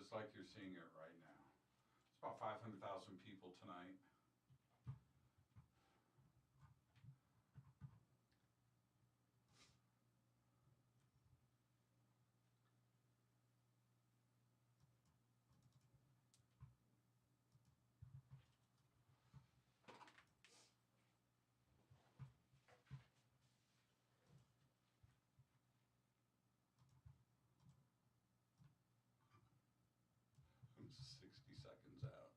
just like you're seeing it right now. It's about 500,000 people tonight. I'm 60 seconds out.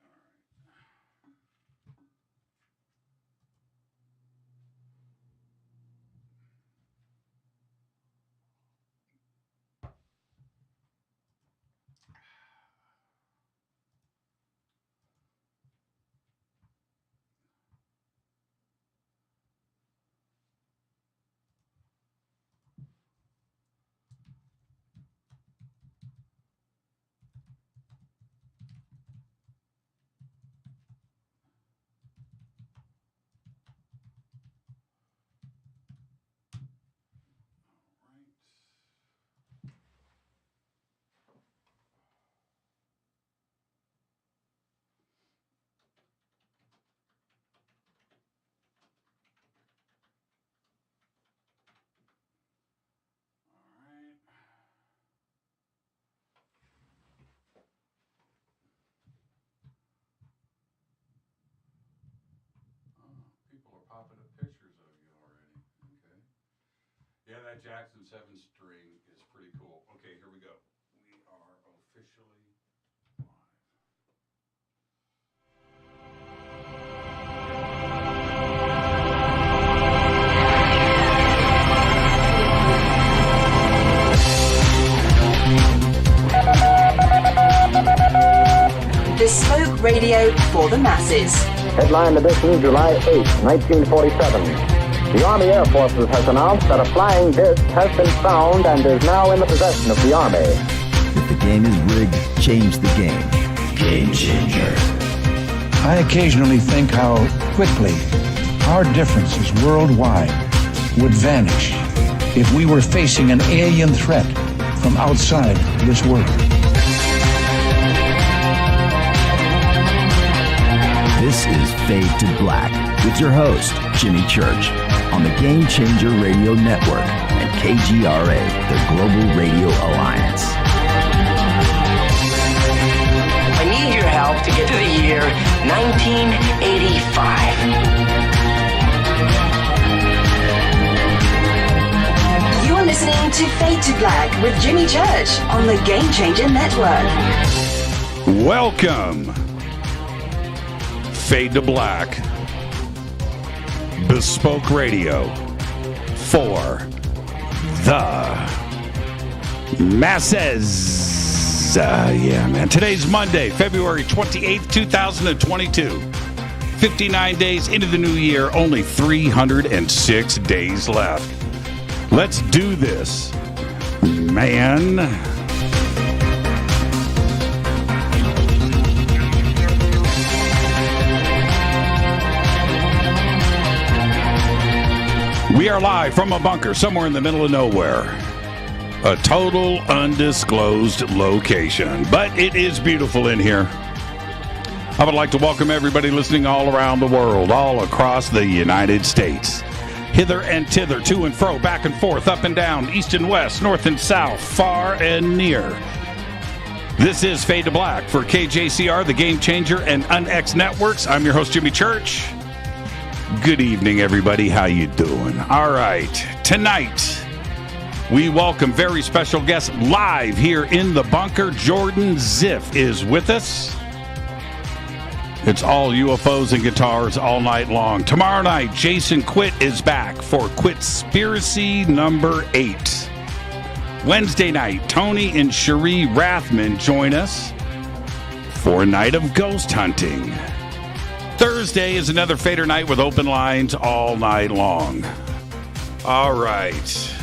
All right. People are popping up pictures of you already. Okay. Yeah, that Jackson 7 string is pretty cool. Okay, here we go. We are officially live. Bespoke radio for the masses. Headline edition, July 8, 1947. The Army Air Forces has announced that a flying disc has been found and is now in the possession of the Army. If the game is rigged, change the game. Game changer. I occasionally think how quickly our differences worldwide would vanish if we were facing an alien threat from outside this world. This is Fade to Black with your host, Jimmy Church, on the Game Changer Radio Network and KGRA, the Global Radio Alliance. I need your help to get to the year 1985. You are listening to Fade to Black with Jimmy Church on the Game Changer Network. Welcome. Fade to Black, bespoke radio for the masses. Yeah, man. Today's Monday, February 28th, 2022. 59 days into the new year, only 306 days left. Let's do this, man. We are live from a bunker somewhere in the middle of nowhere. A total undisclosed location. But it is beautiful in here. I would like to welcome everybody listening all around the world, all across the United States. Hither and thither, to and fro, back and forth, up and down, east and west, north and south, far and near. This is Fade to Black for KJCR, the Game Changer, and UnX Networks. I'm your host, Jimmy Church. Good evening, everybody. How you doing? All right. Tonight, we welcome very special guest live here in the bunker. Jordan Ziff is with us. It's all UFOs and guitars all night long. Tomorrow night, Jason Quitt is back for Quitspiracy number 8. Wednesday night, Tony and Cherie Rathman join us for a night of ghost hunting. Thursday is another Fader night with open lines all night long. All right.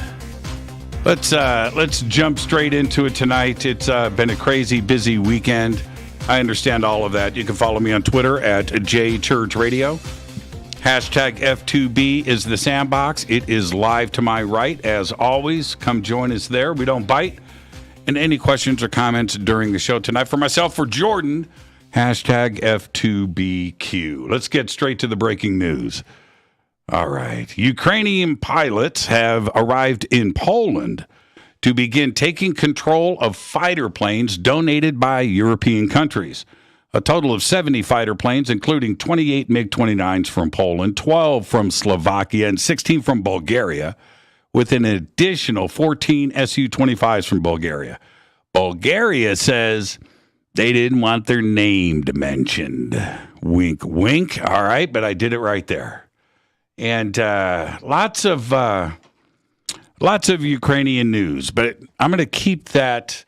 Let's jump straight into it tonight. It's been a crazy, busy weekend. I understand all of that. You can follow me on Twitter at JChurchRadio. Hashtag F2B is the sandbox. It is live to my right, as always. Come join us there. We don't bite. And any questions or comments during the show tonight. For myself, for Jordan, hashtag F2BQ. Let's get straight to the breaking news. All right. Ukrainian pilots have arrived in Poland to begin taking control of fighter planes donated by European countries. A total of 70 fighter planes, including 28 MiG-29s from Poland, 12 from Slovakia, and 16 from Bulgaria, with an additional 14 Su-25s from Bulgaria. Bulgaria says they didn't want their name mentioned. Wink, wink. All right, but I did it right there. And lots of Ukrainian news, but I'm going to keep that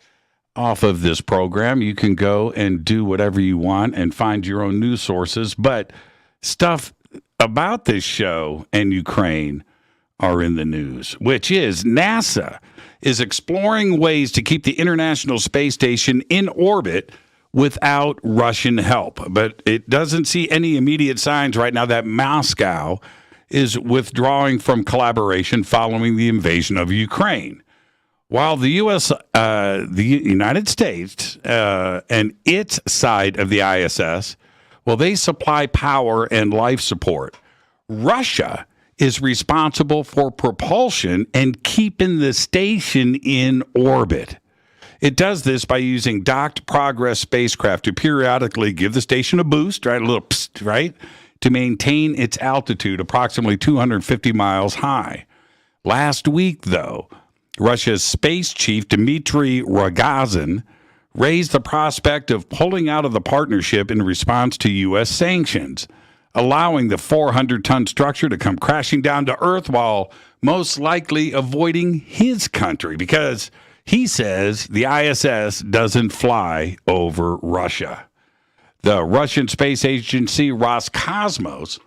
off of this program. You can go and do whatever you want and find your own news sources, but stuff about this show and Ukraine are in the news, which is NASA is exploring ways to keep the International Space Station in orbit without Russian help. But it doesn't see any immediate signs right now that Moscow is withdrawing from collaboration following the invasion of Ukraine. While the the United States and its side of the ISS, well, they supply power and life support. Russia is responsible for propulsion and keeping the station in orbit. It does this by using docked Progress spacecraft to periodically give the station a boost, right? A little psst, right? To maintain its altitude approximately 250 miles high. Last week, though, Russia's space chief, Dmitry Rogozin, raised the prospect of pulling out of the partnership in response to U.S. sanctions, allowing the 400-ton structure to come crashing down to Earth while most likely avoiding his country because he says the ISS doesn't fly over Russia. The Russian space agency Roscosmos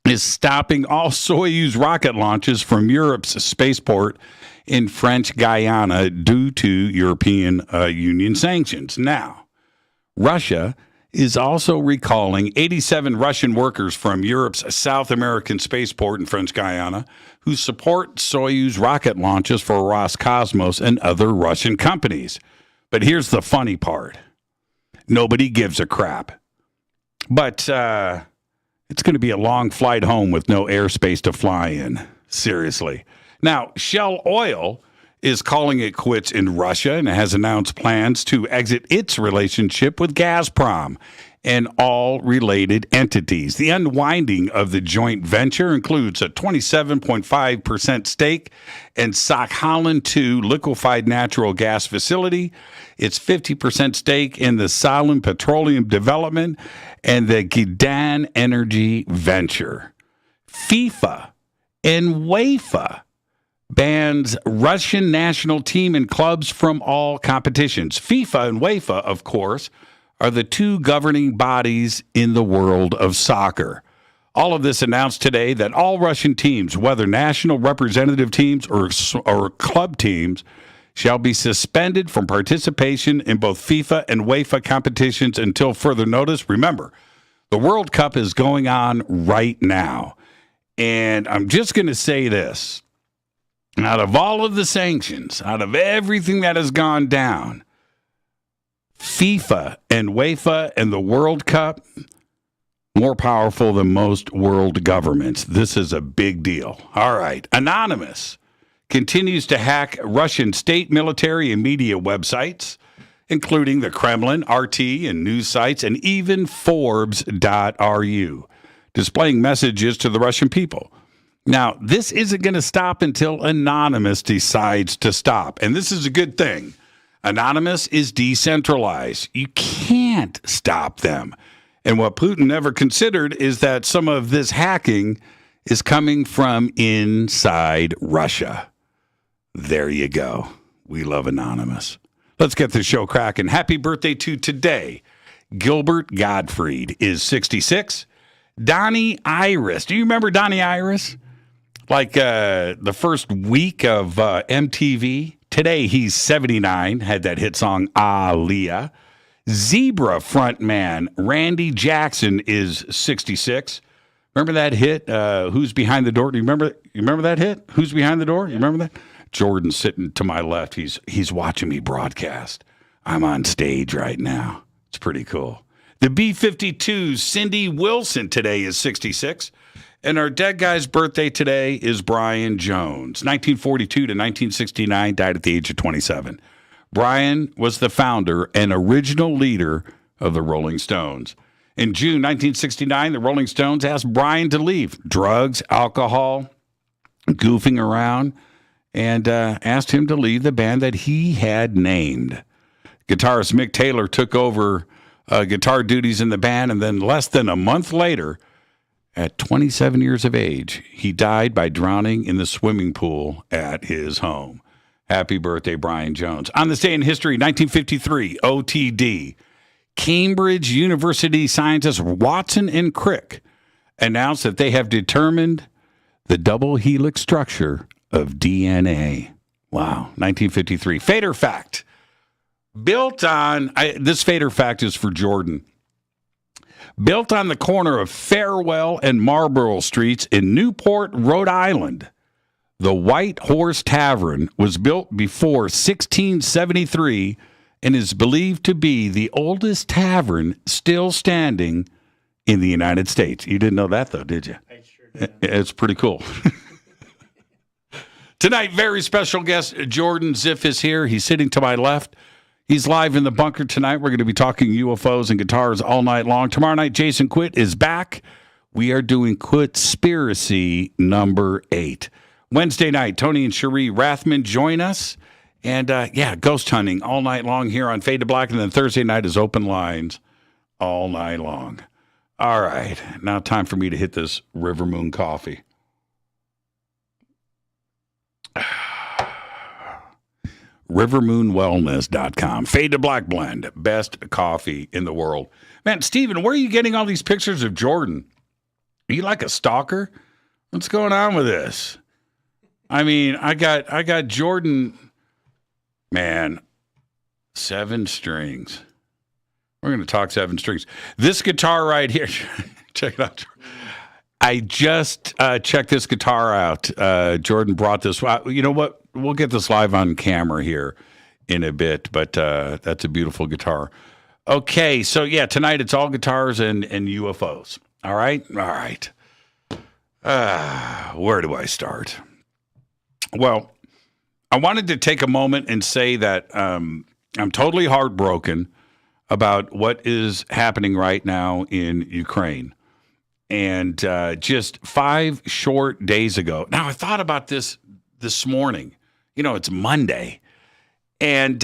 is stopping all Soyuz rocket launches from Europe's spaceport in French Guiana due to European Union sanctions. Now, Russia is also recalling 87 Russian workers from Europe's South American spaceport in French Guiana who support Soyuz rocket launches for Roscosmos and other Russian companies. But here's the funny part. Nobody gives a crap. But it's going to be a long flight home with no airspace to fly in. Seriously. Now, Shell Oil is calling it quits in Russia and has announced plans to exit its relationship with Gazprom and all related entities. The unwinding of the joint venture includes a 27.5% stake in Sakhalin 2 liquefied natural gas facility, its 50% stake in the Salym Petroleum Development, and the Gdan Energy venture. FIFA and UEFA bans Russian national team and clubs from all competitions. FIFA and UEFA, of course, are the two governing bodies in the world of soccer. All of this announced today that all Russian teams, whether national representative teams or club teams, shall be suspended from participation in both FIFA and UEFA competitions until further notice. Remember, the World Cup is going on right now. And I'm just going to say this. Out of all of the sanctions, out of everything that has gone down, FIFA and UEFA and the World Cup, more powerful than most world governments. This is a big deal. All right. Anonymous continues to hack Russian state, military, and media websites, including the Kremlin, RT, and news sites, and even Forbes.ru, displaying messages to the Russian people. Now, this isn't going to stop until Anonymous decides to stop. And this is a good thing. Anonymous is decentralized. You can't stop them. And what Putin never considered is that some of this hacking is coming from inside Russia. There you go. We love Anonymous. Let's get the show cracking. Happy birthday to today. Gilbert Gottfried is 66. Donnie Iris. Do you remember Donnie Iris? Like the first week of MTV. Today he's 79. Had that hit song, Aaliyah. Zebra frontman Randy Jackson is 66. Remember that hit, Who's Behind the Door? Do you remember that hit? Who's Behind the Door? You remember that? Jordan sitting to my left. He's watching me broadcast. I'm on stage right now. It's pretty cool. The B-52's Cindy Wilson today is 66. And our dead guy's birthday today is Brian Jones. 1942 to 1969, died at the age of 27. Brian was the founder and original leader of the Rolling Stones. In June 1969, the Rolling Stones asked Brian to leave. Drugs, alcohol, goofing around, and asked him to leave the band that he had named. Guitarist Mick Taylor took over guitar duties in the band, and then less than a month later, at 27 years of age, he died by drowning in the swimming pool at his home. Happy birthday, Brian Jones. On this day in history, 1953, OTD. Cambridge University scientists Watson and Crick announced that they have determined the double helix structure of DNA. Wow, 1953. Fader fact. Built on, this Fader fact is for Jordan. Built on the corner of Farewell and Marlborough Streets in Newport, Rhode Island, the White Horse Tavern was built before 1673 and is believed to be the oldest tavern still standing in the United States. You didn't know that, though, did you? I sure did. It's pretty cool. Tonight, very special guest Jordan Ziff is here. He's sitting to my left. He's live in the bunker tonight. We're going to be talking UFOs and guitars all night long. Tomorrow night, Jason Quitt is back. We are doing Quitspiracy number 8. Wednesday night, Tony and Cherie Rathman join us. And, ghost hunting all night long here on Fade to Black. And then Thursday night is open lines all night long. All right. Now time for me to hit this River Moon coffee. rivermoonwellness.com. Fade to Black blend. Best coffee in the world. Man, Steven, where are you getting all these pictures of Jordan? Are you like a stalker? What's going on with this? I mean, I got Jordan, man, 7 strings. We're going to talk 7 strings. This guitar right here, check it out. I just checked this guitar out. Jordan brought this. You know what? We'll get this live on camera here in a bit, but that's a beautiful guitar. Okay, so yeah, tonight it's all guitars and UFOs. All right? All right. Where do I start? Well, I wanted to take a moment and say that I'm totally heartbroken about what is happening right now in Ukraine. And just 5 short days ago, now I thought about this morning. You know, it's Monday. And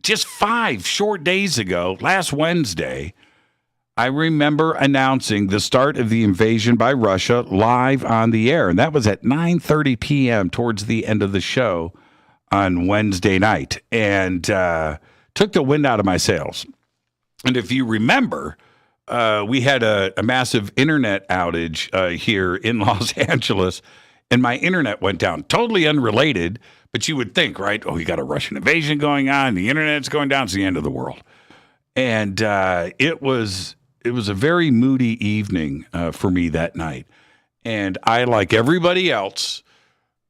just 5 short days ago, last Wednesday, I remember announcing the start of the invasion by Russia live on the air. And that was at 9:30 p.m. towards the end of the show on Wednesday night. And took the wind out of my sails. And if you remember, we had a massive internet outage here in Los Angeles, and my internet went down. Totally unrelated, but you would think, right? Oh, you got a Russian invasion going on. The internet's going down. It's the end of the world. And it was a very moody evening for me that night. And I, like everybody else,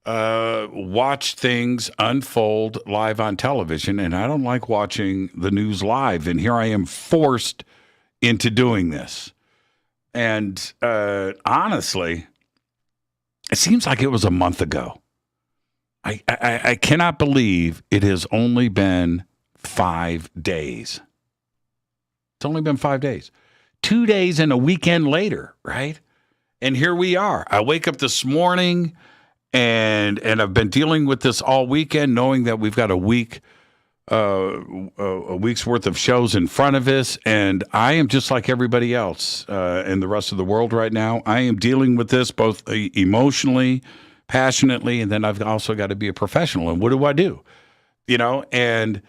watched things unfold live on television, and I don't like watching the news live. And here I am forced into doing this. And honestly, it seems like it was a month ago. I cannot believe it has only been 5 days. It's only been 5 days. 2 days and a weekend later, right? And here we are. I wake up this morning, and I've been dealing with this all weekend, knowing that we've got a week's worth of shows in front of us, and I am just like everybody else in the rest of the world right now. I am dealing with this both emotionally, passionately, and then I've also got to be a professional. And what do I do? You know, and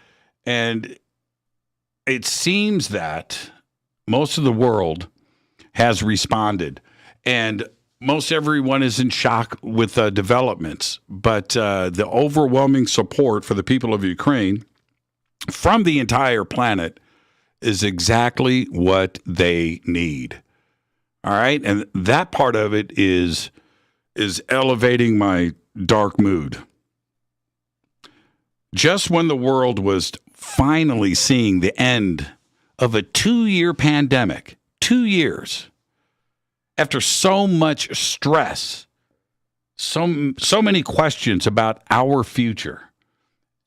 it seems that most of the world has responded, and most everyone is in shock with developments. But the overwhelming support for the people of Ukraine from the entire planet is exactly what they need. All right? And that part of it is elevating my dark mood. just when the world was finally seeing the end of a 2-year pandemic, 2 years, after so much stress, so many questions about our future,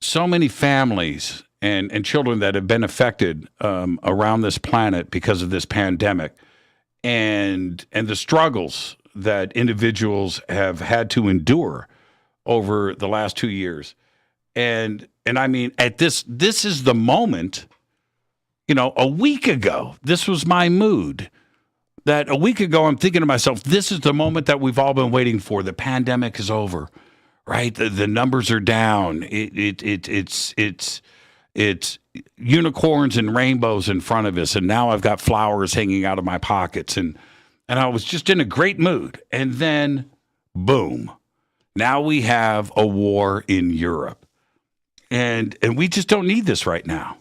so many families and children that have been affected around this planet because of this pandemic, and the struggles that individuals have had to endure over the last 2 years. And I mean, at this is the moment, a week ago, this was my mood. That a week ago, I'm thinking to myself, this is the moment that we've all been waiting for. The pandemic is over, right? The numbers are down. It's unicorns and rainbows in front of us, and now I've got flowers hanging out of my pockets, and I was just in a great mood. And then, boom, now we have a war in Europe, and we just don't need this right now.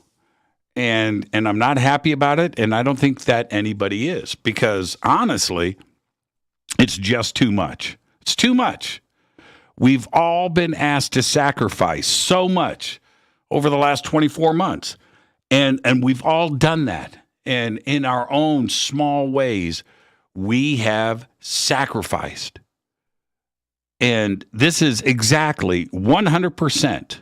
And I'm not happy about it, and I don't think that anybody is, because honestly, it's just too much. It's too much. We've all been asked to sacrifice so much over the last 24 months, and we've all done that. And in our own small ways, we have sacrificed. And this is exactly 100%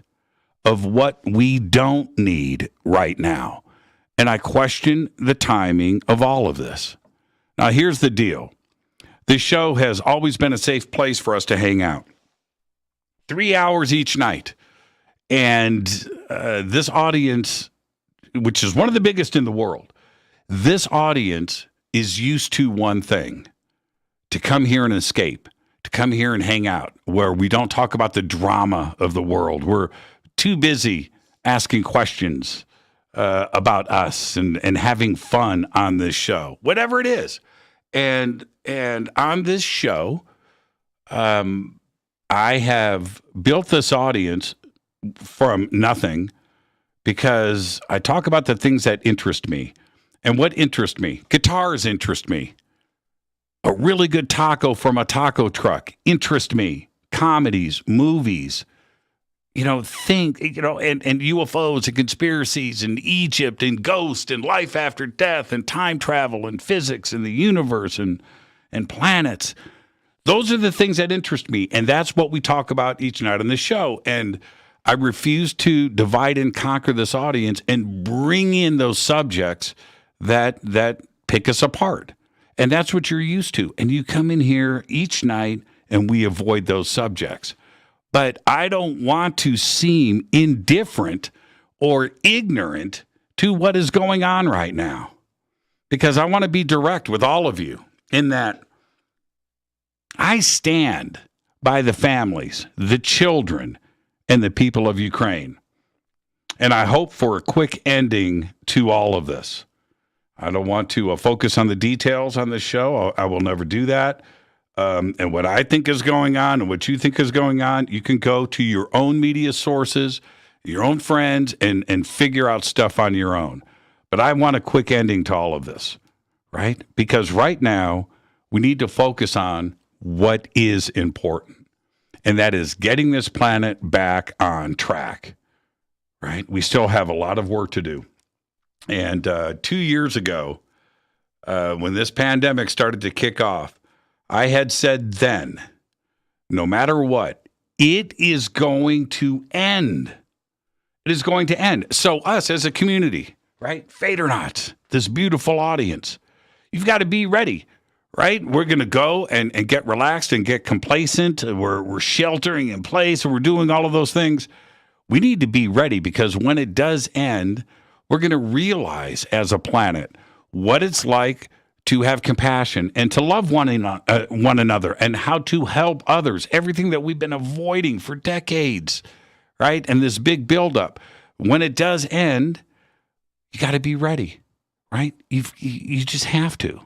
of what we don't need right now. And I question the timing of all of this. Now, here's the deal. This show has always been a safe place for us to hang out. 3 hours each night. And this audience, which is one of the biggest in the world, this audience is used to one thing: to come here and escape, to come here and hang out, where we don't talk about the drama of the world. We're too busy asking questions about us and having fun on this show, whatever it is. And on this show, I have built this audience from nothing, because I talk about the things that interest me. And what interests me? Guitars interest me. A really good taco from a taco truck interests me. Comedies, movies, and UFOs and conspiracies and Egypt and ghosts and life after death and time travel and physics and the universe and planets. Those are the things that interest me, and that's what we talk about each night on the show. And I refuse to divide and conquer this audience and bring in those subjects that pick us apart. And that's what you're used to. And you come in here each night and we avoid those subjects. But I don't want to seem indifferent or ignorant to what is going on right now, because I want to be direct with all of you in that I stand by the families, the children, and the people of Ukraine. And I hope for a quick ending to all of this. I don't want to focus on the details on this show. I will never do that. And what I think is going on and what you think is going on, you can go to your own media sources, your own friends, and figure out stuff on your own. But I want a quick ending to all of this, right? Because right now, we need to focus on what is important, and that is getting this planet back on track, right? We still have a lot of work to do. And 2 years ago, when this pandemic started to kick off, I had said then, no matter what, it is going to end. It is going to end. So us as a community, right? Fate or not, this beautiful audience, you've got to be ready, right? We're going to go and get relaxed and get complacent. We're sheltering in place, and we're doing all of those things. We need to be ready, because when it does end, we're going to realize as a planet what it's like to have compassion and to love one another, and how to help others, everything that we've been avoiding for decades, right? And this big buildup. When it does end, you got to be ready, right? You just have to.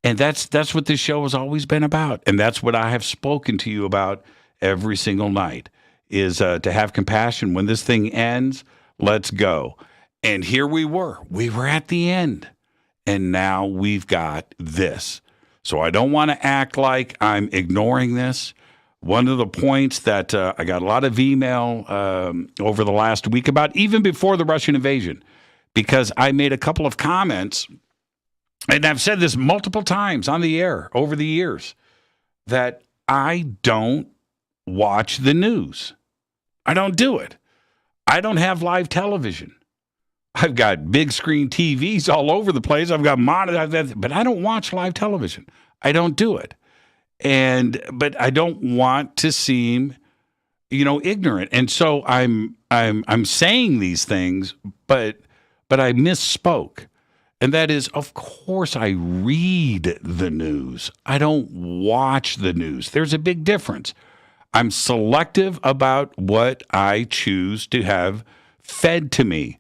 And that's what this show has always been about. And that's what I have spoken to you about every single night, is to have compassion. When this thing ends, let's go. And here we were at the end. And now we've got this. So I don't want to act like I'm ignoring this, One of the points that I got a lot of email over the last week about, even before the Russian invasion, because I made a couple of comments, and I've said this multiple times on the air over the years, that I don't watch the news. I don't do it. I don't have live television. I've got big screen TVs all over the place. I've got monitors, but I don't watch live television. I don't do it. But I don't want to seem, ignorant. And so I'm saying these things, but I misspoke. And that is, of course, I read the news. I don't watch the news. There's a big difference. I'm selective about what I choose to have fed to me.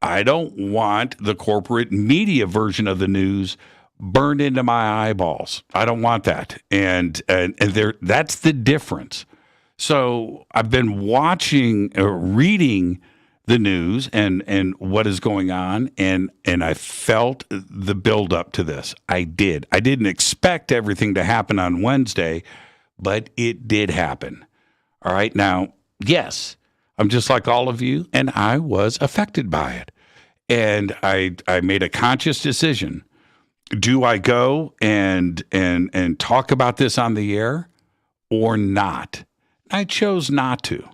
I don't want the corporate media version of the news burned into my eyeballs. I don't want that. And that's the difference. So I've been reading the news and what is going on, and I felt the build up to this. I did. I didn't expect everything to happen on Wednesday, but it did happen. All right. Now, yes, I'm just like all of you, and I was affected by it. And I made a conscious decision. Do I go and talk about this on the air or not? I chose not to.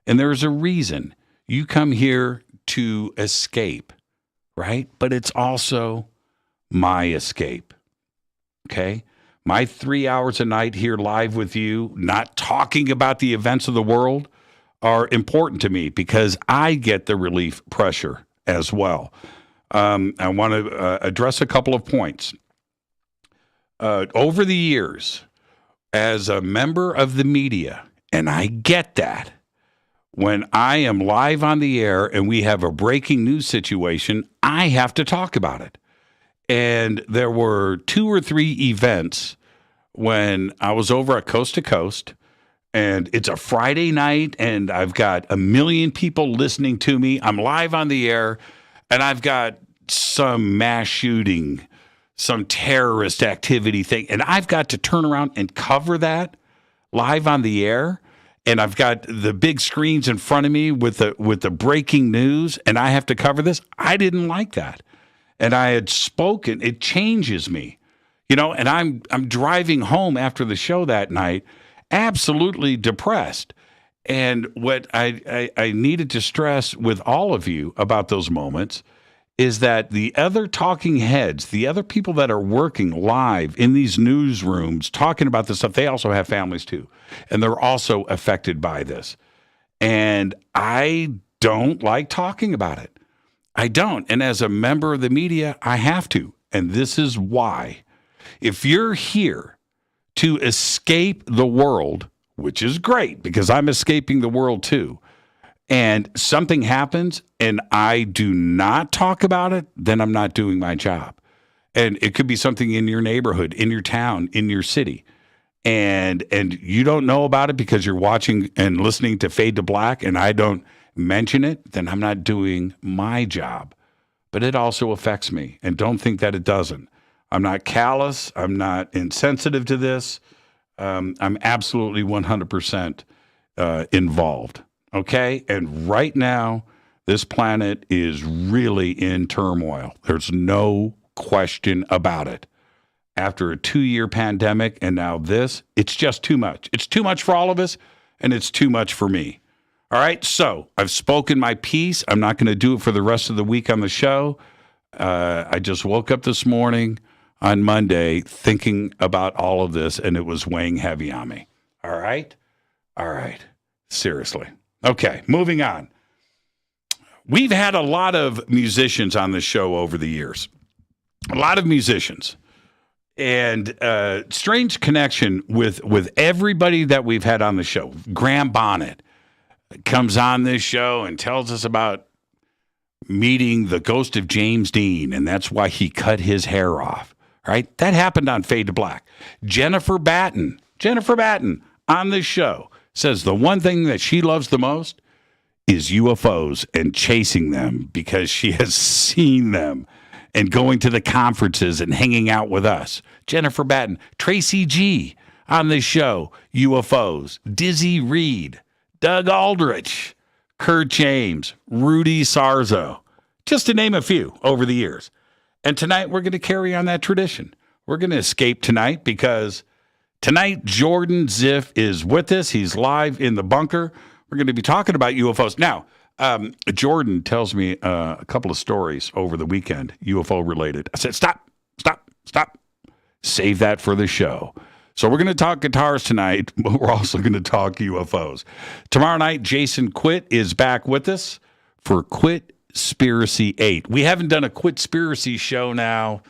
And there's a reason. You come here to escape, right? But it's also my escape, okay? My 3 hours a night here live with you, not talking about the events of the world, are important to me because I get the relief pressure as well. I want to address a couple of points. Over the years, as a member of the media, and I get that, when I am live on the air and we have a breaking news situation, I have to talk about it. And there were 2 or 3 events when I was over at Coast to Coast, and it's a Friday night, and I've got 1 million people listening to me. I'm live on the air, and I've got some mass shooting, some terrorist activity thing, and I've got to turn around and cover that live on the air. And I've got the big screens in front of me with the breaking news, and I have to cover this. I didn't like that. And I had spoken. It changes me, and I'm driving home after the show that night, absolutely depressed. And what I needed to stress with all of you about those moments is that the other talking heads, the other people that are working live in these newsrooms talking about this stuff, they also have families too. And they're also affected by this. And I don't like talking about it. I don't. And as a member of the media, I have to. And this is why. If you're here to escape the world, which is great because I'm escaping the world too, and something happens and I do not talk about it, then I'm not doing my job. And it could be something in your neighborhood, in your town, in your city. And you don't know about it because you're watching and listening to Fade to Black and I don't mention it, then I'm not doing my job. But it also affects me. And don't think that it doesn't. I'm not callous. I'm not insensitive to this. I'm absolutely 100% involved. Okay? And right now, this planet is really in turmoil. There's no question about it. After a 2-year pandemic and now this, it's just too much. It's too much for all of us, and it's too much for me. All right? So I've spoken my piece. I'm not going to do it for the rest of the week on the show. I just woke up this morning on Monday thinking about all of this, and it was weighing heavy on me. All right? All right. Seriously. Okay, moving on. We've had a lot of musicians on the show over the years. A lot of musicians. And strange connection with everybody that we've had on the show. Graham Bonnet comes on this show and tells us about meeting the ghost of James Dean, and that's why he cut his hair off. Right? That happened on Fade to Black. Jennifer Batten on this show says the one thing that she loves the most is UFOs and chasing them because she has seen them and going to the conferences and hanging out with us. Jennifer Batten. Tracy G on the show, UFOs, Dizzy Reed, Doug Aldrich, Kurt James, Rudy Sarzo, just to name a few over the years. And tonight we're going to carry on that tradition. We're going to escape tonight because tonight Jordan Ziff is with us. He's live in the bunker. We're going to be talking about UFOs. Now, Jordan tells me a couple of stories over the weekend, UFO related. I said, stop. Save that for the show. So we're going to talk guitars tonight, but we're also going to talk UFOs. Tomorrow night, Jason Quitt is back with us for Quitspiracy 8. We haven't done a Quitspiracy show now.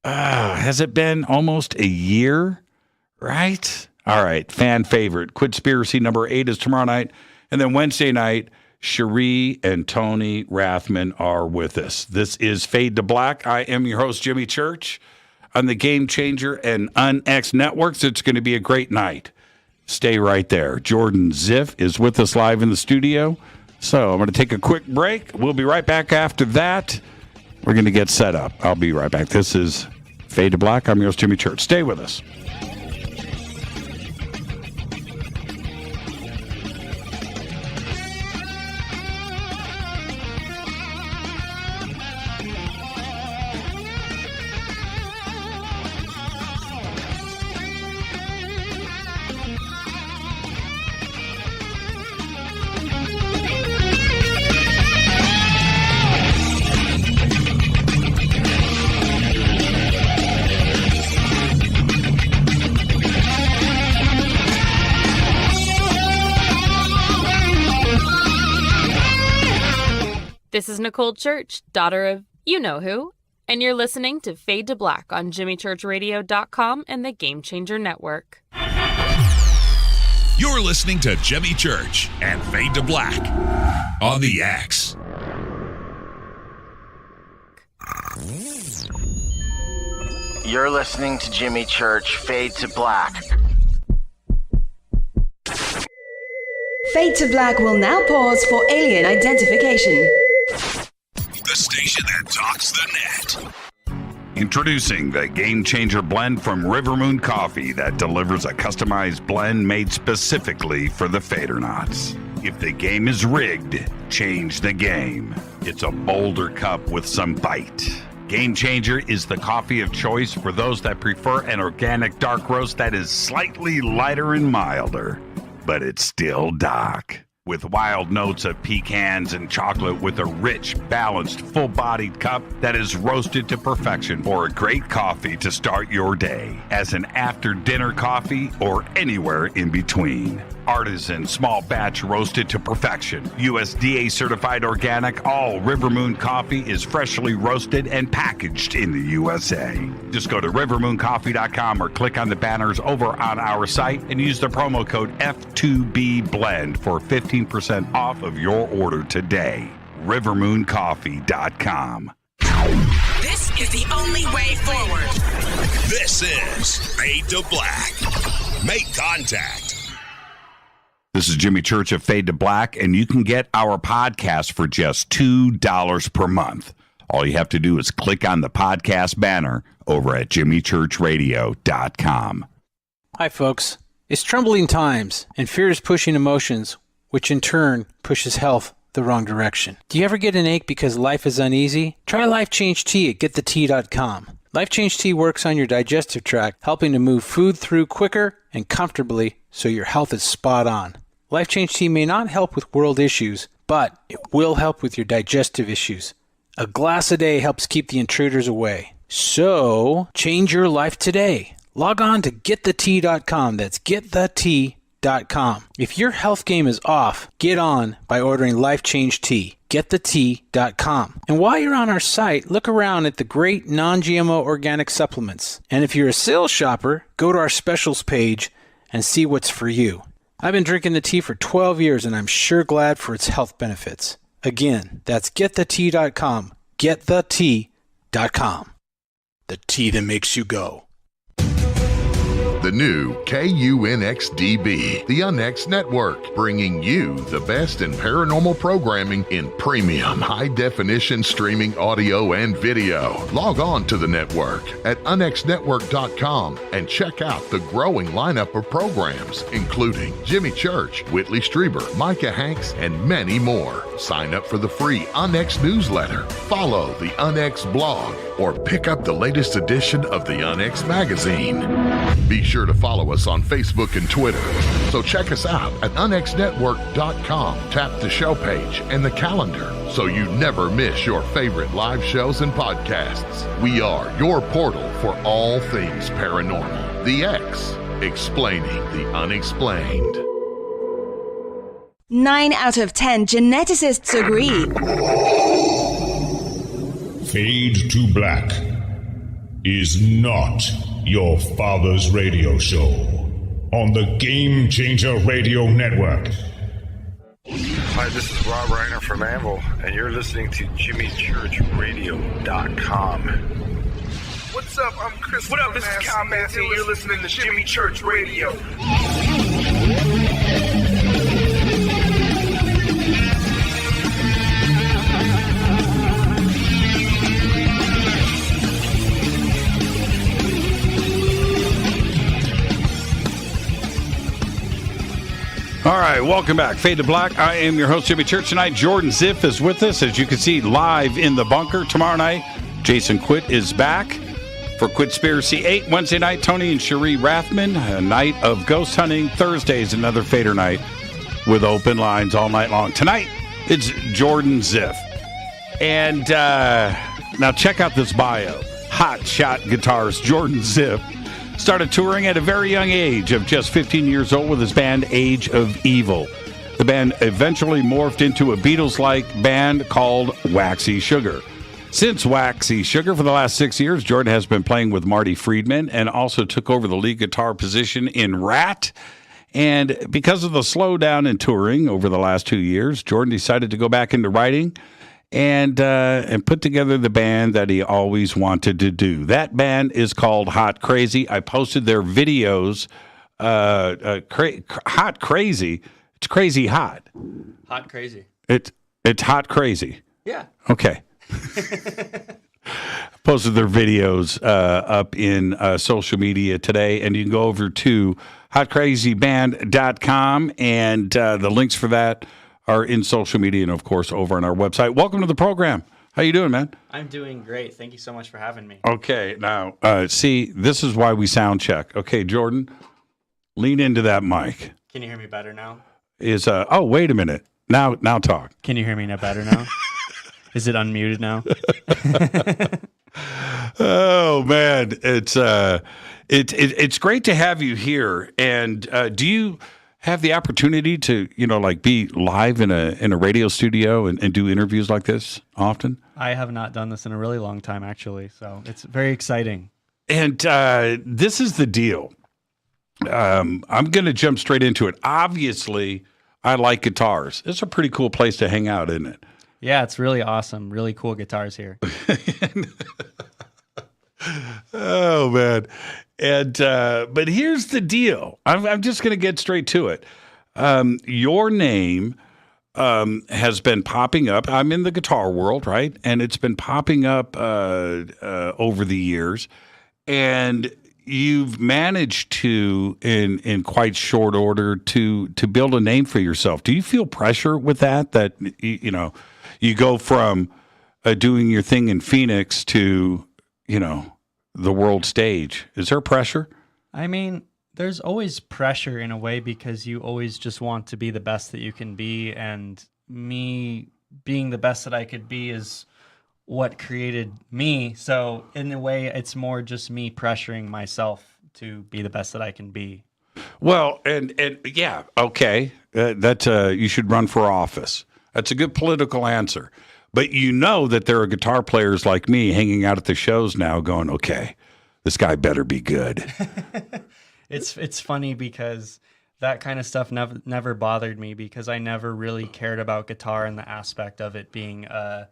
Has it been almost a year? Right? All right. Fan favorite. Quitspiracy number 8 is tomorrow night. And then Wednesday night, Cherie and Tony Rathman are with us. This is Fade to Black. I am your host, Jimmy Church, on the Game Changer and UnX networks. It's going to be a great night. Stay right there. Jordan Ziff is with us live in the studio. So I'm going to take a quick break. We'll be right back after that. We're going to get set up. I'll be right back. This is Fade to Black. I'm your host, Jimmy Church. Stay with us. This is Nicole Church, daughter of you-know-who, and you're listening to Fade to Black on JimmyChurchRadio.com and the Game Changer Network. You're listening to Jimmy Church and Fade to Black on the X. You're listening to Jimmy Church, Fade to Black. Fade to Black will now pause for alien identification. The station that talks the net. Introducing the Game Changer blend from River Moon Coffee that delivers a customized blend made specifically for the Fadernauts. If the game is rigged, change the game. It's a bolder cup with some bite. Game Changer is the coffee of choice for those that prefer an organic dark roast that is slightly lighter and milder, but it's still dark. With wild notes of pecans and chocolate with a rich, balanced, full-bodied cup that is roasted to perfection for a great coffee to start your day, as an after-dinner coffee or anywhere in between. Artisan, small batch roasted to perfection. USDA certified organic, all River Moon coffee is freshly roasted and packaged in the USA. Just go to rivermooncoffee.com or click on the banners over on our site and use the promo code F2BBLEND for 15% off of your order today. rivermooncoffee.com. This is the only way forward. This is Fade to Black. Make contact. This is Jimmy Church of Fade to Black, and you can get our podcast for just $2 per month. All you have to do is click on the podcast banner over at jimmychurchradio.com. Hi, folks. It's troubling times, and fear is pushing emotions, which in turn pushes health the wrong direction. Do you ever get an ache because life is uneasy? Try Life Change Tea at getthetea.com. Life Change Tea works on your digestive tract, helping to move food through quicker and comfortably so your health is spot on. Life Change Tea may not help with world issues, but it will help with your digestive issues. A glass a day helps keep the intruders away. So, change your life today. Log on to getthetea.com. That's getthetea.com. If your health game is off, get on by ordering Life Change Tea. Getthetea.com. And while you're on our site, look around at the great non-GMO organic supplements. And if you're a sales shopper, go to our specials page and see what's for you. I've been drinking the tea for 12 years and I'm sure glad for its health benefits. Again, that's getthetea.com. Getthetea.com. The tea that makes you go. the new KUNXDB, the UNX network, bringing you the best in paranormal programming in premium high-definition streaming audio and video. Log on to the network at unxnetwork.com and check out the growing lineup of programs, including Jimmy Church, Whitley Strieber, Micah Hanks, and many more. Sign up for the free UNX newsletter, follow the UNX blog, or pick up the latest edition of the UNX magazine. Be sure to follow us on Facebook and Twitter. So check us out at unxnetwork.com. Tap the show page and the calendar so you never miss your favorite live shows and podcasts. We are your portal for all things paranormal. The X, explaining the unexplained. 9 out of 10 geneticists agree. Fade to Black is not your father's radio show on the Game Changer Radio Network. Hi, this is Rob Reiner from Anvil, and you're listening to JimmyChurchRadio.com. What's up? I'm Chris. What up? This is Kyle Massey, and you're listening to Jimmy Church Radio. All right, welcome back. Fade to Black. I am your host, Jimmy Church. Tonight, Jordan Ziff is with us, as you can see, live in the bunker. Tomorrow night, Jason Quitt is back for Quitspiracy 8. Wednesday night, Tony and Cherie Rathman. A night of ghost hunting. Thursday is another Fader night with open lines all night long. Tonight, it's Jordan Ziff. And now check out this bio. Hot shot guitarist Jordan Ziff started touring at a very young age of just 15 years old with his band Age of Evil. The band eventually morphed into a Beatles-like band called Waxy Sugar. Since Waxy Sugar, for the last 6 years, Jordan has been playing with Marty Friedman and also took over the lead guitar position in Ratt. And because of the slowdown in touring over the last 2 years, Jordan decided to go back into writing and put together the band that he always wanted to do. That band is called Hot Crazy. I posted their videos. Hot Crazy. It's crazy hot. Hot Crazy. It's Hot Crazy. Yeah. Okay. Posted their videos up in social media today, and you can go over to hotcrazyband.com, and the links for that are in social media and, of course, over on our website. Welcome to the program. How you doing, man? I'm doing great. Thank you so much for having me. Okay, now, see, this is why we sound check. Okay, Jordan, lean into that mic. Can you hear me better now? Oh, wait a minute. Now talk. Can you hear me better now? Is it unmuted now? Oh, man, it's great to have you here. And do you have the opportunity to, be live in a radio studio and do interviews like this often? I have not done this in a really long time, actually. So it's very exciting. And this is the deal. I'm going to jump straight into it. Obviously, I like guitars. It's a pretty cool place to hang out, isn't it? Yeah, it's really awesome. Really cool guitars here. Oh, man. And but here's the deal. I'm just going to get straight to it. Your name has been popping up. I'm in the guitar world, right? And it's been popping up over the years. And you've managed to, in quite short order, to build a name for yourself. Do you feel pressure with that? That you go from doing your thing in Phoenix to the world stage. Is there pressure? I mean, there's always pressure in a way because you always just want to be the best that you can be, and me being the best that I could be is what created me. So in a way, it's more just me pressuring myself to be the best that I can be. Well, and yeah, okay, you should run for office. That's a good political answer. But you know that there are guitar players like me hanging out at the shows now going, okay, this guy better be good. It's funny because that kind of stuff never bothered me because I never really cared about guitar and the aspect of it being a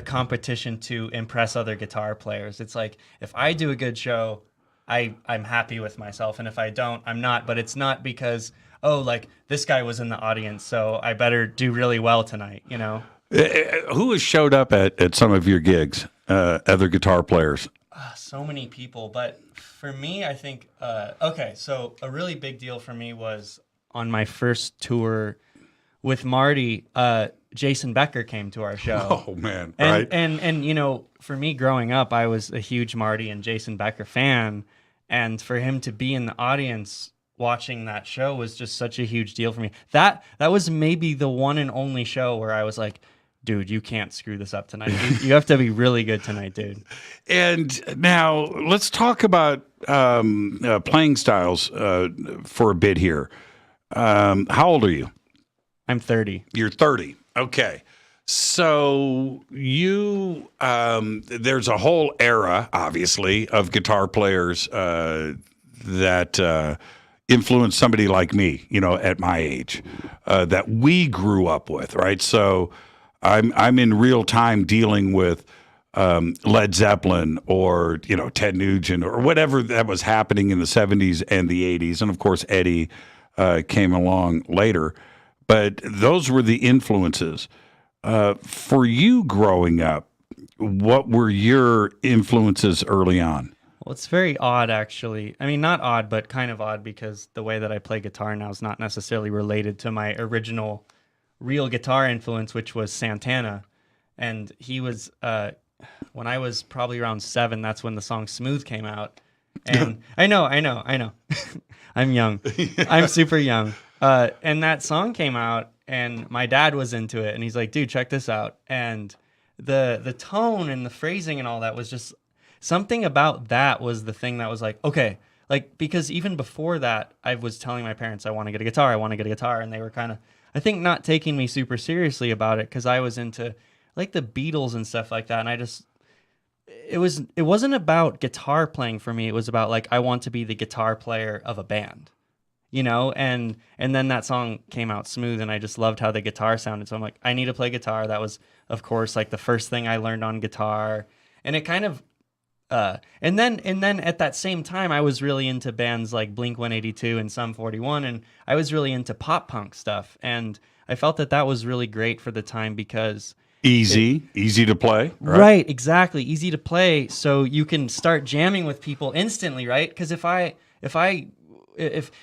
competition to impress other guitar players. It's like, if I do a good show, I'm happy with myself, and if I don't, I'm not. But it's not because, oh, like this guy was in the audience, so I better do really well tonight, you know? Who has showed up at some of your gigs, other guitar players? So many people, but for me, I think, okay, so a really big deal for me was on my first tour with Marty, Jason Becker came to our show. Oh, man, and, right. And you know, for me growing up, I was a huge Marty and Jason Becker fan, and for him to be in the audience watching that show was just such a huge deal for me. That was maybe the one and only show where I was like, dude, you can't screw this up tonight. You have to be really good tonight, dude. And now let's talk about playing styles for a bit here. How old are you? I'm 30. You're 30. Okay. So you, there's a whole era, obviously, of guitar players that influenced somebody like me, you know, at my age, that we grew up with, right? So I'm in real time dealing with Led Zeppelin or, you know, Ted Nugent or whatever that was happening in the 70s and the 80s. And of course, Eddie came along later. But those were the influences. For you growing up, what were your influences early on? Well, it's very odd, actually. I mean, not odd, but kind of odd because the way that I play guitar now is not necessarily related to my original real guitar influence, which was Santana. And he was, when I was probably around 7, that's when the song Smooth came out. And I know. I'm young. I'm super young. And that song came out, and my dad was into it, and he's like, dude, check this out. And the tone and the phrasing and all that was just something about that was the thing that was like, okay, like, because even before that, I was telling my parents, I want to get a guitar. And they were kind of, I think, not taking me super seriously about it because I was into like the Beatles and stuff like that. And I just, it wasn't about guitar playing for me. It was about like, I want to be the guitar player of a band. You know, and then that song came out, Smooth, and I just loved how the guitar sounded. So I'm like, I need to play guitar. That was, of course, like the first thing I learned on guitar. And it kind of, and then at that same time, I was really into bands like Blink-182 and Sum 41, and I was really into pop punk stuff. And I felt that was really great for the time because easy to play, right? Exactly, easy to play. So you can start jamming with people instantly, right? Because if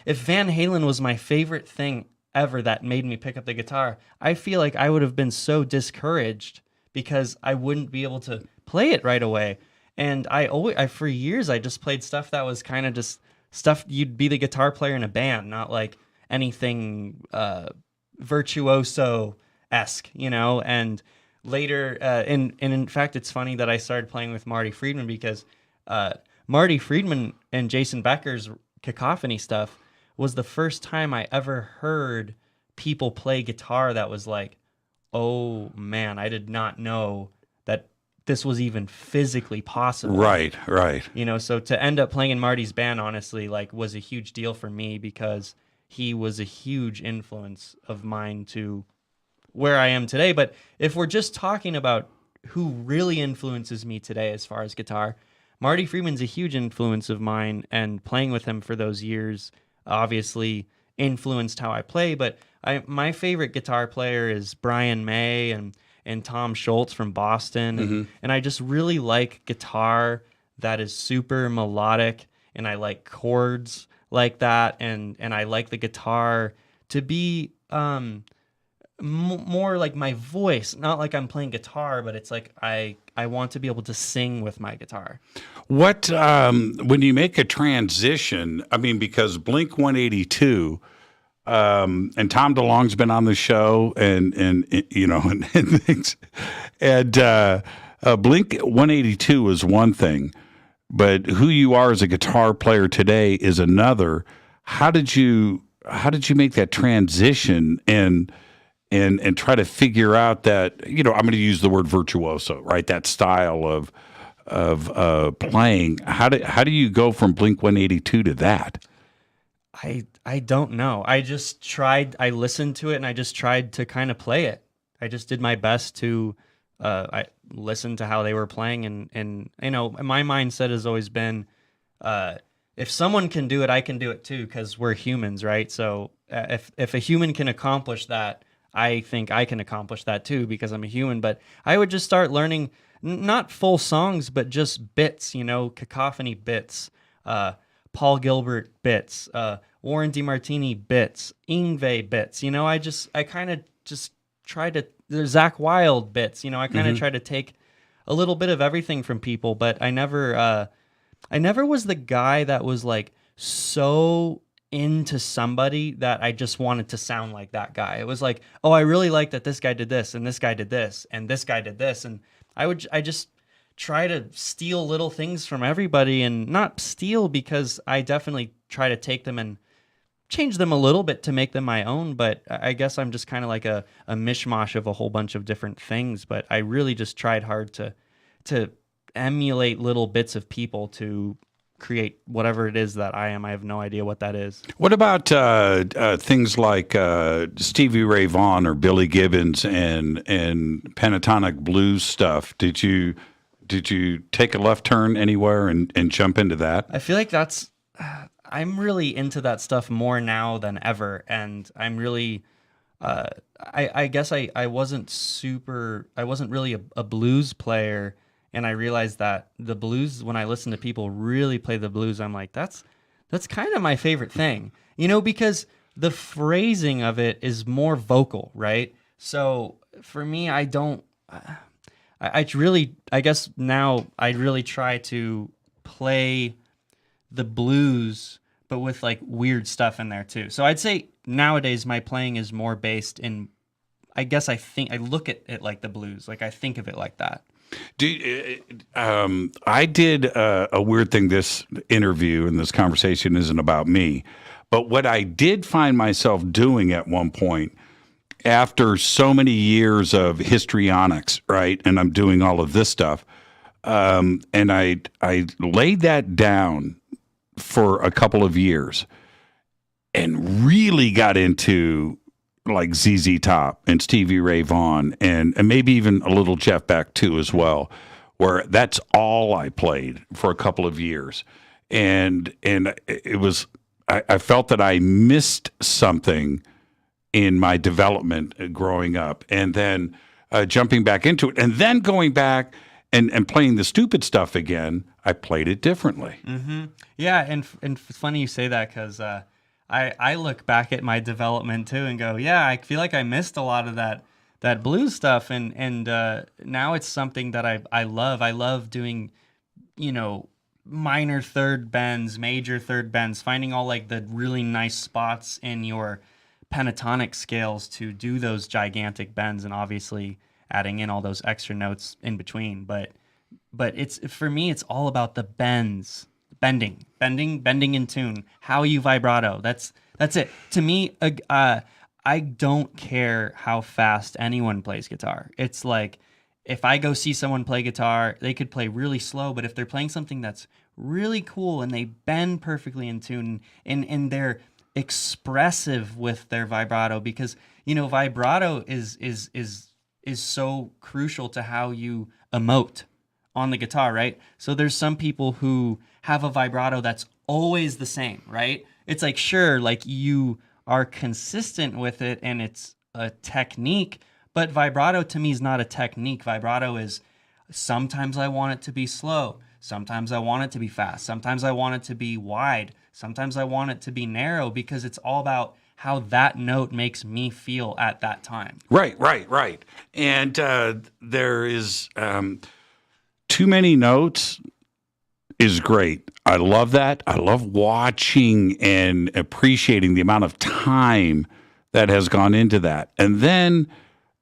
Van Halen was my favorite thing ever that made me pick up the guitar, I feel like I would have been so discouraged because I wouldn't be able to play it right away. And I for years, I just played stuff that was kind of just stuff you'd be the guitar player in a band, not like anything virtuoso-esque, you know? And later, and in fact, it's funny that I started playing with Marty Friedman because Marty Friedman and Jason Becker's Cacophony stuff was the first time I ever heard people play guitar that was like, oh man, I did not know that this was even physically possible. Right. You know, so to end up playing in Marty's band, honestly, like was a huge deal for me because he was a huge influence of mine to where I am today. But if we're just talking about who really influences me today as far as guitar, Marty Friedman's a huge influence of mine, and playing with him for those years obviously influenced how I play. But my favorite guitar player is Brian May and Tom Schultz from Boston. And I just really like guitar that is super melodic, and I like chords like that, and I like the guitar to be more like my voice, not like I'm playing guitar, but it's like I want to be able to sing with my guitar. What, when you make a transition, I mean, because Blink-182, and Tom DeLonge's been on the show and you know, and things, and Blink-182 is one thing, but who you are as a guitar player today is another. How did you make that transition and try to figure out that, you know, I'm going to use the word virtuoso, right? That style of playing. How do you go from Blink-182 to that? I don't know. I just tried. I listened to it and I just tried to kind of play it. I just did my best to I listened to how they were playing, and you know, my mindset has always been if someone can do it, I can do it too, because we're humans, right? So if a human can accomplish that, I think I can accomplish that too, because I'm a human. But I would just start learning not full songs, but just bits, cacophony bits, Paul Gilbert bits, Warren DeMartini bits, Yngwie bits. I kind of just try to, there's Zach Wilde bits. I kind of try to take a little bit of everything from people, but I never was the guy that was like so into somebody that I just wanted to sound like that guy. It was like, oh, I really like that this guy did this and this guy did this and this guy did this, and I just try to steal little things from everybody, and not steal, because I definitely try to take them and change them a little bit to make them my own, but I guess I'm just kind of like a mishmash of a whole bunch of different things. But I really just tried hard to emulate little bits of people to create whatever it is that I am. I have no idea what that is. What about things like Stevie Ray Vaughan or Billy Gibbons and pentatonic blues stuff? Did you take a left turn anywhere and jump into that? I feel like I'm really into that stuff more now than ever, and I'm really I guess I wasn't really a blues player. And I realized that the blues, when I listen to people really play the blues, I'm like, that's kind of my favorite thing, because the phrasing of it is more vocal, right? So for me, I guess now I really try to play the blues, but with like weird stuff in there too. So I'd say nowadays my playing is more based in, I guess I look at it like the blues, like I think of it like that. I did a weird thing. This interview and this conversation isn't about me, but what I did find myself doing at one point, after so many years of histrionics, right, and I'm doing all of this stuff, and I laid that down for a couple of years and really got into like ZZ Top and Stevie Ray Vaughan and maybe even a little Jeff Beck too as well, where that's all I played for a couple of years. And it was, I felt that I missed something in my development growing up, and then jumping back into it, and then going back and playing the stupid stuff again, I played it differently. Mm-hmm. Yeah, and it's funny you say that, because I look back at my development too and go, yeah, I feel like I missed a lot of that blues stuff, and now it's something that I love. I love doing, minor third bends, major third bends, finding all like the really nice spots in your pentatonic scales to do those gigantic bends, and obviously adding in all those extra notes in between. But it's, for me, it's all about the bends. Bending in tune. How you vibrato. That's it. To me, I don't care how fast anyone plays guitar. It's like, if I go see someone play guitar, they could play really slow, but if they're playing something that's really cool and they bend perfectly in tune, and they're expressive with their vibrato, because vibrato is so crucial to how you emote on the guitar, right? So there's some people who have a vibrato that's always the same, right? It's like, sure, like you are consistent with it and it's a technique, but vibrato to me is not a technique. Vibrato is, sometimes I want it to be slow, sometimes I want it to be fast, sometimes I want it to be wide, sometimes I want it to be narrow, because it's all about how that note makes me feel at that time. Right. And there is too many notes is great. I love that. I love watching and appreciating the amount of time that has gone into that. And then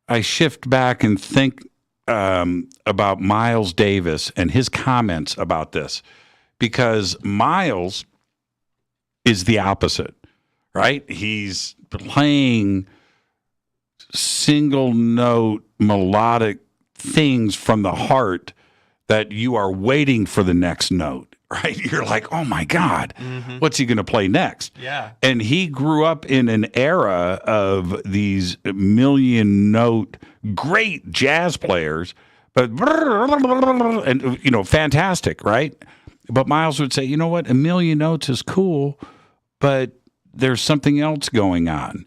I shift back and think about Miles Davis and his comments about this, because Miles is the opposite, right? He's playing single note melodic things from the heart that you are waiting for the next note, right? You're like, oh my God, what's he going to play next? Yeah. And he grew up in an era of these million note, great jazz players, but, and fantastic, right? But Miles would say, you know what, a million notes is cool, but there's something else going on.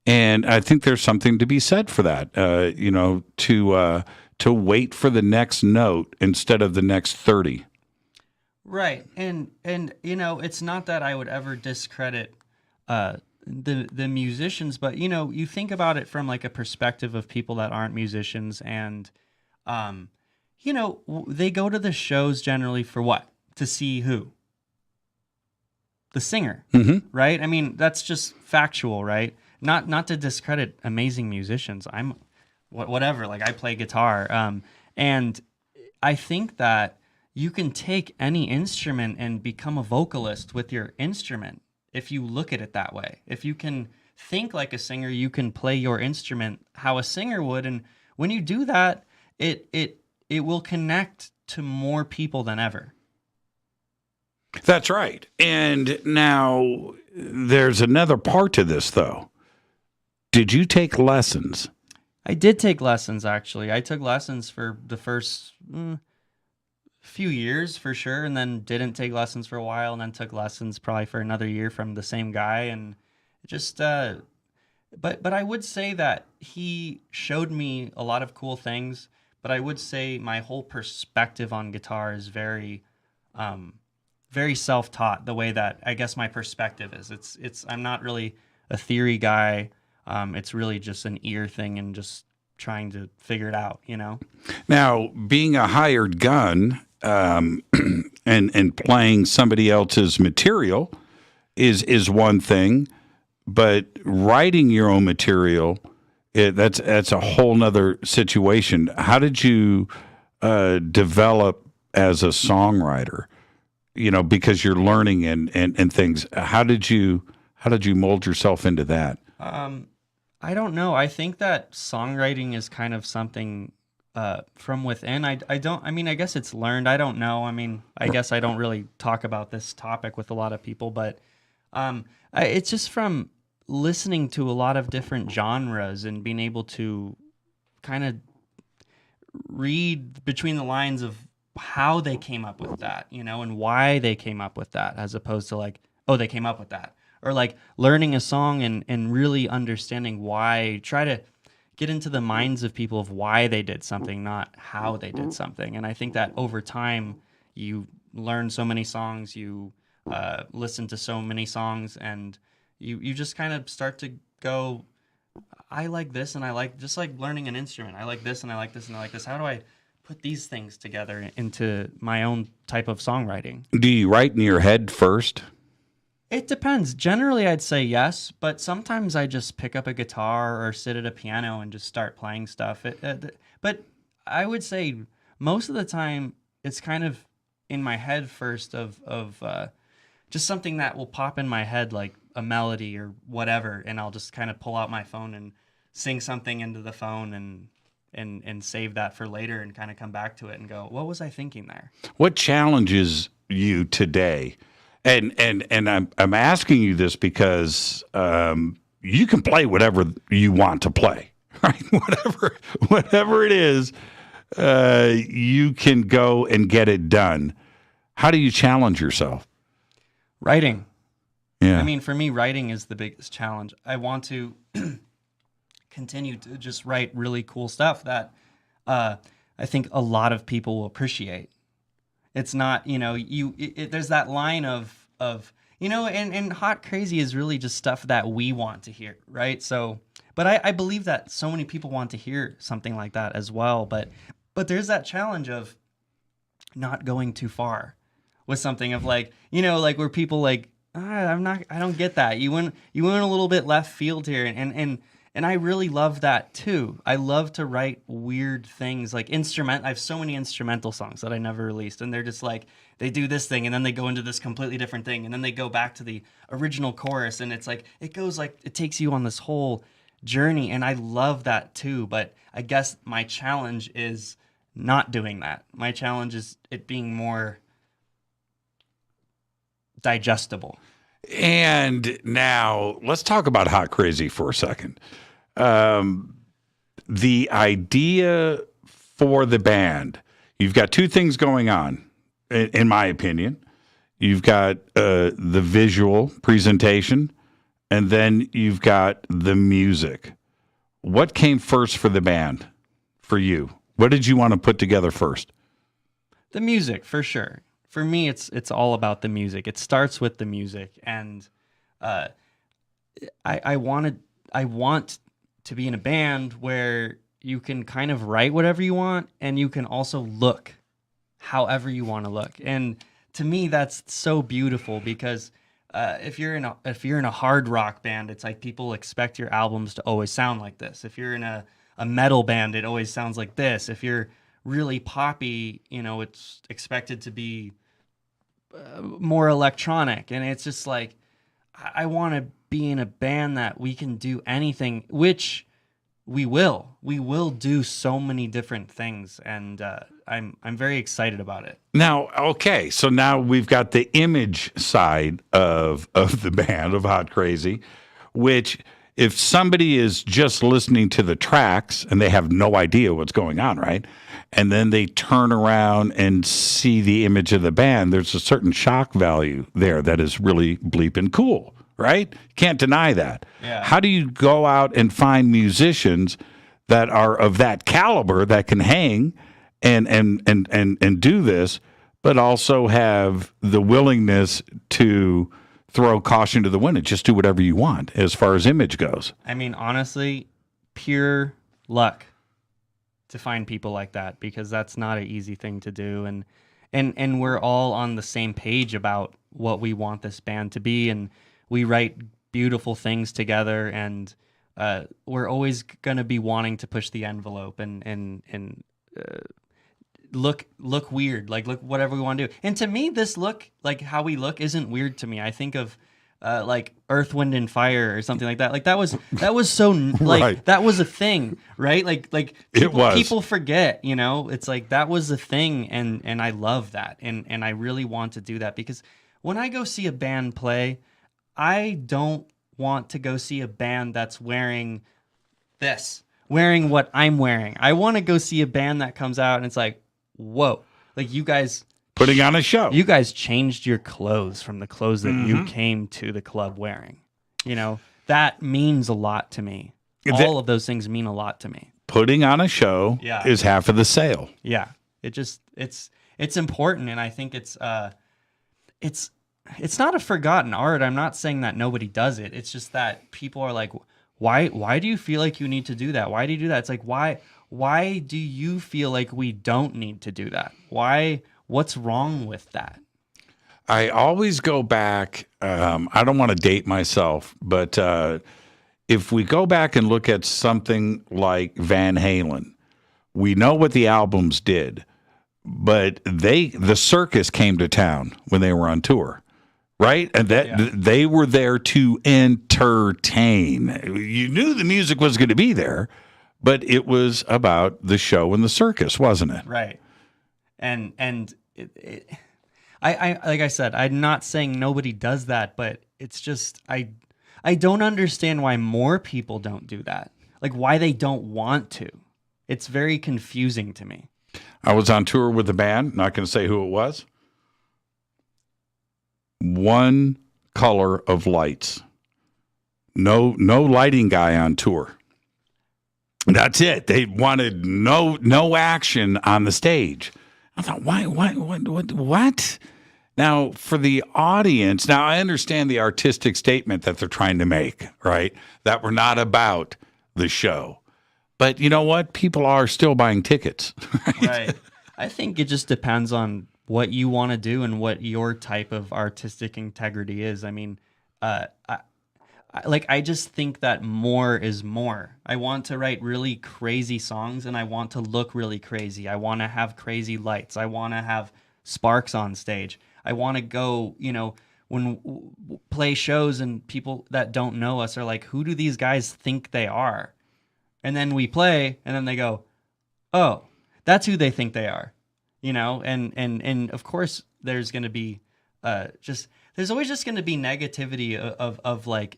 And I think there's something to be said for that, to wait for the next note instead of the next 30. Right. And it's not that I would ever discredit the musicians, but, you think about it from like a perspective of people that aren't musicians and, they go to the shows generally for what? To see who? The singer, right? I mean, that's just factual, right? Not to discredit amazing musicians. I'm whatever, like I play guitar. And I think that you can take any instrument and become a vocalist with your instrument if you look at it that way. If you can think like a singer, you can play your instrument how a singer would. And when you do that, it will connect to more people than ever. That's right. And now there's another part to this, though. Did you take lessons? I did take lessons, actually. I took lessons for the first few years, for sure, and then didn't take lessons for a while, and then took lessons probably for another year from the same guy. And just, but I would say that he showed me a lot of cool things, but I would say my whole perspective on guitar is very self-taught, the way that I guess my perspective is. It's I'm not really a theory guy. It's really just an ear thing and just trying to figure it out, Now, being a hired gun and playing somebody else's material is one thing, but writing your own material, that's a whole nother situation. How did you develop as a songwriter? Because you're learning and things. How did you mold yourself into that? I don't know. I think that songwriting is kind of something from within. I guess it's learned. I don't know. I mean, I guess I don't really talk about this topic with a lot of people, but it's just from listening to a lot of different genres and being able to kind of read between the lines of how they came up with that, and why they came up with that, as opposed to like, oh, they came up with that. Or like learning a song and really understanding why, try to get into the minds of people of why they did something, not how they did something. And I think that over time, you learn so many songs, you listen to so many songs, and you just kind of start to go, I like this, and I like, just like learning an instrument. I like this, and I like this, and I like this. How do I put these things together into my own type of songwriting? Do you write in your head first? It depends. Generally, I'd say yes, but sometimes I just pick up a guitar or sit at a piano and just start playing stuff. But I would say most of the time, it's kind of in my head first of just something that will pop in my head, like a melody or whatever, and I'll just kind of pull out my phone and sing something into the phone and save that for later and kind of come back to it and go, what was I thinking there? What challenges you today? And I'm asking you this because you can play whatever you want to play, right? Whatever it is, you can go and get it done. How do you challenge yourself? Writing. Yeah. I mean, for me, writing is the biggest challenge. I want to continue to just write really cool stuff that I think a lot of people will appreciate. It's not, there's that line of and hot crazy is really just stuff that we want to hear, right? So, but I believe that so many people want to hear something like that as well. But there's that challenge of not going too far with something of like, like where people like, I don't get that. You went a little bit left field here, and I really love that too. I love to write weird things like I have so many instrumental songs that I never released, and they're just like, they do this thing and then they go into this completely different thing, and then they go back to the original chorus, and it's like, it goes like, it takes you on this whole journey, and I love that too. But I guess my challenge is not doing that. My challenge is it being more digestible. And now let's talk about Hot Crazy for a second. The idea for the band, you've got two things going on. in my opinion. You've got the visual presentation, and then you've got the music. What came first for the band, for you? What did you want to put together first? The music, for sure. For me, it's all about the music. It starts with the music, and I want to be in a band where you can kind of write whatever you want, and you can also look however you want to look. And to me, that's so beautiful because if you're in a hard rock band, it's like people expect your albums to always sound like this. If you're in a metal band, it always sounds like this. If you're really poppy, it's expected to be more electronic. And it's just like, I want to be in a band that we can do anything, which we will. We will do so many different things, and I'm very excited about it. Now, okay, so now we've got the image side of the band of Hot Crazy, which if somebody is just listening to the tracks and they have no idea what's going on, right? And then they turn around and see the image of the band, there's a certain shock value there that is really bleeping cool, right? Can't deny that. Yeah. How do you go out and find musicians that are of that caliber that can hang and do this, but also have the willingness to throw caution to the wind and just do whatever you want as far as image goes? I mean, honestly, pure luck to find people like that, because that's not an easy thing to do. And we're all on the same page about what we want this band to be, and we write beautiful things together, and we're always going to be wanting to push the envelope and look weird, like look whatever we want to do. And to me, this look, like how we look, isn't weird to me. I think of like Earth, Wind, and Fire or something like that. Like that was so like Right. That was a thing, right? Like was. people forget, it's like that was a thing, and I love that, and I really want to do that, because when I go see a band play, I don't want to go see a band that's wearing what I'm wearing. I want to go see a band that comes out and it's like, whoa, like you guys putting on a show. You guys changed your clothes from the clothes that you came to the club wearing. That means a lot to me. All of those things mean a lot to me. Putting on a show is half of the sale. Yeah. It's important, and I think it's not a forgotten art. I'm not saying that nobody does it. It's just that people are like, why do you feel like you need to do that? Why do you do that? It's like, why do you feel like we don't need to do that? What's wrong with that? I always go back. I don't want to date myself, but if we go back and look at something like Van Halen, we know what the albums did, but the circus came to town when they were on tour. Right? And they were there to entertain. You knew the music was going to be there, but it was about the show and the circus, wasn't it? Right. And I like I said, I'm not saying nobody does that, but it's just I don't understand why more people don't do that. Like why they don't want to. It's very confusing to me. I was on tour with a band, not going to say who it was. One color of lights. No lighting guy on tour. That's it. They wanted no action on the stage. I thought, why, what? Now, for the audience, now I understand the artistic statement that they're trying to make, right? That we're not about the show. But you know what? People are still buying tickets. Right. I think it just depends on what you want to do and what your type of artistic integrity is. I mean, I just think that more is more. I want to write really crazy songs, and I want to look really crazy. I want to have crazy lights. I want to have sparks on stage. I want to go, play shows, and people that don't know us are like, who do these guys think they are? And then we play, and then they go, oh, that's who they think they are. And of course there's going to be there's always just going to be negativity of like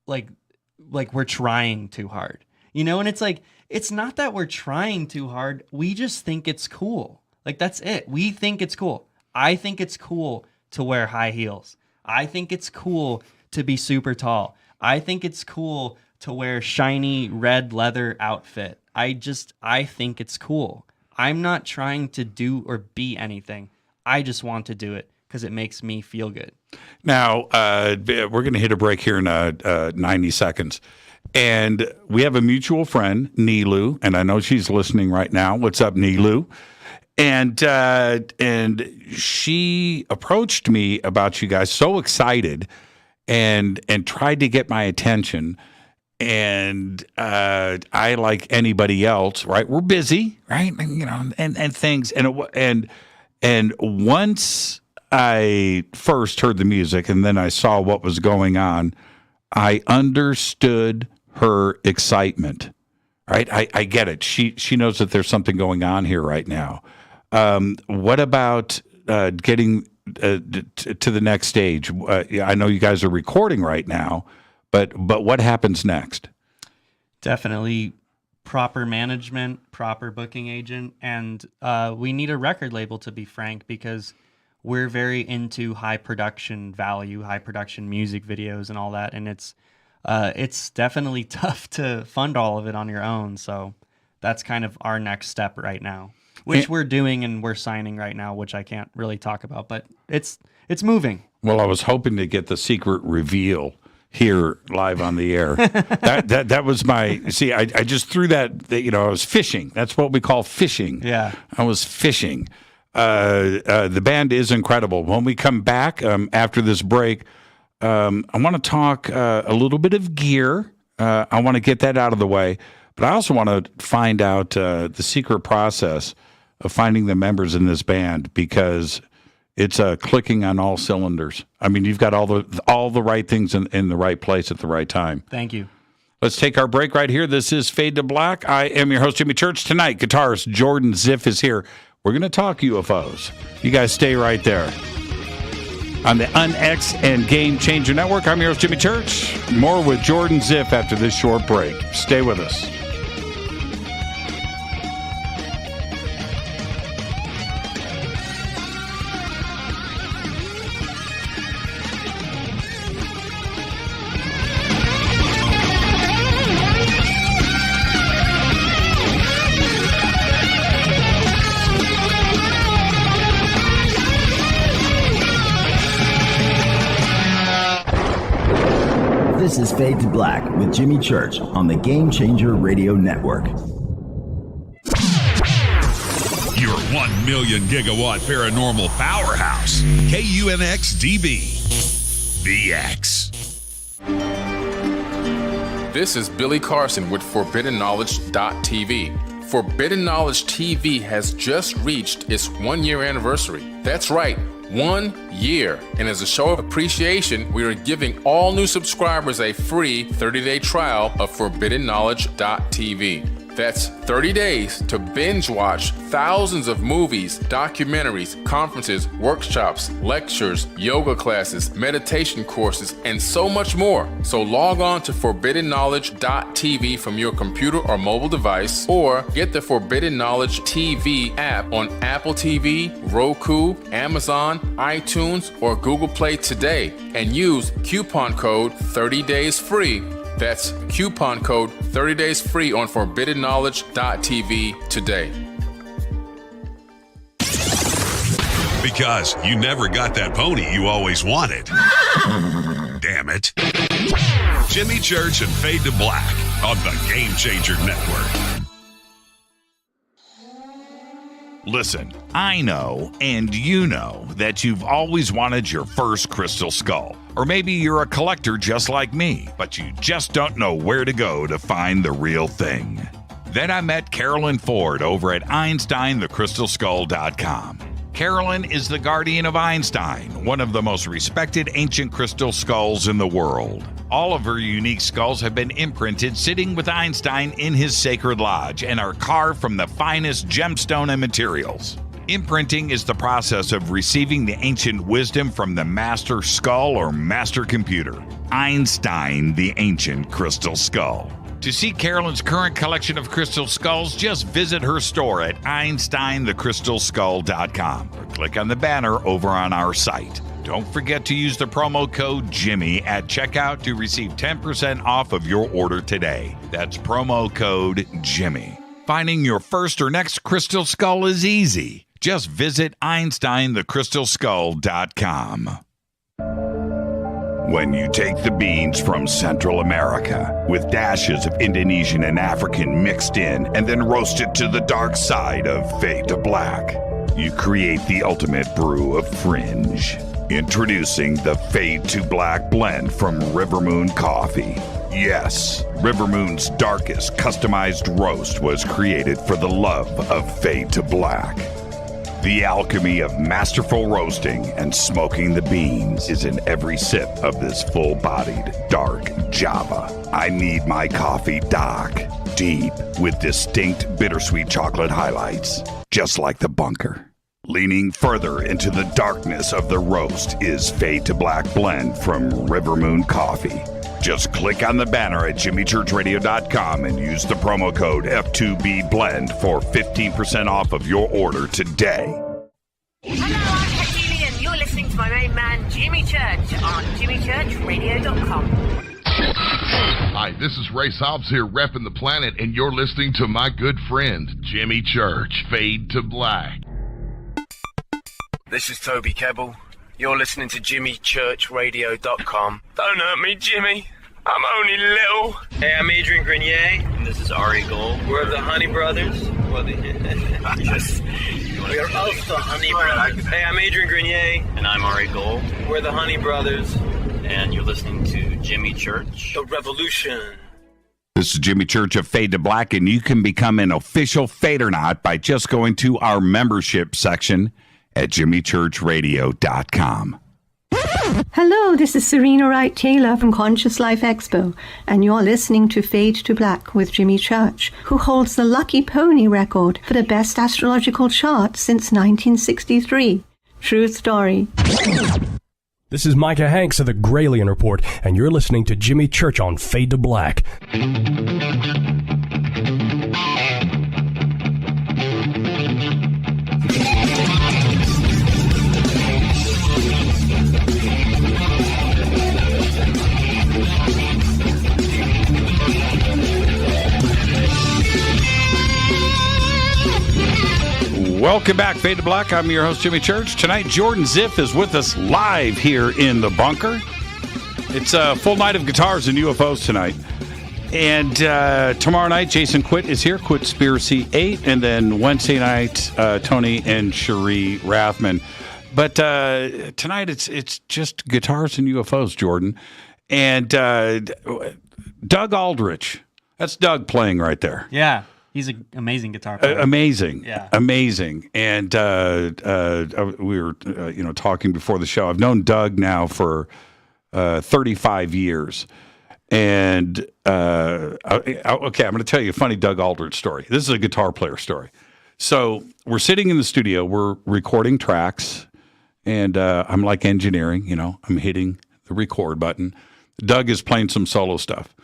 we're trying too hard, and it's like, it's not that we're trying too hard. We just think it's cool. Like, that's it. We think it's cool. I think it's cool to wear high heels. I think it's cool to be super tall. I think it's cool to wear shiny red leather outfit. I think it's cool. I'm not trying to do or be anything. I just want to do it because it makes me feel good. Now, we're going to hit a break here in 90 seconds. And we have a mutual friend, Nilu, and I know she's listening right now. What's up, Nilu? And she approached me about you guys, so excited, and tried to get my attention. And I, like anybody else, right? We're busy, right? And things. And once I first heard the music, and then I saw what was going on, I understood her excitement. Right? I get it. She knows that there's something going on here right now. What about getting to the next stage? I know you guys are recording right now, but what happens next? Definitely proper management, proper booking agent, and we need a record label, to be frank, because we're very into high production value, high production music videos and all that, and it's definitely tough to fund all of it on your own. So that's kind of our next step right now, which we're doing and we're signing right now, which I can't really talk about, but it's moving. Well, I was hoping to get the secret reveal here live on the air. that was my, see, I just threw that, I was fishing. That's what we call fishing. Yeah. I was fishing. The band is incredible. When we come back after this break, I want to talk a little bit of gear. I want to get that out of the way, but I also want to find out the secret process of finding the members in this band, because it's clicking on all cylinders. I mean, you've got all the right things in the right place at the right time. Thank you. Let's take our break right here. This is Fade to Black. I am your host, Jimmy Church. Tonight, guitarist Jordan Ziff is here. We're going to talk UFOs. You guys stay right there. On the UNX and Game Changer Network, I'm your host, Jimmy Church. More with Jordan Ziff after this short break. Stay with us. This is Fade to Black with Jimmy Church on the Game Changer Radio Network. Your 1 million gigawatt paranormal powerhouse, KUNX-DB, BX. This is Billy Carson with ForbiddenKnowledge.tv. Forbidden Knowledge TV has just reached its 1-year anniversary. That's right, 1 year. And as a show of appreciation, we are giving all new subscribers a free 30-day trial of ForbiddenKnowledge.tv. That's 30 days to binge watch thousands of movies, documentaries, conferences, workshops, lectures, yoga classes, meditation courses, and so much more. So log on to ForbiddenKnowledge.tv from your computer or mobile device, or get the Forbidden Knowledge TV app on Apple TV, Roku, Amazon, iTunes, or Google Play today, and use coupon code 30daysfree. That's coupon code 30 days free on ForbiddenKnowledge.tv today. Because you never got that pony you always wanted. Damn it. Jimmy Church and Fade to Black on the Game Changer Network. Listen, I know, and you know, that you've always wanted your first crystal skull. Or maybe you're a collector just like me, but you just don't know where to go to find the real thing. Then I met Carolyn Ford over at EinsteinTheCrystalSkull.com. Carolyn is the guardian of Einstein, one of the most respected ancient crystal skulls in the world. All of her unique skulls have been imprinted sitting with Einstein in his sacred lodge and are carved from the finest gemstone and materials. Imprinting is the process of receiving the ancient wisdom from the master skull or master computer, Einstein, the ancient crystal skull. To see Carolyn's current collection of crystal skulls, just visit her store at EinsteinTheCrystalSkull.com or click on the banner over on our site. Don't forget to use the promo code Jimmy at checkout to receive 10% off of your order today. That's promo code Jimmy. Finding your first or next crystal skull is easy. Just visit EinsteinTheCrystalSkull.com. When you take the beans from Central America with dashes of Indonesian and African mixed in and then roast it to the dark side of Fade to Black, you create the ultimate brew of fringe. Introducing the Fade to Black blend from River Moon Coffee. Yes, River Moon's darkest customized roast was created for the love of Fade to Black. The alchemy of masterful roasting and smoking the beans is in every sip of this full-bodied, dark Java. I need my coffee dark, deep, with distinct bittersweet chocolate highlights, just like the bunker. Leaning further into the darkness of the roast is Fade to Black blend from River Moon Coffee. Just click on the banner at jimmychurchradio.com and use the promo code F2BBLEND for 15% off of your order today. Hello, I'm Katie, and you're listening to my main man, Jimmy Church, on jimmychurchradio.com. Hi, this is Ray Hobbs here, repping the planet, and you're listening to my good friend, Jimmy Church, Fade to Black. This is Toby Kebbell. You're listening to jimmychurchradio.com. Don't hurt me, Jimmy. I'm only little. Hey, I'm Adrian Grenier. And this is Ari Gold. We're the Honey Brothers. We are of the Honey Brothers. Hey, I'm Adrian Grenier. And I'm Ari Gold. We're the Honey Brothers. And you're listening to Jimmy Church. The Revolution. This is Jimmy Church of Fade to Black, and you can become an official Fadernaut by just going to our membership section at jimmychurchradio.com. Hello, this is Serena Wright Taylor from Conscious Life Expo, and you're listening to Fade to Black with Jimmy Church, who holds the Lucky Pony record for the best astrological chart since 1963. True story. This is Micah Hanks of the Gralien Report, and you're listening to Jimmy Church on Fade to Black. Welcome back, Fade to Black. I'm your host, Jimmy Church. Tonight, Jordan Ziff is with us live here in the bunker. It's a full night of guitars and UFOs tonight. And tomorrow night, Jason Quitt is here, Quitspiracy 8. And then Wednesday night, Tony and Cherie Rathman. But tonight, it's just guitars and UFOs, Jordan. And Doug Aldrich. That's Doug playing right there. Yeah. He's an amazing guitar player. Amazing. Yeah. Amazing. And we were, talking before the show. I've known Doug now for 35 years. And, okay, I'm going to tell you a funny Doug Aldrich story. This is a guitar player story. So we're sitting in the studio. We're recording tracks. And I'm like engineering, I'm hitting the record button. Doug is playing some solo stuff.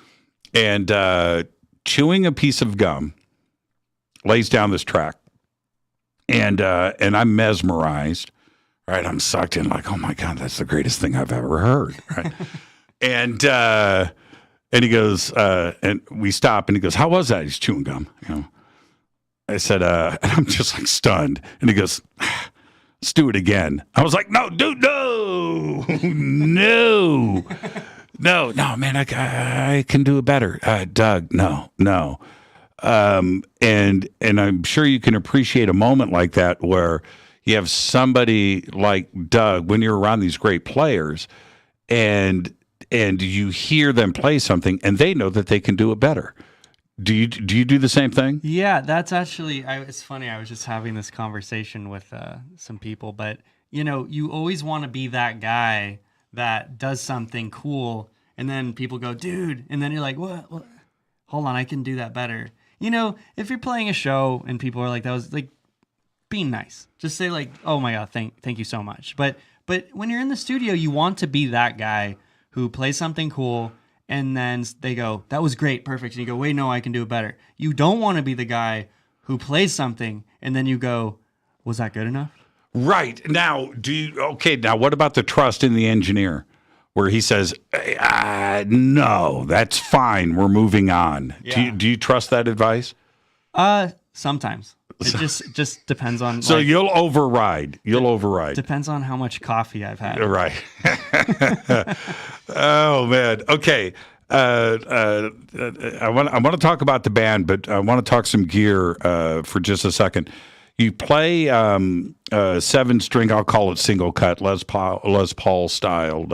And chewing a piece of gum, lays down this track, and I'm mesmerized, right? I'm sucked in, like, oh my God, that's the greatest thing I've ever heard, right? and he goes, and we stop, and he goes, how was that? He's chewing gum, I said, and I'm just like stunned, and he goes, let's do it again. I was like, no, dude, no, man, I can do it better, Doug, no. And I'm sure you can appreciate a moment like that where you have somebody like Doug when you're around these great players and you hear them play something and they know that they can do it better. Do you do the same thing? Yeah, that's actually, it's funny. I was just having this conversation with some people, but you always want to be that guy that does something cool and then people go, dude, and then you're like, what? Hold on, I can do that better. If you're playing a show and people are like, that was like, being nice. Just say like, oh my God, thank you so much. But when you're in the studio, you want to be that guy who plays something cool and then they go, that was great, perfect. And you go, wait, no, I can do it better. You don't want to be the guy who plays something and then you go, was that good enough? Right. Now, now what about the trust in the engineer where he says, no, that's fine, we're moving on. Yeah. Do you trust that advice? Sometimes. It just depends on. So you'll override. Depends on how much coffee I've had. Right. Oh man. Okay. I want to talk about the band, but I want to talk some gear for just a second. You play 7-string. I'll call it single cut Les Paul styled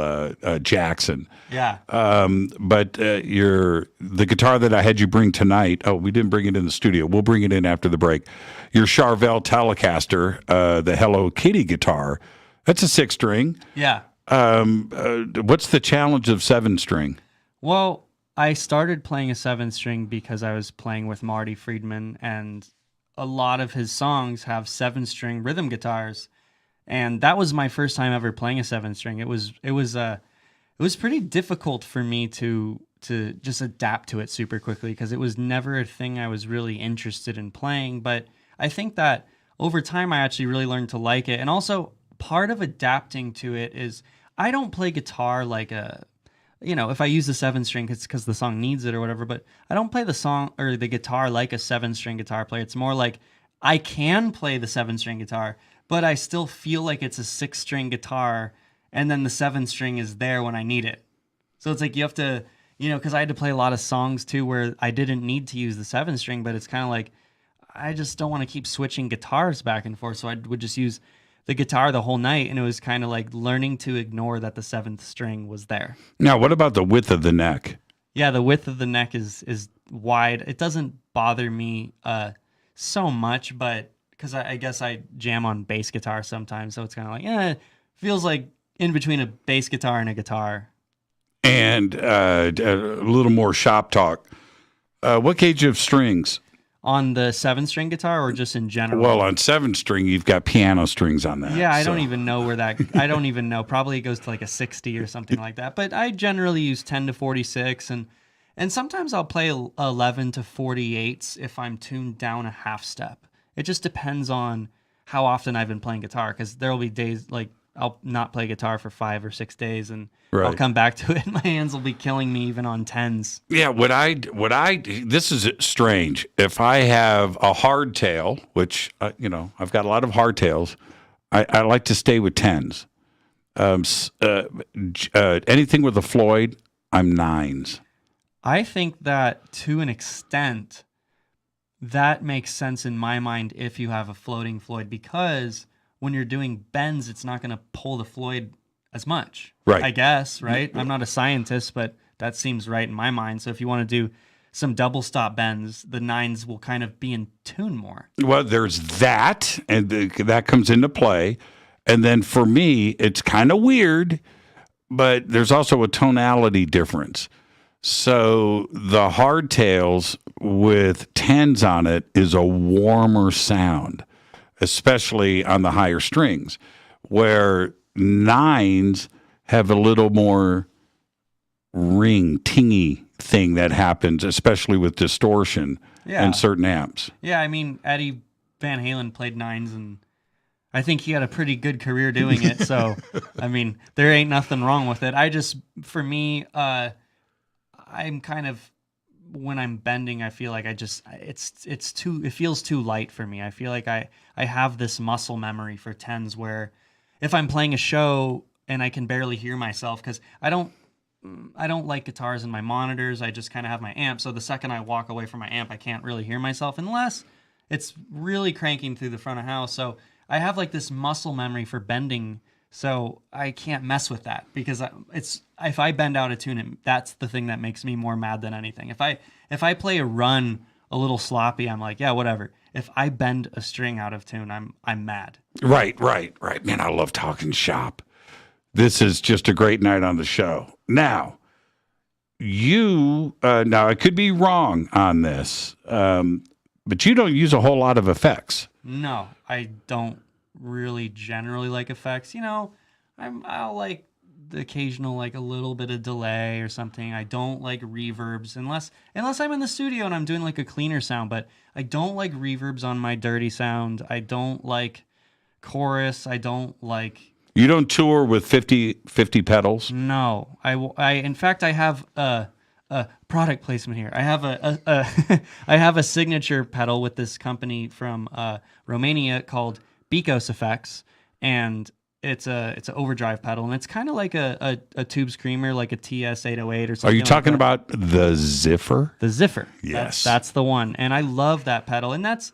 Jackson. Yeah. But the guitar that I had you bring tonight. Oh, we didn't bring it in the studio. We'll bring it in after the break. Your Charvel Telecaster, the Hello Kitty guitar. That's a 6-string. Yeah. What's the challenge of 7-string? Well, I started playing a 7-string because I was playing with Marty Friedman, and a lot of his songs have 7-string rhythm guitars, and that was my first time ever playing a 7-string. It was pretty difficult for me to just adapt to it super quickly because it was never a thing I was really interested in playing. But I think that over time I actually really learned to like it, and also part of adapting to it is I don't play guitar like if I use the 7-string, it's because the song needs it or whatever, but I don't play the song or the guitar like a 7-string guitar player. It's more like I can play the 7-string guitar, but I still feel like it's a 6-string guitar, and then the 7-string is there when I need it. So it's like you have to, because I had to play a lot of songs too where I didn't need to use the 7-string, but it's kind of like I just don't want to keep switching guitars back and forth, so I would just use the guitar the whole night, and it was kind of like learning to ignore that the 7th string was there. Now, what about the width of the neck? Yeah, the width of the neck is wide. It doesn't bother me so much, but because I guess I jam on bass guitar sometimes, so it's kind of like, it feels like in between a bass guitar and a guitar. And a little more shop talk. What gauge of strings? On the 7-string guitar or just in general? Well, on 7-string, you've got piano strings on that. Yeah, I don't even know where that... I don't even know. Probably it goes to like a 60 or something like that. But I generally use 10 to 46, and sometimes I'll play 11 to 48s if I'm tuned down a half step. It just depends on how often I've been playing guitar, because there will be days like I'll not play guitar for 5 or 6 days, and I'll come back to it. My hands will be killing me even on 10s. Yeah, this is strange. If I have a hardtail, which, I've got a lot of hardtails, I like to stay with 10s. Anything with a Floyd, I'm 9s. I think that to an extent, that makes sense in my mind if you have a floating Floyd, because when you're doing bends, it's not going to pull the Floyd as much. Right. I guess, right? I'm not a scientist, but that seems right in my mind. So if you want to do some double stop bends, the 9s will kind of be in tune more. Well, there's that, and that comes into play. And then for me, it's kind of weird, but there's also a tonality difference. So the hardtails with 10s on it is a warmer sound, especially on the higher strings, where 9s have a little more tingy thing that happens, especially with distortion in certain amps. Yeah, I mean, Eddie Van Halen played 9s, and I think he had a pretty good career doing it. So, I mean, there ain't nothing wrong with it. For me, I'm kind of, when I'm bending, I feel like it feels too light for me. I feel like I have this muscle memory for 10s where if I'm playing a show and I can barely hear myself, because I don't like guitars in my monitors. I just kind of have my amp. So the second I walk away from my amp, I can't really hear myself unless it's really cranking through the front of house. So I have like this muscle memory for bending. So I can't mess with that, because if I bend out of tune, that's the thing that makes me more mad than anything. If I play a run a little sloppy, I'm like, yeah, whatever. If I bend a string out of tune, I'm mad. Right. Man, I love talking shop. This is just a great night on the show. Now, I could be wrong on this, but you don't use a whole lot of effects. No, I don't really generally like effects. I'll like the occasional like a little bit of delay or something. I don't like reverbs unless I'm in the studio and I'm doing like a cleaner sound, but I don't like reverbs on my dirty sound. I don't like chorus. I don't like... You don't tour with 50 pedals? No. I in fact, I have a product placement here. I have I have a signature pedal with this company from Romania called Beatles Effects, and it's an overdrive pedal, and it's kind of like a tube screamer, like a TS-808 or something. Are you talking like about the Ziffer? The Ziffer. Yes. That's the one, and I love that pedal, and that's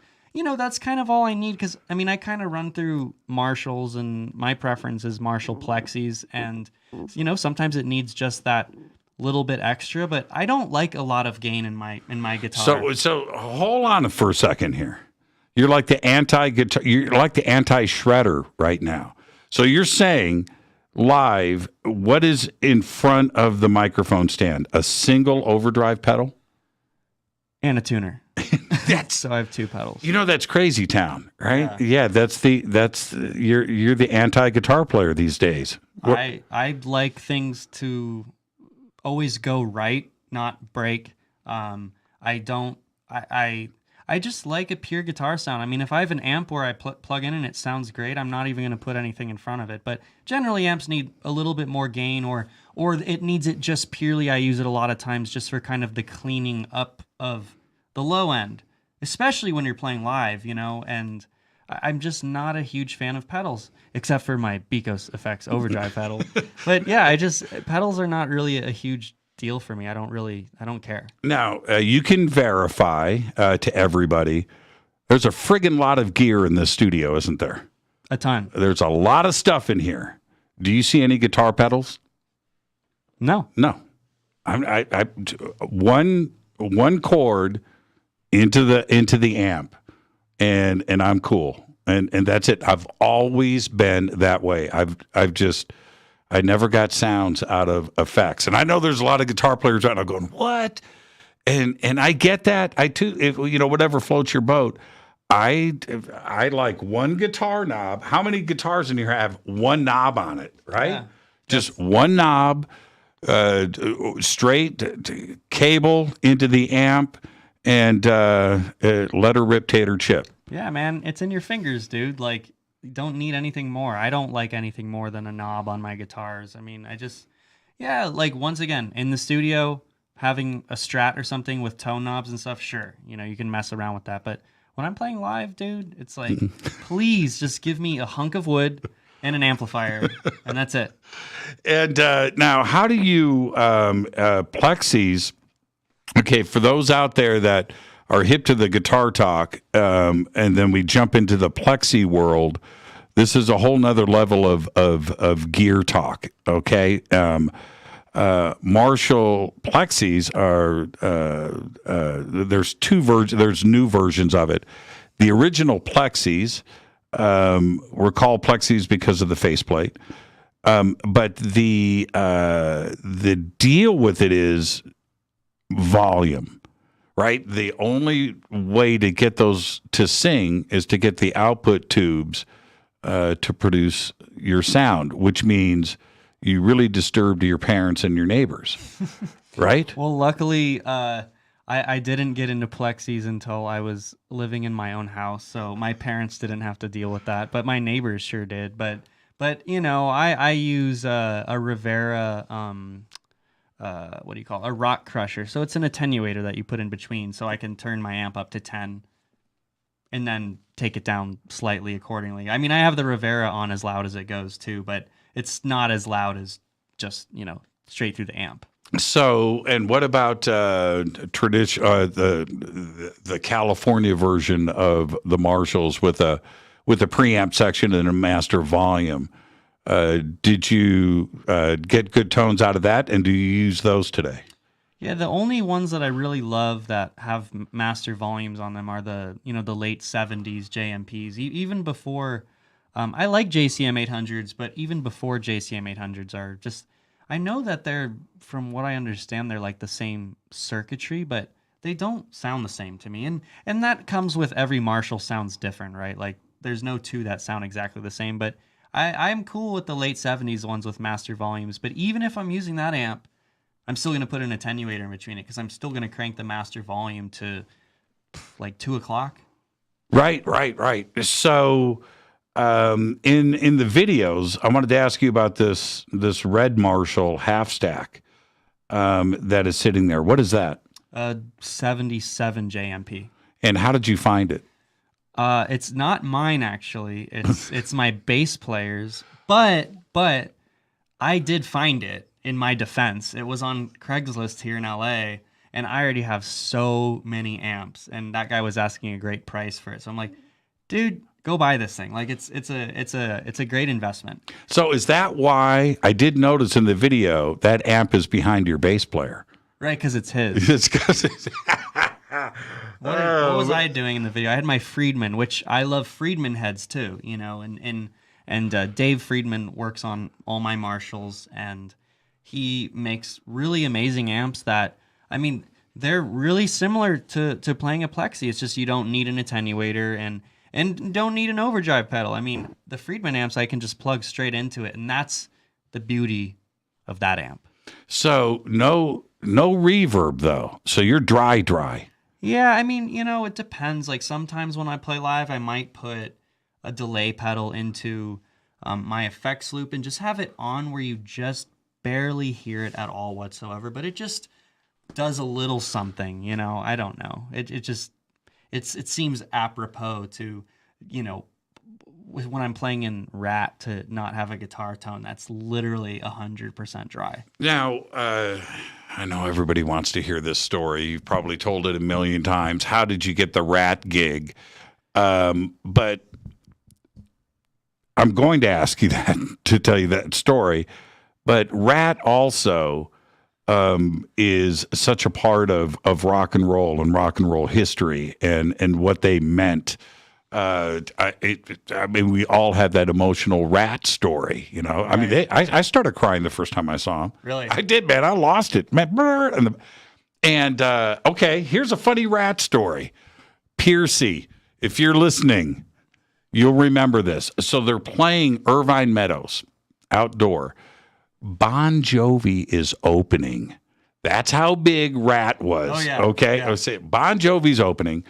kind of all I need, because I mean I kind of run through Marshalls, and my preference is Marshall Plexis, and sometimes it needs just that little bit extra, but I don't like a lot of gain in my guitar. So hold on for a second here. You're like the anti-guitar. You're like the anti-shredder right now. So you're saying live, what is in front of the microphone stand? A single overdrive pedal and a tuner. So I have two pedals. That's crazy town, right? Yeah, you're the anti-guitar player these days. I like things to always go right, not break. I just like a pure guitar sound. I mean, if I have an amp where I plug in and it sounds great, I'm not even going to put anything in front of it. But generally, amps need a little bit more gain, or it needs it just purely. I use it a lot of times just for kind of the cleaning up of the low end, especially when you're playing live, and I'm just not a huge fan of pedals, except for my Beatles Effects overdrive pedal. But yeah, pedals are not really a huge deal for me. I don't care. Now, you can verify to everybody, there's a friggin' lot of gear in this studio, isn't there? A ton. There's a lot of stuff in here. Do you see any guitar pedals? No. I one chord into the amp, and I'm cool, and that's it. I've always been that way. I never got sounds out of effects. And I know there's a lot of guitar players out there going, what? And I get that. I too, whatever floats your boat. I like one guitar knob. How many guitars in here have one knob on it, right? Yeah, just one knob, straight cable into the amp, and let her rip tater chip. Yeah, man, it's in your fingers, dude. Like, you don't need anything more. I don't like anything more than a knob on my guitars. I mean, like once again, in the studio, having a Strat or something with tone knobs and stuff, sure, you can mess around with that. But when I'm playing live, dude, it's like, please just give me a hunk of wood and an amplifier, and that's it. And now, how do you Plexis? Okay, for those out there that are hip to the guitar talk, and then we jump into the Plexi world. This is a whole nother level of gear talk. Okay, Marshall Plexis are there's two versions. There's new versions of it. The original Plexis were called Plexis because of the faceplate, but the deal with it is volume. Right? The only way to get those to sing is to get the output tubes to produce your sound, which means you really disturbed your parents and your neighbors, right? Well, luckily, I didn't get into Plexis until I was living in my own house, so my parents didn't have to deal with that, but my neighbors sure did. But I use a Rivera... a rock crusher. So it's an attenuator that you put in between, so I can turn my amp up to 10 and then take it down slightly accordingly. I mean, I have the Rivera on as loud as it goes too, but it's not as loud as just, straight through the amp. So, and what about the California version of the Marshalls with a preamp section and a master volume? Did you get good tones out of that, and do you use those today? Yeah, the only ones that I really love that have master volumes on them are the late 70s JMPs. Even before, I like JCM 800s, but even before JCM 800s are just, I know that they're, from what I understand, they're like the same circuitry, but they don't sound the same to me. And that comes with every Marshall sounds different, right? Like, there's no two that sound exactly the same, but I'm cool with the late 70s ones with master volumes, but even if I'm using that amp, I'm still going to put an attenuator in between it because I'm still going to crank the master volume to like 2 o'clock. Right. So in the videos, I wanted to ask you about this Red Marshall half stack that is sitting there. What is that? 77 JMP. And how did you find it? It's not mine actually. It's my bass player's. But I did find it in my defense. It was on Craigslist here in LA, and I already have so many amps, and that guy was asking a great price for it. So I'm like, dude, go buy this thing. Like it's a great investment. So is that why I did notice in the video that amp is behind your bass player? Right, because it's his. It's because What was I doing in the video? I had my Friedman, which I love Friedman heads too, you know, and Dave Friedman works on all my Marshalls, and he makes really amazing amps that, I mean, they're really similar to playing a Plexi. It's just you don't need an attenuator and don't need an overdrive pedal. I mean, the Friedman amps, I can just plug straight into it, and that's the beauty of that amp. So no reverb though. So you're dry. Yeah, I mean, you know, it depends. Like sometimes when I play live, I might put a delay pedal into my effects loop and just have it on where you just barely hear it at all whatsoever. But it just does a little something, you know. I don't know. It seems apropos to, you know, when I'm playing in Ratt to not have a guitar tone that's literally 100% dry. Now, I know everybody wants to hear this story. You've probably told it a million times. How did you get the Ratt gig? But I'm going to ask you that to tell you that story. But Ratt also is such a part of rock and roll history and what they meant. I mean, we all have that emotional Ratt story, you know. Right. I mean, I started crying the first time I saw him. Really? I did, man. I lost it. And okay, here's a funny Ratt story. Piercy, if you're listening, you'll remember this. So they're playing Irvine Meadows outdoor. Bon Jovi is opening. That's how big Ratt was. Oh, yeah. Okay, Yeah. I was saying Bon Jovi's opening,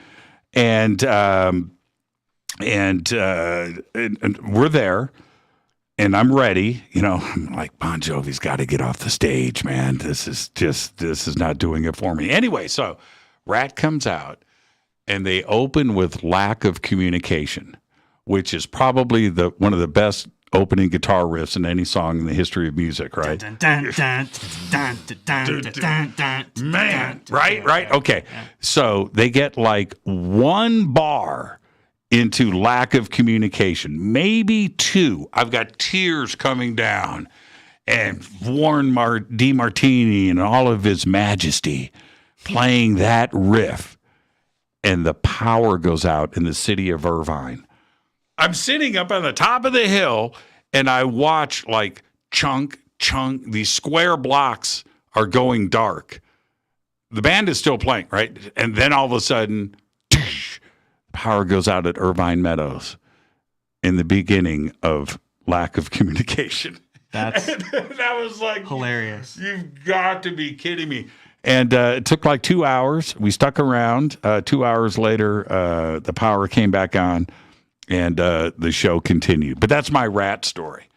and we're there, and I'm ready. You know, I'm like, Bon Jovi's got to get off the stage, man. This is not doing it for me. Anyway, so Ratt comes out, and they open with Lack of Communication, which is probably one of the best opening guitar riffs in any song in the history of music, right? Man, right? Okay. So they get like one bar into Lack of Communication, maybe two. I've got tears coming down, and Warren DeMartini and all of his majesty playing that riff, and the power goes out in the city of Irvine. I'm sitting up on the top of the hill, and I watch like chunk, these square blocks are going dark. The band is still playing, right? And then all of a sudden, power goes out at Irvine Meadows in the beginning of Lack of Communication. That was like hilarious. You've got to be kidding me. And it took like 2 hours. We stuck around. 2 hours later, the power came back on, and the show continued. But that's my Ratt story.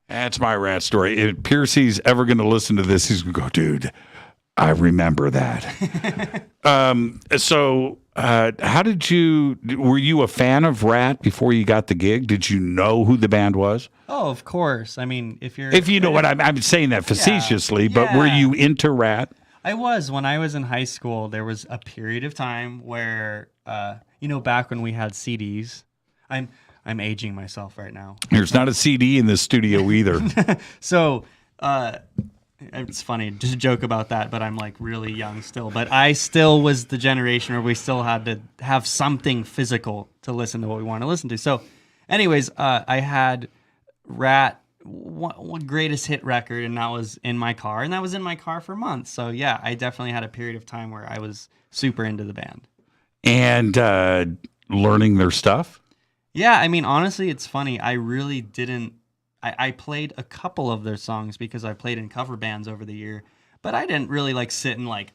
If Piercy's ever going to listen to this, he's going to go, dude, I remember that. So were you a fan of Ratt before you got the gig? Did you know who the band was? Oh, of course. I mean, if you know what I'm saying that facetiously, but were you into Ratt? I was. When I was in high school, there was a period of time where, back when we had CDs, I'm aging myself right now. There's not a CD in this studio either. So, it's funny to joke about that, but I'm like really young still. But I still was the generation where we still had to have something physical to listen to what we want to listen to. So, anyways, I had Ratt, one greatest hit record, and that was in my car, and that was in my car for months. So yeah, I definitely had a period of time where I was super into the band. And learning their stuff? Yeah, I mean, honestly, it's funny. I really didn't I played a couple of their songs because I played in cover bands over the year, but I didn't really like sit and like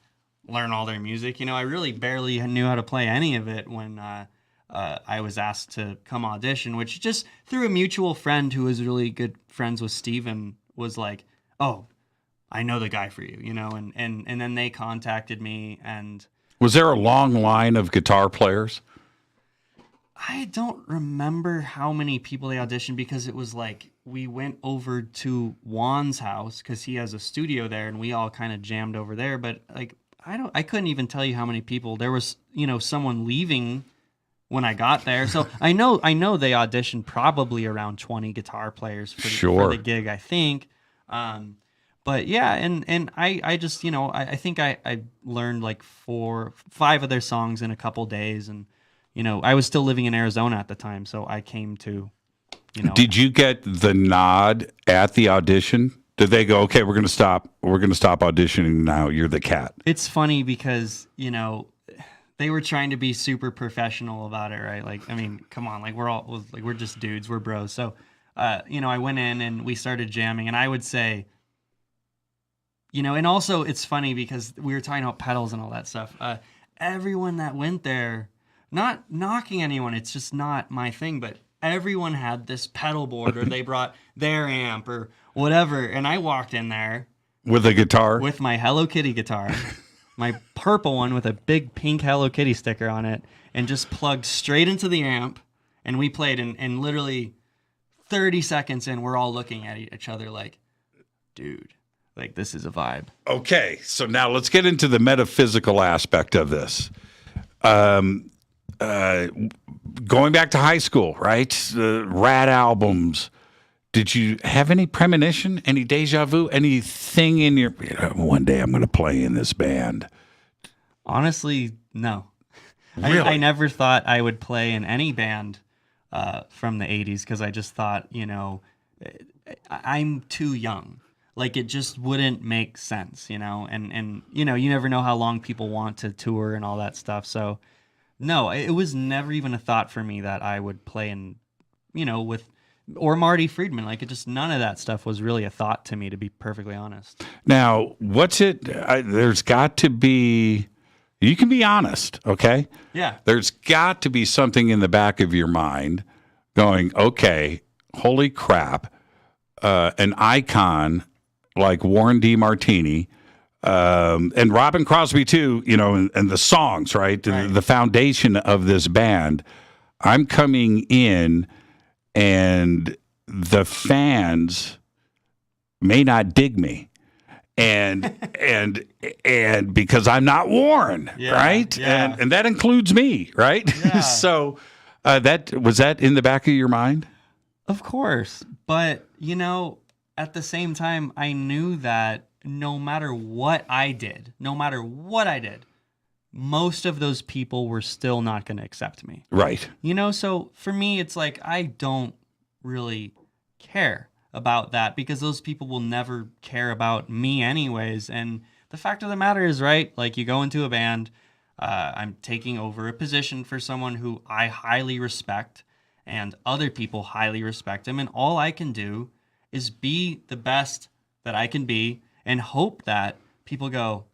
learn all their music. You know, I really barely knew how to play any of it when I was asked to come audition, which just through a mutual friend who was really good friends with Steven was like, oh, I know the guy for you, you know, and then they contacted me. And was there a long line of guitar players? I don't remember how many people they auditioned because it was like we went over to Juan's house because he has a studio there and we all kind of jammed over there. But like, I couldn't even tell you how many people. There was, you know, someone leaving when I got there. So I know they auditioned probably around 20 guitar players for the gig, I think. But yeah, and I just, you know, I think I learned like 5 of their songs in a couple days. And, you know, I was still living in Arizona at the time. So I came to, you know. Did you get the nod at the audition? Did they go, okay, we're going to stop auditioning now. You're the cat. It's funny because, you know, they were trying to be super professional about it, right? Like, I mean, come on, like we're just dudes, we're bros. So, you know, I went in and we started jamming, and I would say, you know, and also it's funny because we were talking about pedals and all that stuff. Everyone that went there, not knocking anyone, it's just not my thing, but everyone had this pedal board or they brought their amp or whatever, and I walked in there with a guitar, with my Hello Kitty guitar. My purple one with a big pink Hello Kitty sticker on it, and just plugged straight into the amp, and we played, and literally 30 seconds in, we're all looking at each other like, dude, like this is a vibe. Okay, so now let's get into the metaphysical aspect of this. Going back to high school, right? The Ratt albums. Did you have any premonition, any deja vu, anything in your, you know, one day I'm going to play in this band? Honestly, no. Really? I never thought I would play in any band from the 80s because I just thought, you know, I'm too young. Like, it just wouldn't make sense, you know? And you know, you never know how long people want to tour and all that stuff. So, no, it was never even a thought for me that I would play in, you know, with... or Marty Friedman. Like, it just, none of that stuff was really a thought to me, to be perfectly honest. Now, what's it? There's got to be, you can be honest, okay? Yeah. There's got to be something in the back of your mind going, okay, holy crap, an icon like Warren D. Martini, and Robin Crosby too, you know, and the songs, right? The foundation of this band. I'm coming in, and the fans may not dig me, and because I'm not Warren, right? Yeah. And that includes me, right? Yeah. So that was that in the back of your mind? Of course, but you know, at the same time, I knew that no matter what I did, most of those people were still not going to accept me. Right. You know, so for me, it's like, I don't really care about that because those people will never care about me anyways. And the fact of the matter is, right, like, you go into a band, I'm taking over a position for someone who I highly respect and other people highly respect him. And all I can do is be the best that I can be and hope that people go,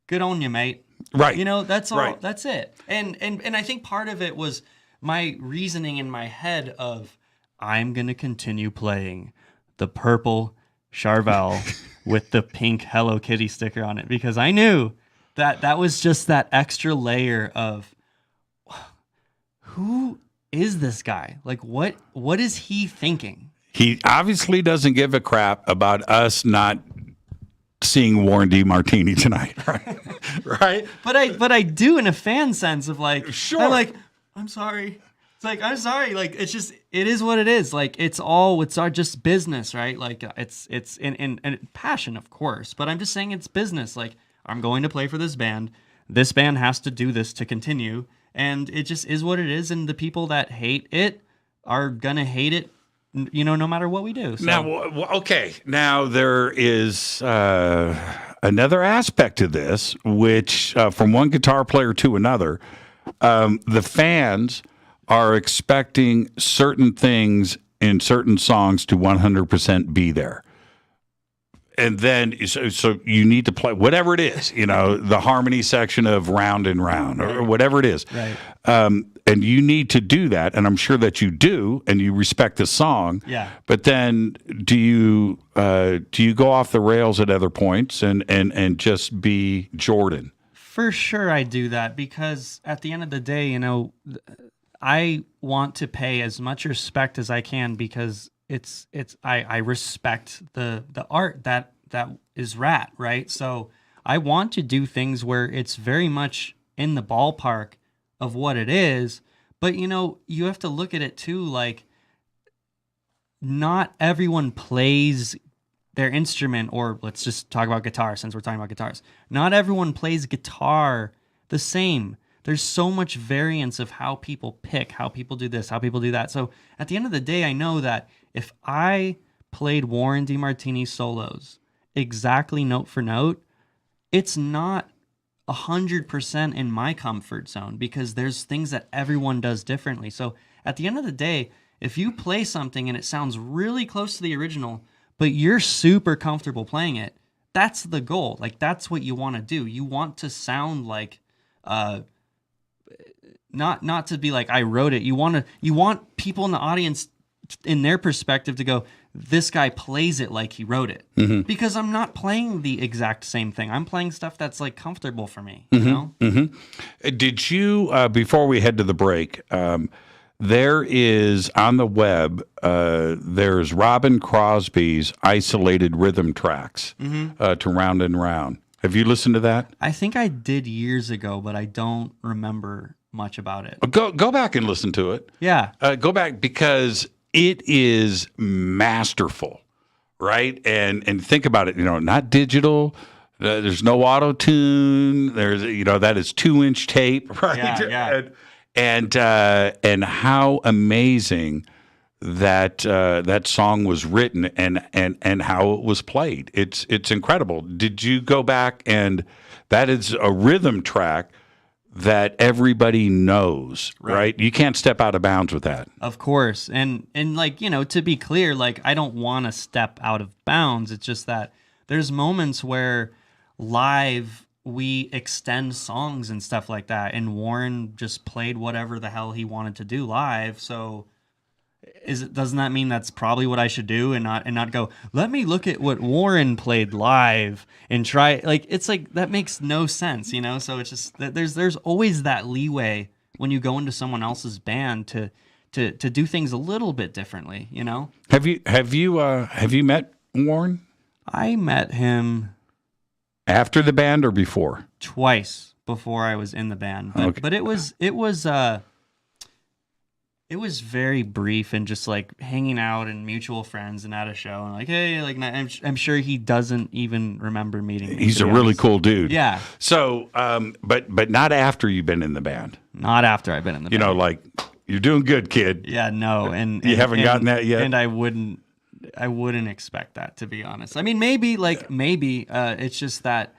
good on you, mate. Right. You know, that's all. Right. That's it. And I think part of it was my reasoning in my head of, I'm going to continue playing the purple Charvel with the pink Hello Kitty sticker on it, because I knew that was just that extra layer of, who is this guy? Like, what is he thinking? He obviously doesn't give a crap about us not seeing Warren D. Martini tonight, right? Right? But I do, in a fan sense of like, sure. I'm like, I'm sorry. It's like, I'm sorry. Like, it's just, it is what it is. Like, it's our just business, right? Like, it's in passion, of course, but I'm just saying it's business. Like, I'm going to play for this band. This band has to do this to continue. And it just is what it is. And the people that hate it are going to hate it, you know, no matter what we do. So. Now, okay. Now, there is another aspect to this, which from one guitar player to another, the fans are expecting certain things in certain songs to 100% be there. And then, so you need to play whatever it is, the harmony section of Round and Round or whatever it is. Right. And you need to do that. And I'm sure that you do, and you respect the song. Yeah. But then do you go off the rails at other points and just be Jordan? For sure I do that, because at the end of the day, I want to pay as much respect as I can, because I respect the art that is Ratt, right? So I want to do things where it's very much in the ballpark of what it is, but you have to look at it too, like not everyone plays their instrument, or let's just talk about guitar since we're talking about guitars. Not everyone plays guitar the same. There's so much variance of how people pick, how people do this, how people do that. So at the end of the day, I know that if I played Warren DeMartini solos exactly note for note, it's not 100% in my comfort zone, because there's things that everyone does differently. So at the end of the day, if you play something and it sounds really close to the original, but you're super comfortable playing it, that's the goal. Like, that's what you want to do. You want to sound like, not to be like, I wrote it. You want people in the audience, in their perspective, to go, this guy plays it like he wrote it. Mm-hmm. Because I'm not playing the exact same thing. I'm playing stuff that's like comfortable for me. You know? Mm-hmm. Did you, before we head to the break, there is on the web, there's Robin Crosby's isolated rhythm tracks to Round and Round. Have you listened to that? I think I did years ago, but I don't remember much about it. Go back and listen to it. Yeah. Go back, because it is masterful, right? And think about it, not digital. There's no auto-tune. There's, that is 2-inch tape, right? Yeah. And how amazing that song was written and how it was played. It's incredible. Did you go back, and that is a rhythm track that everybody knows, right? You can't step out of bounds with that. Of course. And like, to be clear, like, I don't want to step out of bounds. It's just that there's moments where live we extend songs and stuff like that, and Warren just played whatever the hell he wanted to do live. So doesn't that mean that's probably what I should do, and not go, let me look at what Warren played live and try, like, it's like, that makes no sense, So it's just that there's always that leeway when you go into someone else's band to do things a little bit differently, Have you met Warren? I met him after the band or before? Twice before I was in the band, but it was very brief and just like hanging out and mutual friends and at a show and like, hey, like, I'm sure he doesn't even remember meeting me. He's a really cool dude. Yeah. So, but not after you've been in the band. Not after I've been in the band. Like, you're doing good, kid. Yeah, no, and you haven't gotten that yet. And I wouldn't expect that, to be honest. I mean, maybe. It's just that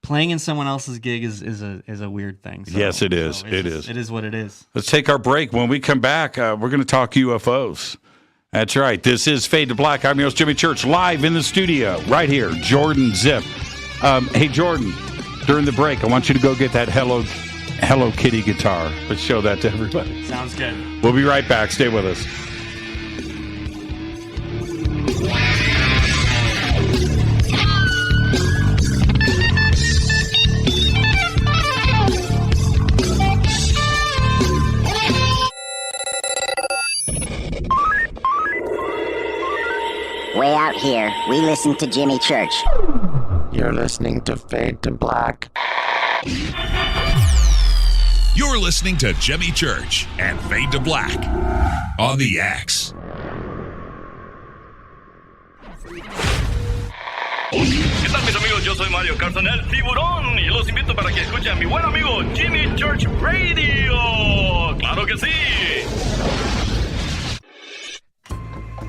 playing in someone else's gig is a weird thing. So, yes, it is. So it is. It is what it is. Let's take our break. When we come back, we're going to talk UFOs. That's right. This is Fade to Black. I'm your host, Jimmy Church, live in the studio right here. Jordan Ziff. Hey, Jordan, during the break, I want you to go get that Hello Kitty guitar. Let's show that to everybody. Sounds good. We'll be right back. Stay with us. Way out here, we listen to Jimmy Church. You're listening to Fade to Black. You're listening to Jimmy Church and Fade to Black on the X. ¿Qué tal, mis amigos? Yo soy Mario Carson, el tiburón, y los invito para que escuchen a mi buen amigo Jimmy Church Radio. ¡Claro que sí!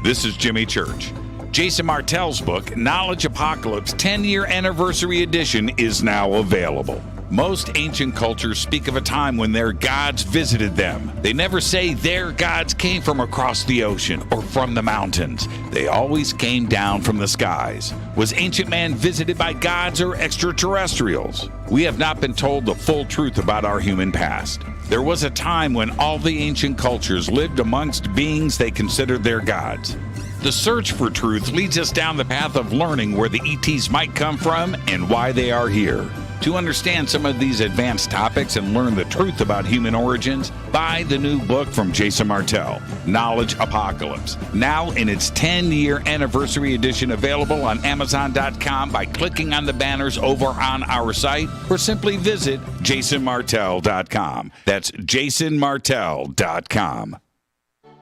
This is Jimmy Church. Jason Martell's book, Knowledge Apocalypse 10-Year Anniversary Edition, is now available. Most ancient cultures speak of a time when their gods visited them. They never say their gods came from across the ocean or from the mountains. They always came down from the skies. Was ancient man visited by gods or extraterrestrials? We have not been told the full truth about our human past. There was a time when all the ancient cultures lived amongst beings they considered their gods. The search for truth leads us down the path of learning where the ETs might come from and why they are here. To understand some of these advanced topics and learn the truth about human origins, buy the new book from Jason Martell, Knowledge Apocalypse. Now in its 10-year anniversary edition, available on Amazon.com by clicking on the banners over on our site, or simply visit jasonmartell.com. That's jasonmartell.com.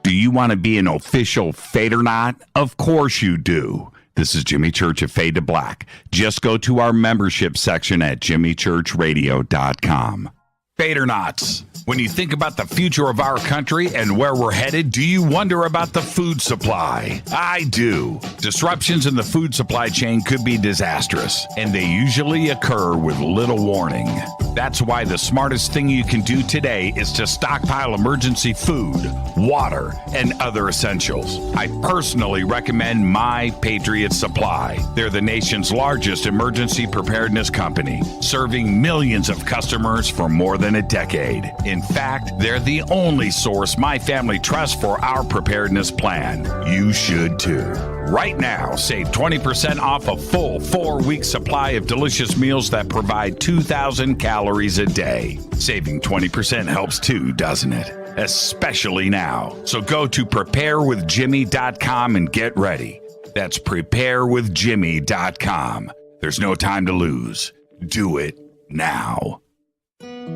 Do you want to be an official Fadernaut? Of course you do. This is Jimmy Church of Fade to Black. Just go to our membership section at jimmychurchradio.com. Fadernauts. When you think about the future of our country and where we're headed, do you wonder about the food supply? I do. Disruptions in the food supply chain could be disastrous, and they usually occur with little warning. That's why the smartest thing you can do today is to stockpile emergency food, water, and other essentials. I personally recommend My Patriot Supply. They're the nation's largest emergency preparedness company, serving millions of customers for more than a decade. In fact, they're the only source my family trusts for our preparedness plan. You should too. Right now, save 20% off a full 4-week supply of delicious meals that provide 2,000 calories a day. Saving 20% helps too, doesn't it? Especially now. So go to preparewithjimmy.com and get ready. That's preparewithjimmy.com. There's no time to lose. Do it now.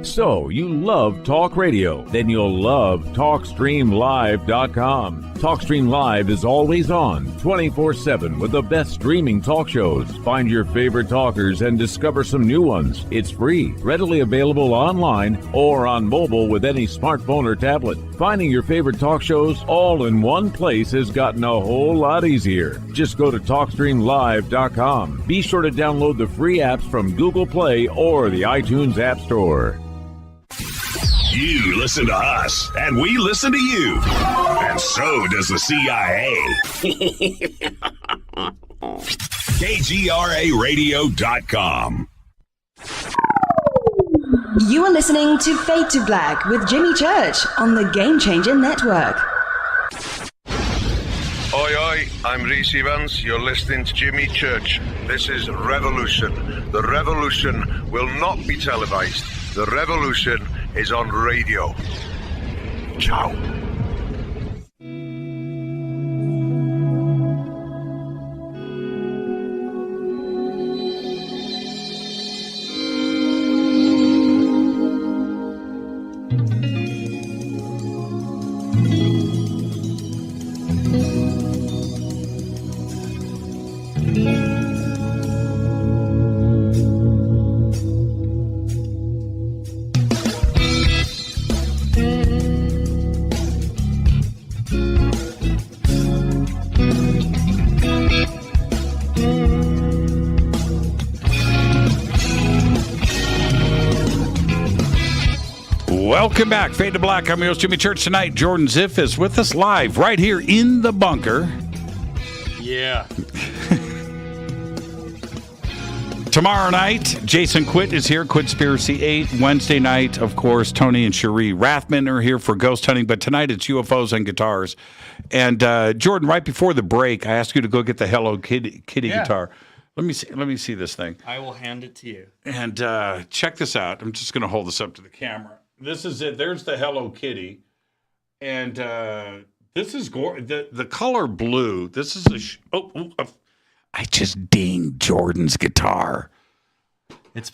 So, you love talk radio? Then you'll love TalkStreamLive.com. TalkStream Live is always on, 24/7 with the best streaming talk shows. Find your favorite talkers and discover some new ones. It's free, readily available online or on mobile with any smartphone or tablet. Finding your favorite talk shows all in one place has gotten a whole lot easier. Just go to TalkStreamLive.com. Be sure to download the free apps from Google Play or the iTunes App Store. You listen to us, and we listen to you. And so does the CIA. KGRAradio.com. You are listening to Fade to Black with Jimmy Church on the Game Changer Network. Oi, oi, I'm Reese Evans. You're listening to Jimmy Church. This is Revolution. The revolution will not be televised. The revolution is on radio. Ciao. Welcome back, Fade to Black. I'm your host, Jimmy Church. Tonight, Jordan Ziff is with us live right here in the bunker. Yeah. Tomorrow night, Jason Quitt is here, Quitspiracy 8. Wednesday night, of course, Tony and Cherie Rathman are here for ghost hunting, but tonight it's UFOs and Guitars. And Jordan, right before the break, I asked you to go get the Hello Kitty guitar. Let me see this thing. I will hand it to you. And check this out. I'm just going to hold this up to the camera. This is it. There's the Hello Kitty. And this is the color blue. This is I just dinged Jordan's guitar.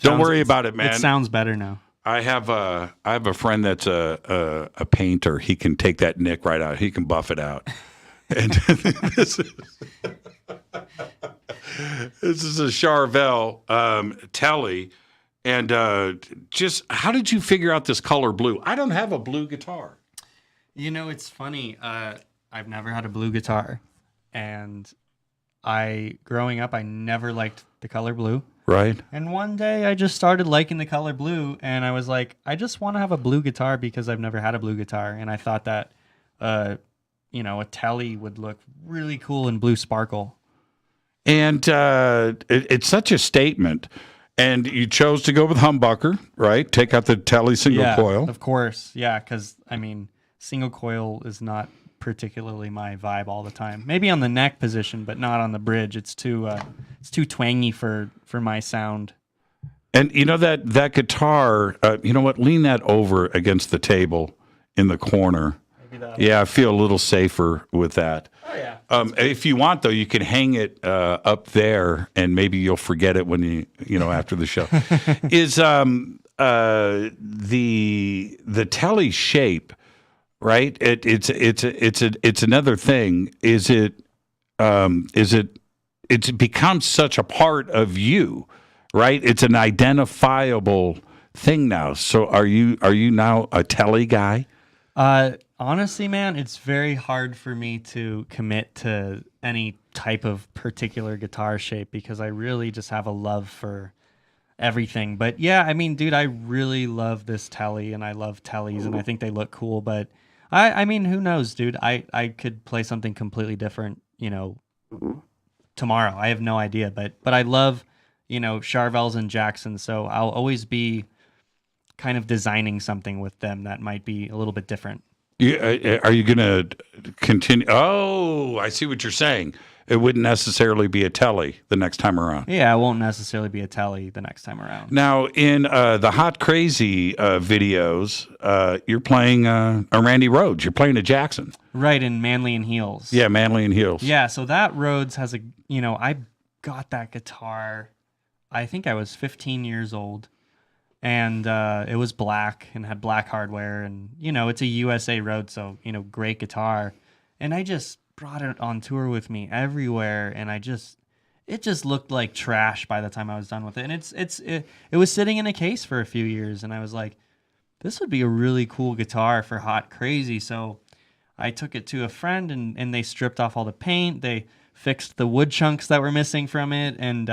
Don't worry about it, man. It sounds better now. I have a friend that's a painter. He can take that nick right out. He can buff it out. And this is a Charvel Telly. And just how did you figure out this color blue? I don't have a blue guitar. You know, it's funny. I've never had a blue guitar. And growing up, I never liked the color blue. right? And one day I just started liking the color blue, and I was like, I just want to have a blue guitar because I've never had a blue guitar, and I thought that, a telly would look really cool in blue sparkle. And it's such a statement. And you chose to go with humbucker, right? Take out the telly single coil. Of course, yeah, because single coil is not particularly my vibe all the time. Maybe on the neck position, but not on the bridge. It's too twangy for my sound. And that guitar, lean that over against the table in the corner. Yeah, I feel a little safer with that. Oh yeah. If you want, though, you can hang it up there, and maybe you'll forget it when you after the show. Is the telly shape, right? It's another thing. It's become such a part of you, right? It's an identifiable thing now. So are you now a telly guy? Honestly, man, it's very hard for me to commit to any type of particular guitar shape because I really just have a love for everything. But yeah, dude, I really love this telly, and I love tellies, and I think they look cool. But who knows, dude? I could play something completely different, tomorrow. I have no idea, but I love, Charvels and Jacksons, so I'll always be kind of designing something with them that might be a little bit different. Are you going to continue? Oh, I see what you're saying. It wouldn't necessarily be a telly the next time around. Yeah, it won't necessarily be a telly the next time around. Now, in the Hot Crazy videos, you're playing a Randy Rhoads. You're playing a Jackson. Right, in Manly and Heels. Yeah, Manly and Heels. Yeah, so that Rhoads has I got that guitar, I think I was 15 years old. And it was black and had black hardware, and it's a USA Rhoads, so great guitar. And I just brought it on tour with me everywhere, and it just looked like trash by the time I was done with it. And it was sitting in a case for a few years, and I was like, this would be a really cool guitar for Hot Crazy. So I took it to a friend, and they stripped off all the paint, they fixed the wood chunks that were missing from it, and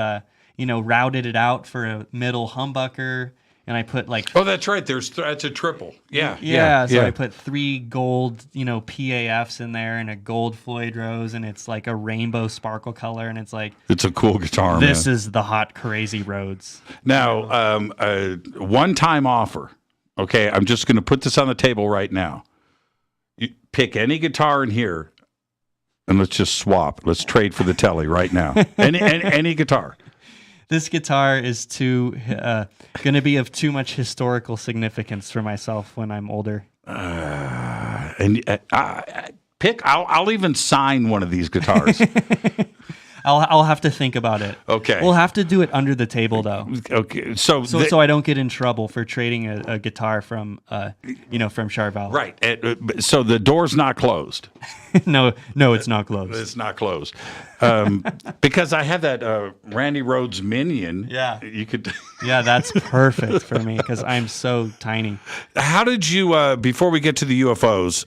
routed it out for a middle humbucker. And I put oh, that's right. That's a triple. Yeah. So I put 3 gold, PAFs in there and a gold Floyd Rose, and it's like a rainbow sparkle color, and it's like it's a cool guitar. This is the Hot Crazy Rhoads. Now, one-time offer. Okay, I'm just going to put this on the table right now. You pick any guitar in here, and let's just swap. Let's trade for the telly right now. Any guitar. This guitar is going to be of too much historical significance for myself when I'm older. Pick. I'll even sign one of these guitars. I'll have to think about it. Okay. We'll have to do it under the table, though. Okay. So I don't get in trouble for trading a guitar from from Charvel. Right. So the door's not closed. No, it's not closed. It's not closed. Because I have that Randy Rhoads Minion. Yeah. You could. Yeah, that's perfect for me because I'm so tiny. How did you? Before we get to the UFOs,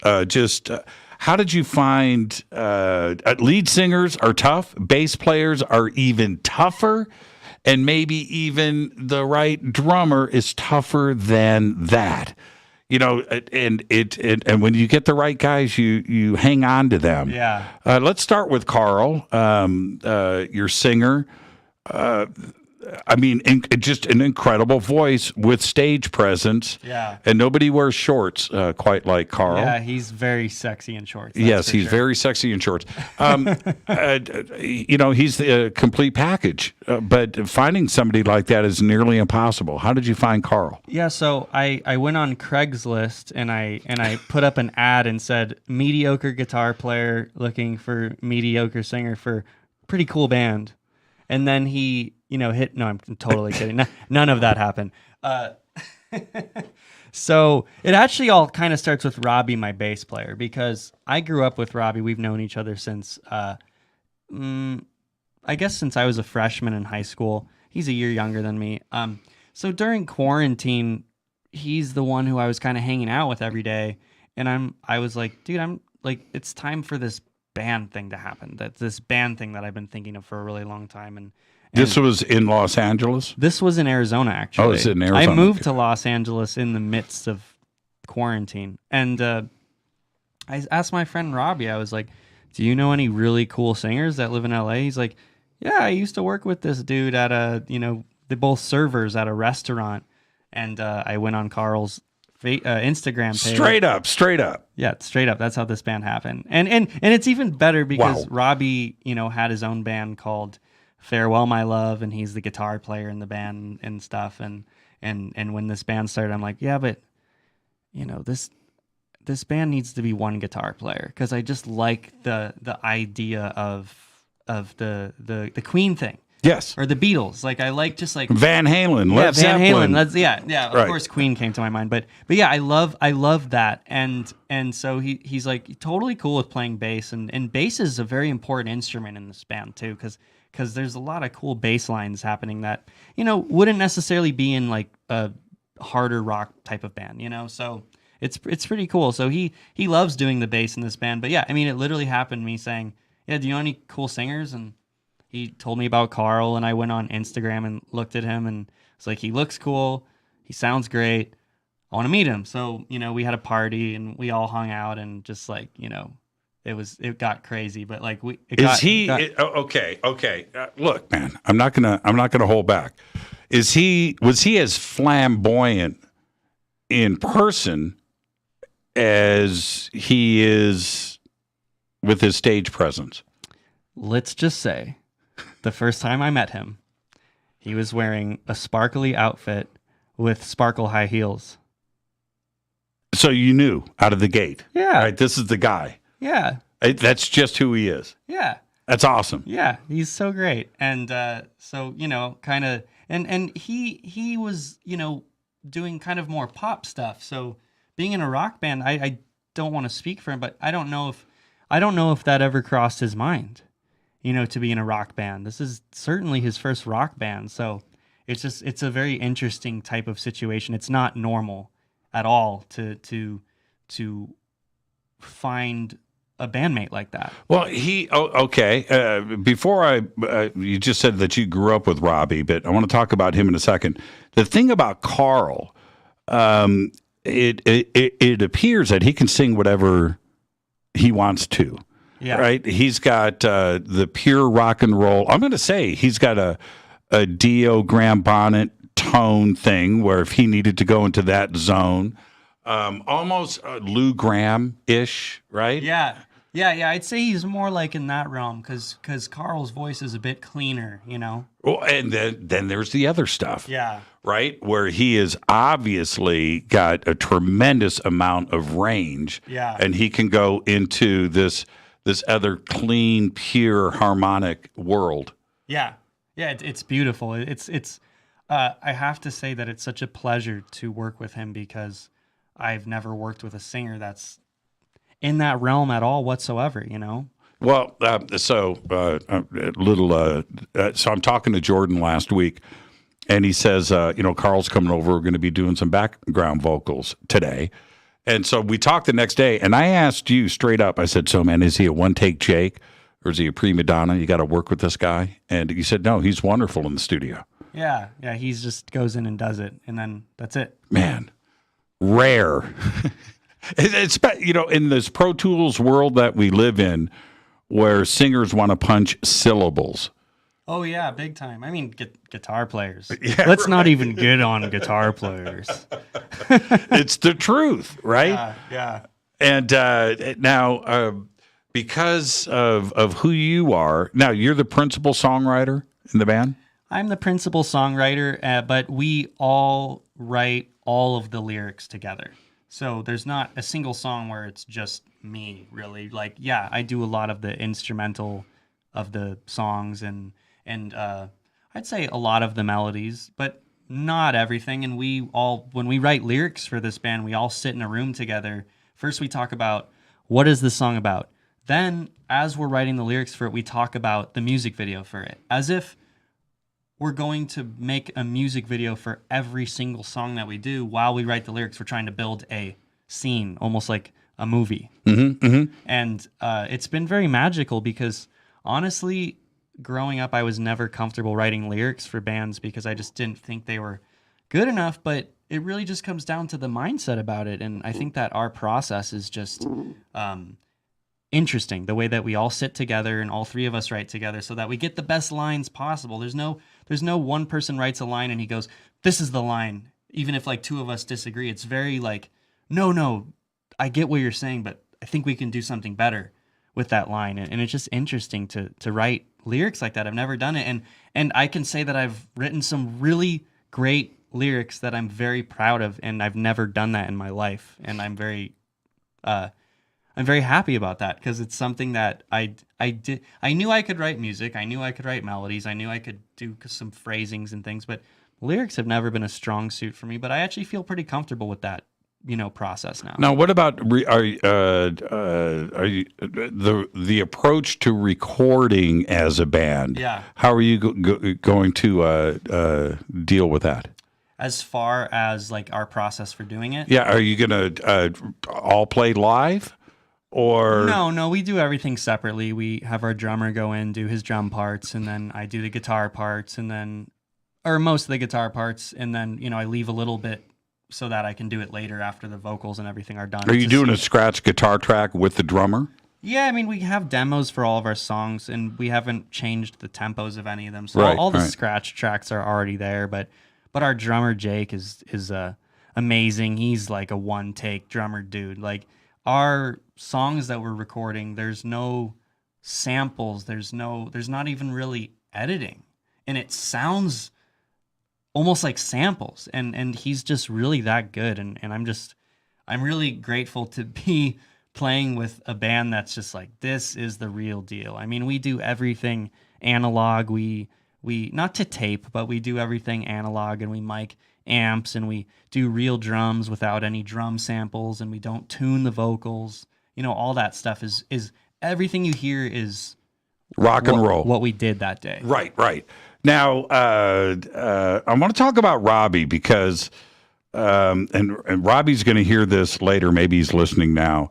how did you find lead singers are tough, bass players are even tougher, and maybe even the right drummer is tougher than that? And when you get the right guys, you hang on to them. Yeah. Let's start with Carl, your singer. Just an incredible voice with stage presence. Yeah. And nobody wears shorts quite like Carl. Yeah, he's very sexy in shorts. Yes, he's very sexy in shorts. He's the complete package. But finding somebody like that is nearly impossible. How did you find Carl? Yeah, so I went on Craigslist and I put up an ad and said, mediocre guitar player looking for mediocre singer for pretty cool band. And then he, hit. No, I'm totally kidding. None of that happened. So it actually all kind of starts with Robbie, my bass player, because I grew up with Robbie. We've known each other since, I guess since I was a freshman in high school. He's a year younger than me. So during quarantine, he's the one who I was kind of hanging out with every day. And I was like, dude, it's time for this band thing to happen. That's this band thing that I've been thinking of for a really long time. This was in Los Angeles? This was in Arizona, actually. Oh, it's in Arizona. I moved to Los Angeles in the midst of quarantine. And I asked my friend Robbie, I was like, do you know any really cool singers that live in LA? He's like, yeah, I used to work with this dude at they're both servers at a restaurant. And I went on Carl's Instagram page. Straight up. Yeah, straight up. That's how this band happened. And it's even better because Robbie, had his own band called Farewell My Love, and he's the guitar player in the band and stuff. And when this band started, I'm like, yeah, but this band needs to be one guitar player, because I just like the idea of the Queen thing. Yes. Or the Beatles. Like, I like just like Van Halen, Led Van Zeppelin. Halen. Of course Queen came to my mind, but yeah, I love that. And so he's like totally cool with playing bass, and bass is a very important instrument in this band too, because there's a lot of cool bass lines happening that wouldn't necessarily be in like a harder rock type of band, so it's pretty cool. So he loves doing the bass in this band. But yeah, I mean, it literally happened me saying, yeah, do you know any cool singers? And he told me about Carl, and I went on Instagram and looked at him, and it's like, he looks cool, he sounds great, I want to meet him. So we had a party and we all hung out, and just like it got crazy. But like okay? Look, man, I'm not gonna hold back. Was he as flamboyant in person as he is with his stage presence? Let's just say, the first time I met him, he was wearing a sparkly outfit with sparkle high heels. So you knew out of the gate. Yeah. Right, this is the guy. Yeah. That's just who he is. Yeah. That's awesome. Yeah, he's so great. And so, kind of, and he was, doing kind of more pop stuff. So being in a rock band, I don't want to speak for him, but I don't know if that ever crossed his mind, to be in a rock band. This is certainly his first rock band. So it's a very interesting type of situation. It's not normal at all to find a bandmate like that. Well, okay. Before you just said that you grew up with Robbie, but I want to talk about him in a second. The thing about Carl, it appears that he can sing whatever he wants to. Yeah. Right? He's got the pure rock and roll. I'm going to say he's got a Dio Graham Bonnet tone thing where if he needed to go into that zone, almost Lou Gramm-ish, right? Yeah. I'd say he's more like in that realm because Carl's voice is a bit cleaner, Well, and then there's the other stuff. Yeah. Right? Where he has obviously got a tremendous amount of range. Yeah. And he can go into this other clean, pure, harmonic world. Yeah. Yeah, it's beautiful. It's I have to say that it's such a pleasure to work with him, because I've never worked with a singer that's in that realm at all whatsoever, Well, so I'm talking to Jordan last week, and he says, Carl's coming over. We're going to be doing some background vocals today. And so we talked the next day, and I asked you straight up, I said, so, man, is he a one-take Jake, or is he a prima donna? You got to work with this guy? And you said, no, he's wonderful in the studio. Yeah, he just goes in and does it, and then that's it. Man, rare. It's in this Pro Tools world that we live in, where singers want to punch syllables. Oh yeah, big time. I mean, guitar players. Yeah, Let's not even get on guitar players. It's the truth, right? Yeah. And now, because of who you are, now you're the principal songwriter in the band? I'm the principal songwriter, but we all write all of the lyrics together. So there's not a single song where it's just me, really. Like, yeah, I do a lot of the instrumental of the songs and I'd say a lot of the melodies, but not everything. And when we write lyrics for this band, we all sit in a room together. First, we talk about what is the song about. Then, as we're writing the lyrics for it, we talk about the music video for it, as if we're going to make a music video for every single song that we do. While we write the lyrics, we're trying to build a scene, almost like a movie. Mm-hmm, mm-hmm. And it's been very magical because, honestly, growing up, I was never comfortable writing lyrics for bands because I just didn't think they were good enough. But it really just comes down to the mindset about it. And I think that our process is just interesting, the way that we all sit together and all three of us write together so that we get the best lines possible. There's no one person writes a line and he goes, this is the line. Even if like two of us disagree, it's very like, no, I get what you're saying, but I think we can do something better with that line. And it's just interesting to write lyrics like that. I've never done it. And I can say that I've written some really great lyrics that I'm very proud of, and I've never done that in my life. And I'm very happy about that because it's something that I knew I could write music. I knew I could write melodies. I knew I could do some phrasings and things, but lyrics have never been a strong suit for me, but I actually feel pretty comfortable with that, process now. Now, what about are you the approach to recording as a band? Yeah. How are you going to deal with that? As far as like our process for doing it? Yeah. Are you going to all play live? Or No, we do everything separately. We have our drummer go in, do his drum parts, and then I do the guitar parts, or most of the guitar parts, and then, I leave a little bit so that I can do it later after the vocals and everything are done. Are you doing a scratch guitar track with the drummer? Yeah, we have demos for all of our songs, and we haven't changed the tempos of any of them. So all the scratch tracks are already there, but our drummer, Jake, is amazing. He's like a one-take drummer dude. Like, our songs that we're recording, there's no samples, there's not even really editing, and it sounds almost like samples, and he's just really that good, and I'm really grateful to be playing with a band that's just like, this is the real deal. We do everything analog, we not to tape, but we do everything analog, and we mic amps, and we do real drums without any drum samples, and we don't tune the vocals. All that stuff is everything you hear is rock and roll. What we did that day. Right. Now, I want to talk about Robbie because, and Robbie's going to hear this later. Maybe he's listening now.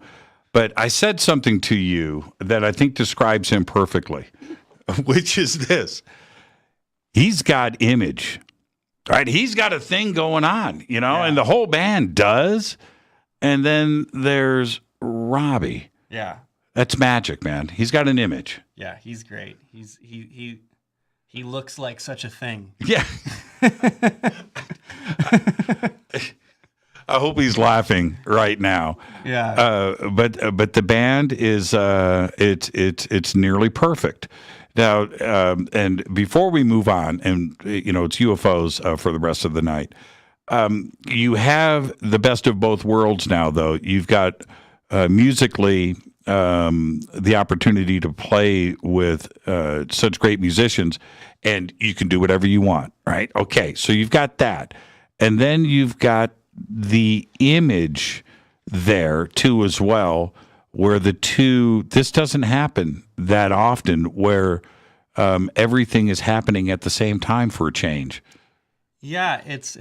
But I said something to you that I think describes him perfectly, which is this. He's got image, right? He's got a thing going on, and the whole band does. And then there's Robbie. Yeah. That's magic, man. He's got an image. Yeah, he's great. He looks like such a thing. Yeah. I hope he's laughing right now. Yeah. But the band is it's nearly perfect. Now, and before we move on, and it's UFOs for the rest of the night. You have the best of both worlds now, though. You've got musically the opportunity to play with such great musicians, and you can do whatever you want, right? Okay, so you've got that. And then you've got the image there, too, as well, where this doesn't happen that often, where everything is happening at the same time for a change. Yeah, it's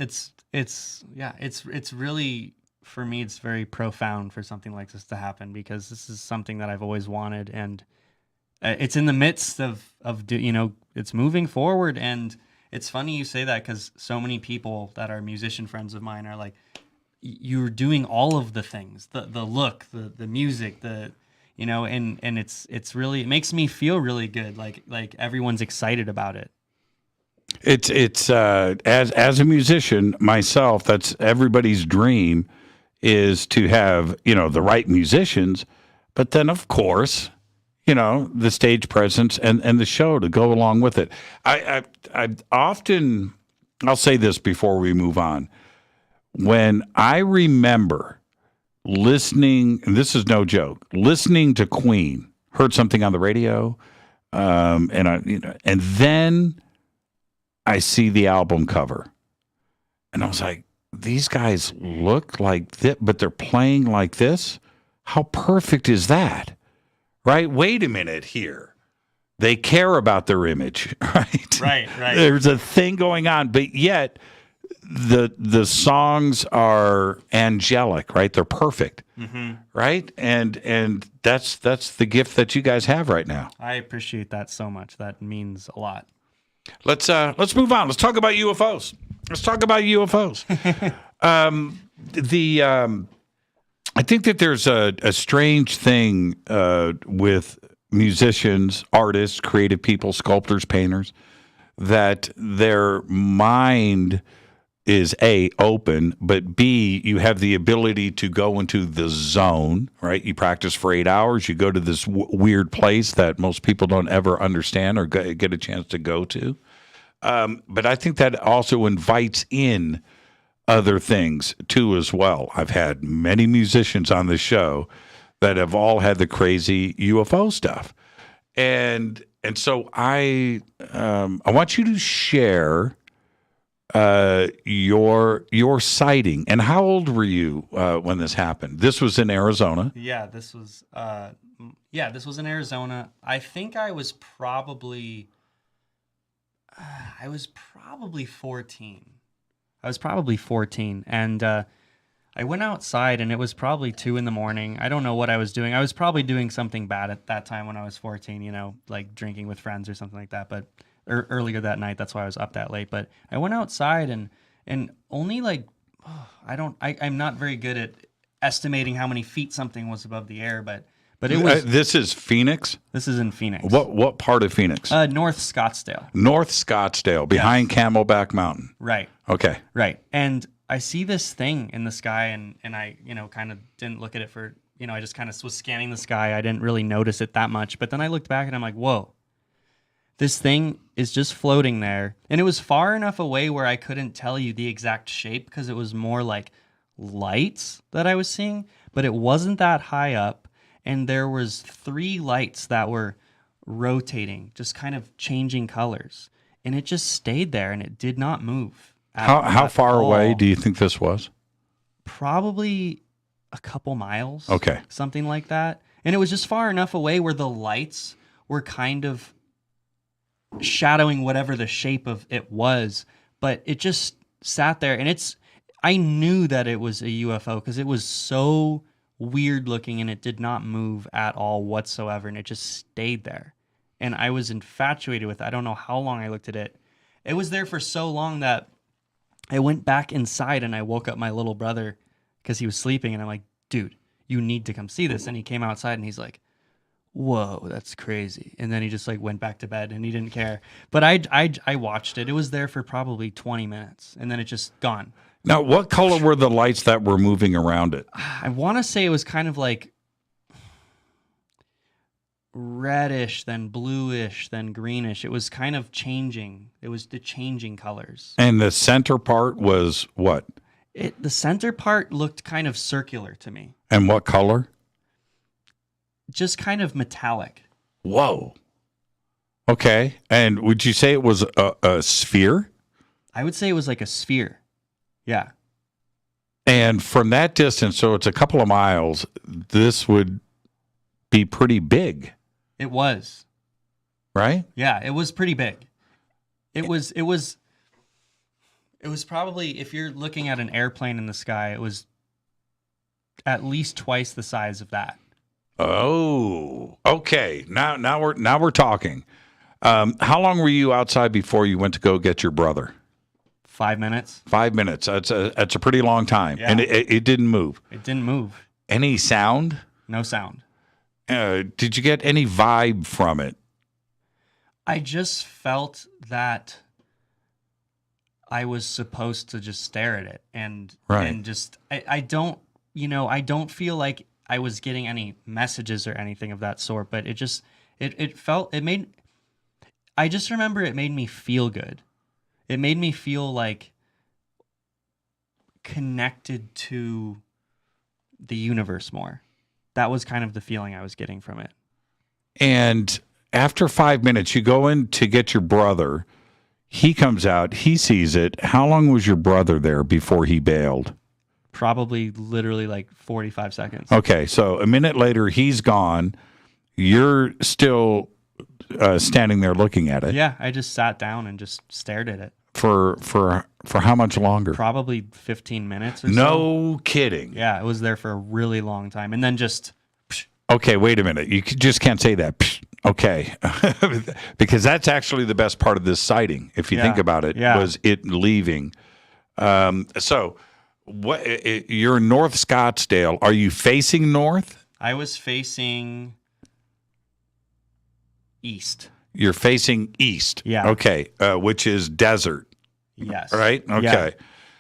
really, for me, it's very profound for something like this to happen, because this is something that I've always wanted, and it's in the midst of it's moving forward. And it's funny you say that, because so many people that are musician friends of mine are like, you're doing all of the things, the look, the music, and it's really, it makes me feel really good, like everyone's excited about it. It's as a musician myself, that's everybody's dream, is to have the right musicians, but then of course the stage presence and the show to go along with it. I often, I'll say this before we move on, when I remember listening, and this is no joke, listening to Queen, heard something on the radio, and then I see the album cover, and I was like, these guys look like this, but they're playing like this? How perfect is that? Right? Wait a minute here. They care about their image, right? Right. There's a thing going on, but yet the songs are angelic, right? They're perfect, right? And that's the gift that you guys have right now. I appreciate that so much. That means a lot. Let's move on. Let's talk about UFOs. I think that there's a strange thing with musicians, artists, creative people, sculptors, painters, that their mind is A, open, but B, you have the ability to go into the zone, right? You practice for 8 hours. You go to this weird place that most people don't ever understand or get a chance to go to. But I think that also invites in other things too as well. I've had many musicians on the show that have all had the crazy UFO stuff. And so I want you to share your sighting. And how old were you when this happened? This was in Arizona. Yeah, this was in Arizona. I think I was probably 14. I was probably 14, and I went outside, and it was probably 2 in the morning. I don't know what I was doing. I was probably doing something bad at that time when I was 14, you know, like drinking with friends or something like that. But earlier that night, that's why I was up that late. But I went outside, and only like I'm not very good at estimating how many feet something was above the air, but it was. This is Phoenix. This is in Phoenix. What part of Phoenix? North Scottsdale. North Scottsdale, behind Camelback Mountain. Right. Okay. Right. And I see this thing in the sky, and I, kind of didn't look at it for, I just kind of was scanning the sky. I didn't really notice it that much. But then I looked back and I'm like, whoa, this thing is just floating there. And it was far enough away where I couldn't tell you the exact shape because it was more like lights that I was seeing, but it wasn't that high up. And there was 3 lights that were rotating, just kind of changing colors. And it just stayed there, and it did not move. How far away do you think this was? Probably a couple miles. Okay. Something like that. And it was just far enough away where the lights were kind of shadowing whatever the shape of it was. But it just sat there. And I knew that it was a UFO because it was so weird looking, and it did not move at all whatsoever, and it just stayed there. And I was infatuated with it. I don't know how long I looked at it. It was there for so long that I went back inside and I woke up my little brother because he was sleeping, and I'm like, dude, you need to come see this. And he came outside and he's like, whoa, that's crazy. And then he just like went back to bed and he didn't care. But I watched it. It was there for probably 20 minutes and then it just gone. Now, what color were the lights that were moving around it? I want to say it was kind of like reddish, then bluish, then greenish. It was kind of changing. It was the changing colors. And the center part was what? The center part looked kind of circular to me. And what color? Just kind of metallic. Whoa. Okay. And would you say it was a sphere? I would say it was like a sphere. Yeah. And from that distance, so it's a couple of miles, this would be pretty big. It was. Right? Yeah, it was pretty big. It was probably, if you're looking at an airplane in the sky, it was at least twice the size of that. Oh, okay. Now we're talking. How long were you outside before you went to go get your brother? 5 minutes. 5 minutes. That's a pretty long time. Yeah. And it didn't move. It didn't move. Any sound? No sound. Did you get any vibe from it? I just felt that I was supposed to just stare at it and just I don't feel like I was getting any messages or anything of that sort, but I just remember it made me feel good. It made me feel like connected to the universe more. That was kind of the feeling I was getting from it. And after 5 minutes, you go in to get your brother. He comes out. He sees it. How long was your brother there before he bailed? Probably literally like 45 seconds. Okay, so a minute later, he's gone. You're still standing there looking at it. Yeah, I just sat down and just stared at it. For how much longer? Probably 15 minutes or so. No kidding. Yeah, it was there for a really long time. And then just... Okay, wait a minute. You just can't say that. Okay. Because that's actually the best part of this sighting, if you think about it, was it leaving. So, you're in North Scottsdale. Are you facing north? I was facing east. You're facing east. Yeah. Okay, which is desert. Yes. Right? Okay. Yeah.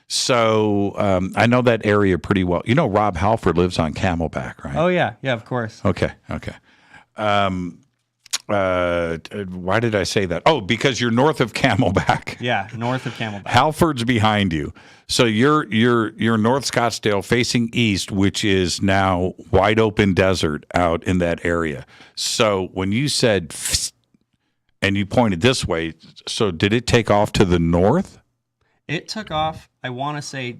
So I know that area pretty well. You know Rob Halford lives on Camelback, right? Oh, yeah. Yeah, of course. Okay. Why did I say that? Oh, because you're north of Camelback. Yeah, north of Camelback. Halford's behind you. So you're North Scottsdale facing east, which is now wide open desert out in that area. So when you said and you pointed this way, so did it take off to the north? It took off, I want to say,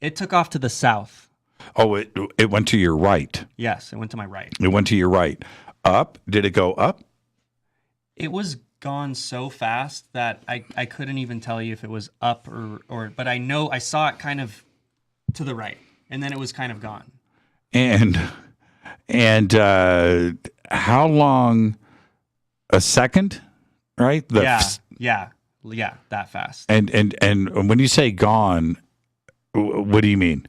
it took off to the south. Oh, it went to your right. Yes, it went to my right. It went to your right. Up? Did it go up? It was gone so fast that I couldn't even tell you if it was up or but I know I saw it kind of to the right, and then it was kind of gone. And how long? A second, right? Yeah, that fast. And when you say gone, what do you mean?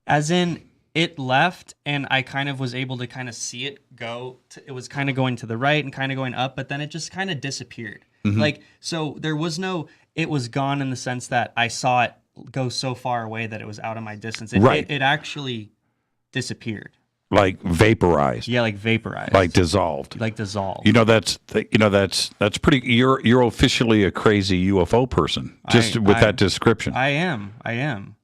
As in, it left, and I kind of was able to kind of see it go. It was kind of going to the right and kind of going up, but then it just kind of disappeared. Mm-hmm. Like, so there was no, it was gone in the sense that I saw it go so far away that it was out of my distance. It actually disappeared. Like vaporized. Yeah, like vaporized. Like dissolved. Like dissolved. That's pretty. You're officially a crazy UFO person just with that description. I am.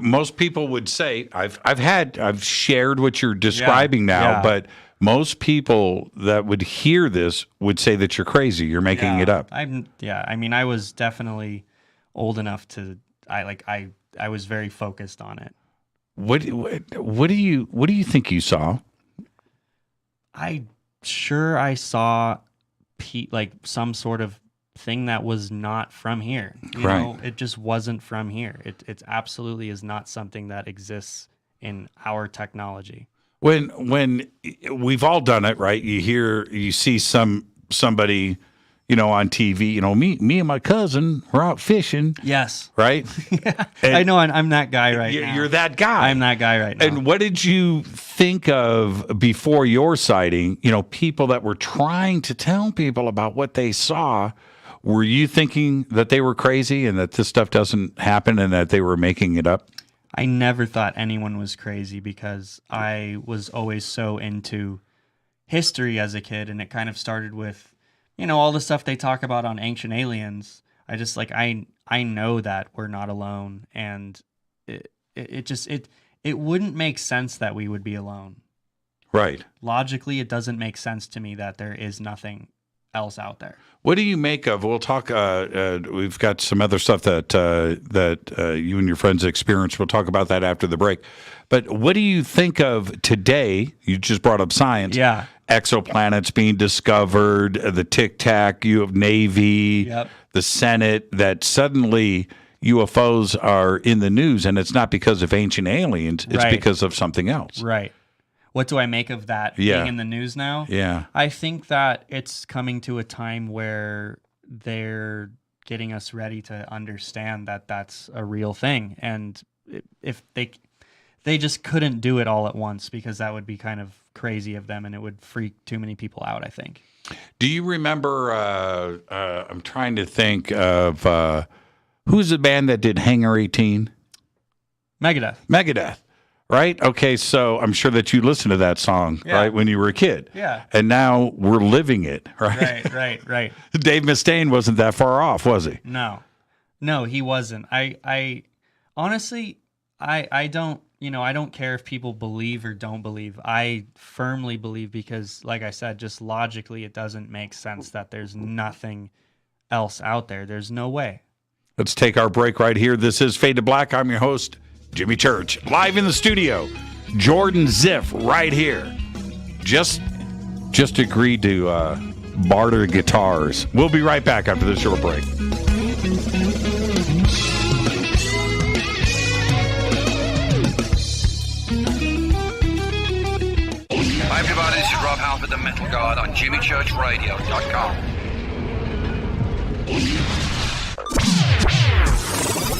Most people would say I've shared what you're describing now, but most people that would hear this would say that you're crazy. You're making it up. I mean, I was definitely old enough to. I was very focused on it. What do you think you saw? I saw like some sort of thing that was not from here. You know, it just wasn't from here. It absolutely is not something that exists in our technology. When we've all done it, right? You see somebody, on TV, me and my cousin were out fishing. Yes. Right? I know I'm that guy now. You're that guy. I'm that guy right now. And what did you think of before your sighting? People that were trying to tell people about what they saw. Were you thinking that they were crazy and that this stuff doesn't happen and that they were making it up? I never thought anyone was crazy because I was always so into history as a kid, and it kind of started with all the stuff they talk about on Ancient Aliens. I just I know that we're not alone, and it wouldn't make sense that we would be alone. Right. Logically, it doesn't make sense to me that there is nothing else out there. What do you make of? We'll talk. We've got some other stuff that you and your friends experienced. We'll talk about that after the break. But what do you think of today? You just brought up science. Yeah. Exoplanets being discovered, the Tic Tac, you have Navy, the Senate, that suddenly UFOs are in the news, and it's not because of ancient aliens, it's because of something else. Right. What do I make of that being in the news now? Yeah. I think that it's coming to a time where they're getting us ready to understand that that's a real thing. And if they just couldn't do it all at once, because that would be kind of crazy of them and it would freak too many people out, I think. Do you remember, I'm trying to think of, who's the band that did Hangar 18? Megadeth. Right? Okay, so I'm sure that you listened to that song, right, when you were a kid. Yeah. And now we're living it, right? Right. Dave Mustaine wasn't that far off, was he? No, he wasn't. I honestly, I don't, I don't care if people believe or don't believe. I firmly believe because, like I said, just logically, it doesn't make sense that there's nothing else out there. There's no way. Let's take our break right here. This is Fade to Black. I'm your host, Jimmy Church, live in the studio. Jordan Ziff right here. Just agreed to barter guitars. We'll be right back after this short break. jimmychurchradio.com.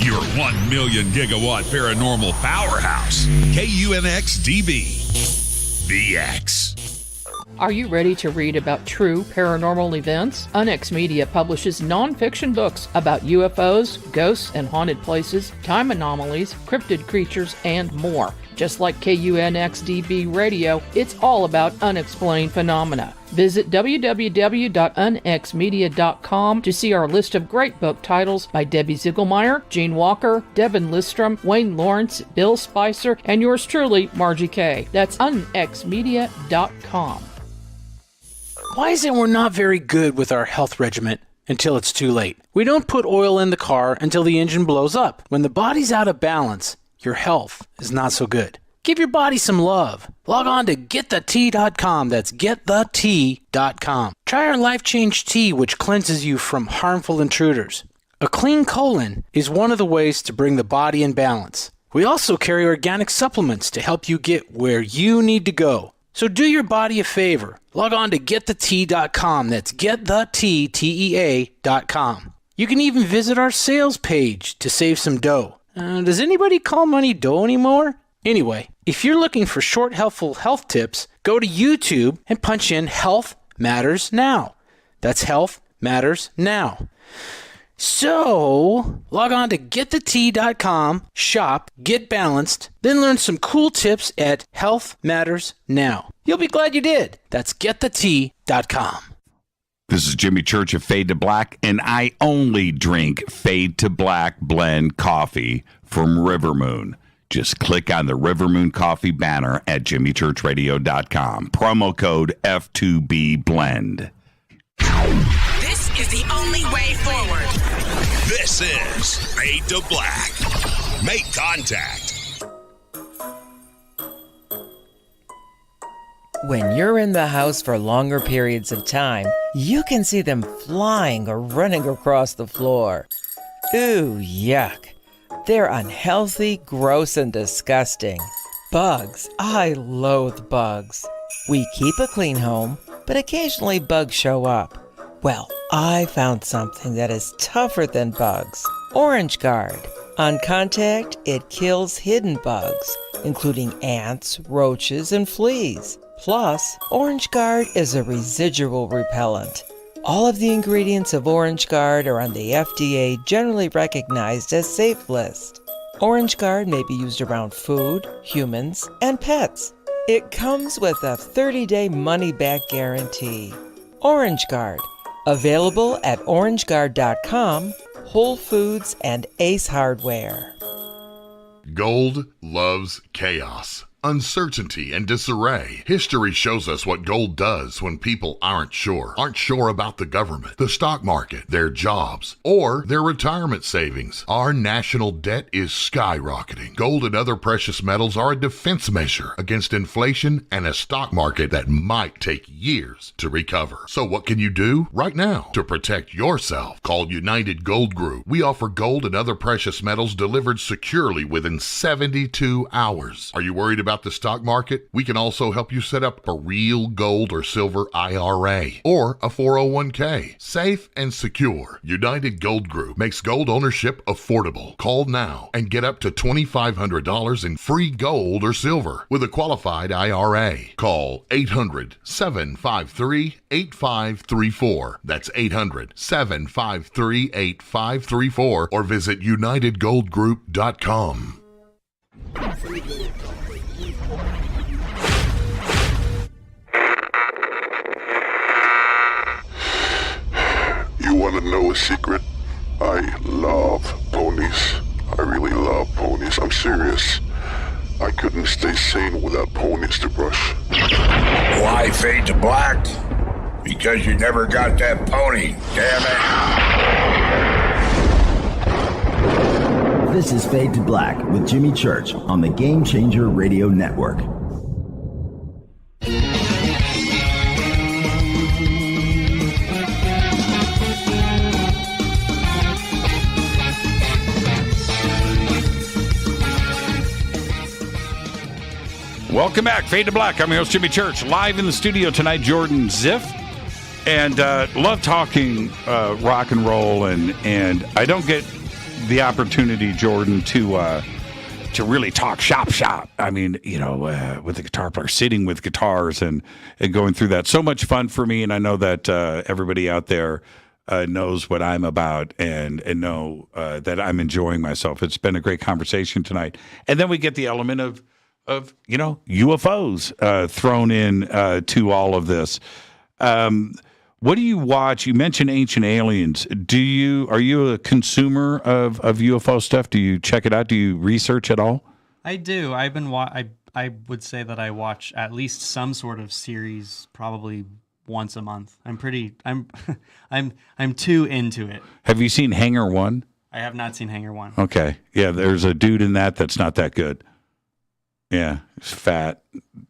Your 1 million gigawatt paranormal powerhouse, KUNX-DB, VX. Are you ready to read about true paranormal events? UNX Media publishes nonfiction books about UFOs, ghosts and haunted places, time anomalies, cryptid creatures, and more. Just like KUNX-DB Radio, it's all about unexplained phenomena. Visit www.unxmedia.com to see our list of great book titles by Debbie Ziegelmeyer, Gene Walker, Devin Listrom, Wayne Lawrence, Bill Spicer, and yours truly, Margie Kay. That's unxmedia.com. Why is it we're not very good with our health regimen until it's too late? We don't put oil in the car until the engine blows up. When the body's out of balance, your health is not so good. Give your body some love. Log on to getthetea.com. That's getthetea.com. Try our Life Change Tea, which cleanses you from harmful intruders. A clean colon is one of the ways to bring the body in balance. We also carry organic supplements to help you get where you need to go. So do your body a favor. Log on to getthetea.com. That's getthetea.com. You can even visit our sales page to save some dough. Does anybody call money dough anymore? Anyway, if you're looking for short, helpful health tips, go to YouTube and punch in Health Matters Now. That's Health Matters Now. So, log on to getthetea.com, shop, get balanced, then learn some cool tips at Health Matters Now. You'll be glad you did. That's getthetea.com. This is Jimmy Church of Fade to Black, and I only drink Fade to Black blend coffee from Rivermoon. Just click on the Rivermoon Coffee banner at jimmychurchradio.com. Promo code F2B Blend. This is the only way forward. This is Fade to Black. Make contact. When you're in the house for longer periods of time, you can see them flying or running across the floor. Ooh, yuck. They're unhealthy, gross, and disgusting. Bugs. I loathe bugs. We keep a clean home, but occasionally bugs show up. Well, I found something that is tougher than bugs. Orange Guard. On contact, it kills hidden bugs, including ants, roaches, and fleas. Plus, Orange Guard is a residual repellent. All of the ingredients of Orange Guard are on the FDA generally recognized as safe list. Orange Guard may be used around food, humans, and pets. It comes with a 30-day money-back guarantee. Orange Guard. Available at orangeguard.com, Whole Foods, and Ace Hardware. Gold loves chaos, uncertainty, and disarray. History shows us what gold does when people aren't sure about the government, the stock market, their jobs, or their retirement savings. Our national debt is skyrocketing. Gold and other precious metals are a defense measure against inflation and a stock market that might take years to recover. So what can you do right now to protect yourself? Call United Gold Group. We offer gold and other precious metals delivered securely within 72 hours. Are you worried about the stock market? We can also help you set up a real gold or silver IRA or a 401k. Safe and secure. United Gold Group makes gold ownership affordable. Call now and get up to $2,500 in free gold or silver with a qualified IRA. Call 800-753-8534. That's 800-753-8534 or visit unitedgoldgroup.com. You want to know a secret? I love ponies. I really love ponies. I'm serious. I couldn't stay sane without ponies to brush. Why Fade to Black? Because you never got that pony, damn it. This is Fade to Black with Jimmy Church on the Game Changer Radio Network. Welcome back, Fade to Black. I'm your host, Jimmy Church. Live in the studio tonight, Jordan Ziff. And love talking rock and roll, and I don't get the opportunity, Jordan, to really talk shop. I mean, with the guitar player, sitting with guitars and going through that. So much fun for me, and I know that everybody out there knows what I'm about and know that I'm enjoying myself. It's been a great conversation tonight. And then we get the element of UFOs thrown in to all of this. What do you watch? You mentioned Ancient Aliens. Are you a consumer of UFO stuff? Do you check it out? Do you research at all? I do. I would say that I watch at least some sort of series probably once a month. I'm too into it. Have you seen Hangar 1? I have not seen Hangar 1. Okay. Yeah, there's a dude in that's not that good. Yeah, he's fat,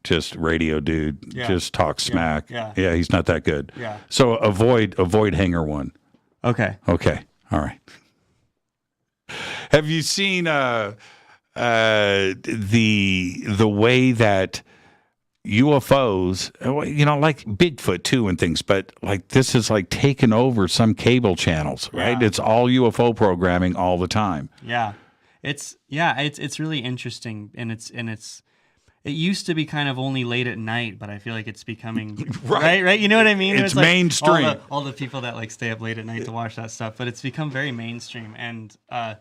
just radio dude, just talk smack. Yeah, he's not that good. Yeah. So avoid Hangar 1. Okay. All right. Have you seen the way that UFOs, like Bigfoot too and things, but like this is like taken over some cable channels, right? Yeah. It's all UFO programming all the time. Yeah. It's really interesting, and it used to be kind of only late at night, but I feel like it's becoming right. You know what I mean? It's mainstream. All the people that like stay up late at night to watch that stuff, but it's become very mainstream. And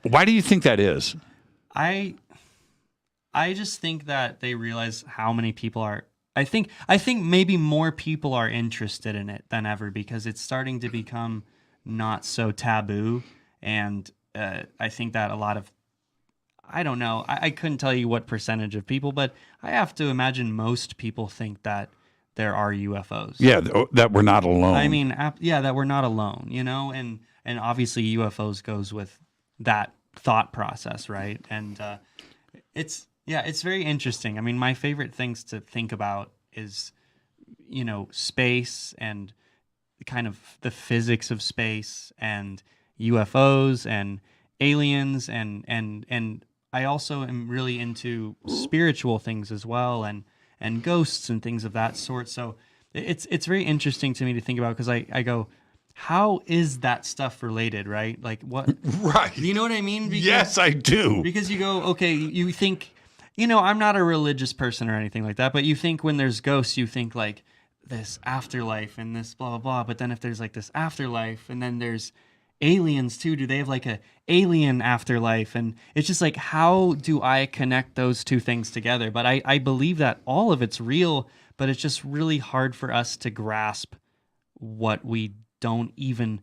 why do you think that is? I just think that they realize how many people are. I think maybe more people are interested in it than ever because it's starting to become not so taboo, and I think that a lot of I don't know. I couldn't tell you what percentage of people, but I have to imagine most people think that there are UFOs. Yeah, that we're not alone. I mean, that we're not alone, and obviously UFOs goes with that thought process, right? And it's very interesting. I mean, my favorite things to think about is, space and kind of the physics of space and UFOs and aliens and I also am really into spiritual things as well and ghosts and things of that sort. So it's very interesting to me to think about because I go, how is that stuff related, right? Like what? Right. You know what I mean? Because, yes, I do. Because you go, okay, you think, I'm not a religious person or anything like that, but you think when there's ghosts, you think like this afterlife and this blah, blah, blah. But then if there's like this afterlife and then there's aliens too, do they have like a alien afterlife? And it's just like, how do I connect those two things together? But I believe that all of it's real, but it's just really hard for us to grasp what we don't even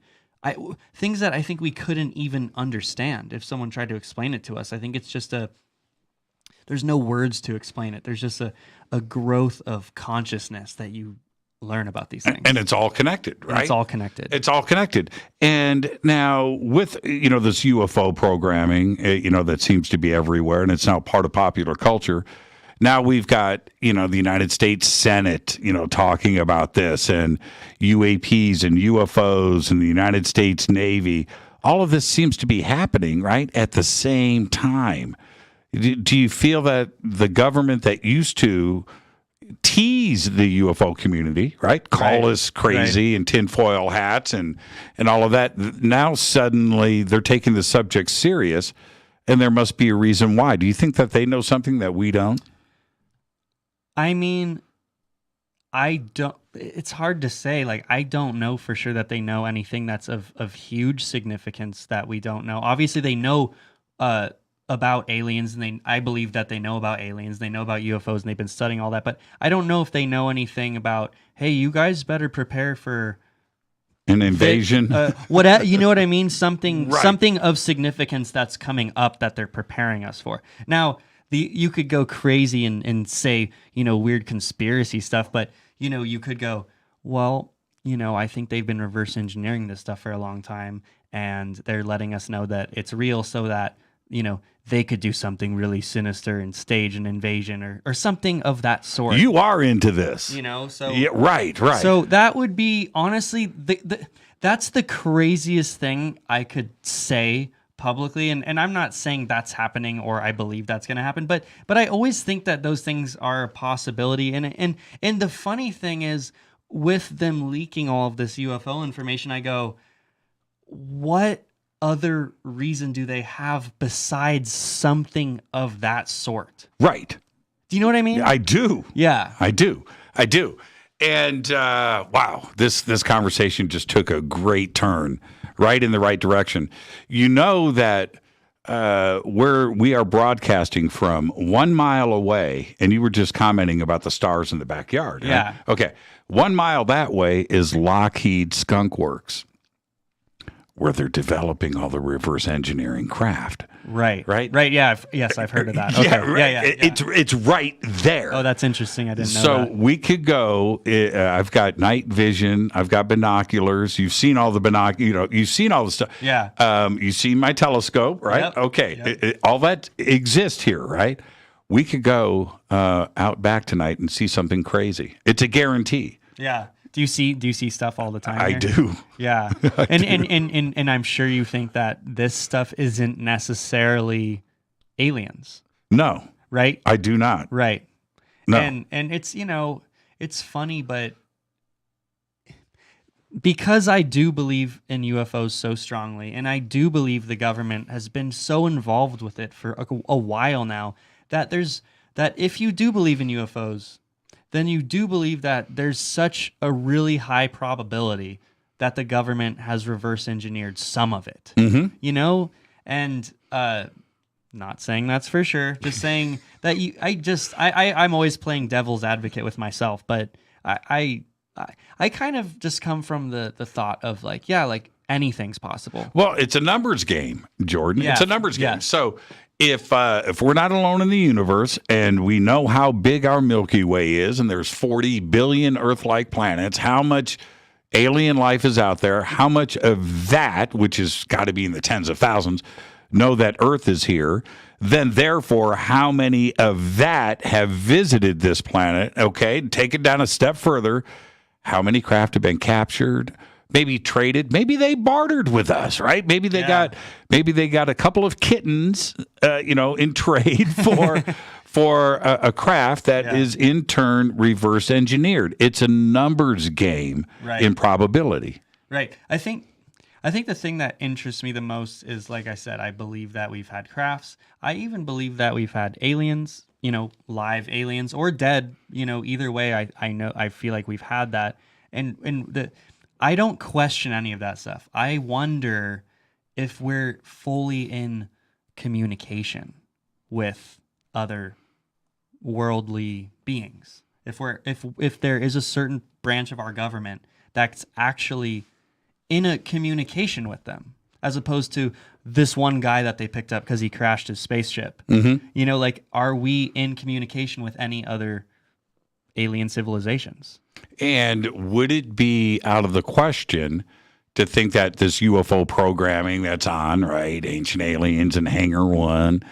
things that I think we couldn't even understand if someone tried to explain it to us. I think it's just there's no words to explain it. There's just a growth of consciousness that you learn about these things. And it's all connected, right? And it's all connected. It's all connected. And now with, this UFO programming, that seems to be everywhere, and it's now part of popular culture. Now we've got, the United States Senate, talking about this, and UAPs and UFOs and the United States Navy. All of this seems to be happening, right, at the same time. Do you feel that the government that used to tease the UFO community, right? Call us crazy and tinfoil hats and all of that. Now suddenly they're taking the subject serious, and there must be a reason why. Do you think that they know something that we don't? I mean, I don't. It's hard to say. Like, I don't know for sure that they know anything that's of huge significance that we don't know. Obviously, they know about aliens, and I believe that they know about aliens. They know about UFOs, and they've been studying all that. But I don't know if they know anything about, hey, you guys better prepare for an invasion. What you know what I mean? Something of significance that's coming up that they're preparing us for. Now, you could go crazy and say, weird conspiracy stuff, but you could go, well, I think they've been reverse engineering this stuff for a long time, and they're letting us know that it's real so that they could do something really sinister and stage an invasion or something of that sort. You are into this. So... Yeah, right. So that would be, honestly, that's the craziest thing I could say publicly. And I'm not saying that's happening or I believe that's going to happen. But I always think that those things are a possibility. And the funny thing is, with them leaking all of this UFO information, I go, what other reason do they have besides something of that sort? Right. Do you know what I mean? I do. Yeah. I do. And wow, this conversation just took a great turn, right in the right direction. You know that where we are broadcasting from 1 mile away, and you were just commenting about the stars in the backyard. Yeah. Right? Okay. 1 mile that way is Lockheed Skunk Works, where they're developing all the reverse engineering craft. Right. Yeah. Yes, I've heard of that. Okay. Yeah. It's right there. Oh, that's interesting. I didn't know So that. we could go. I've got night vision. I've got binoculars. You've seen all the binoculars. You've seen all the stuff. Yeah. You've seen my telescope, right? Yep. Okay. Yep. All that exists here, right? We could go out back tonight and see something crazy. It's a guarantee. Yeah. Do you see stuff all the time? I do. Yeah. And I'm sure you think that this stuff isn't necessarily aliens. No. Right? I do not. Right. No. And it's, it's funny, but because I do believe in UFOs so strongly, and I do believe the government has been so involved with it for a while now, that if you do believe in UFOs, then you do believe that there's such a really high probability that the government has reverse engineered some of it. Mm-hmm. And not saying that's for sure, just saying that I'm always playing devil's advocate with myself, but I kind of just come from the thought of like anything's possible. Well, it's a numbers game, Jordan. Yeah. It's a numbers game. Yeah. So if we're not alone in the universe and we know how big our Milky Way is, and there's 40 billion Earth-like planets, how much alien life is out there, how much of that, which has got to be in the tens of thousands, know that Earth is here, then therefore how many of that have visited this planet? Okay, take it down a step further. How many craft have been captured? Maybe traded, maybe they bartered with us, right? Maybe they got a couple of kittens, in trade for a craft that is in turn reverse engineered. It's a numbers game in probability. Right. I think the thing that interests me the most is, like I said, I believe that we've had crafts. I even believe that we've had aliens, live aliens or dead. Either way, I feel like we've had that, I don't question any of that stuff. I wonder if we're fully in communication with other worldly beings. If there is a certain branch of our government that's actually in a communication with them, as opposed to this one guy that they picked up because he crashed his spaceship. Mm-hmm. Are we in communication with any other alien civilizations? And would it be out of the question to think that this UFO programming that's on, right, Ancient Aliens and Hangar One,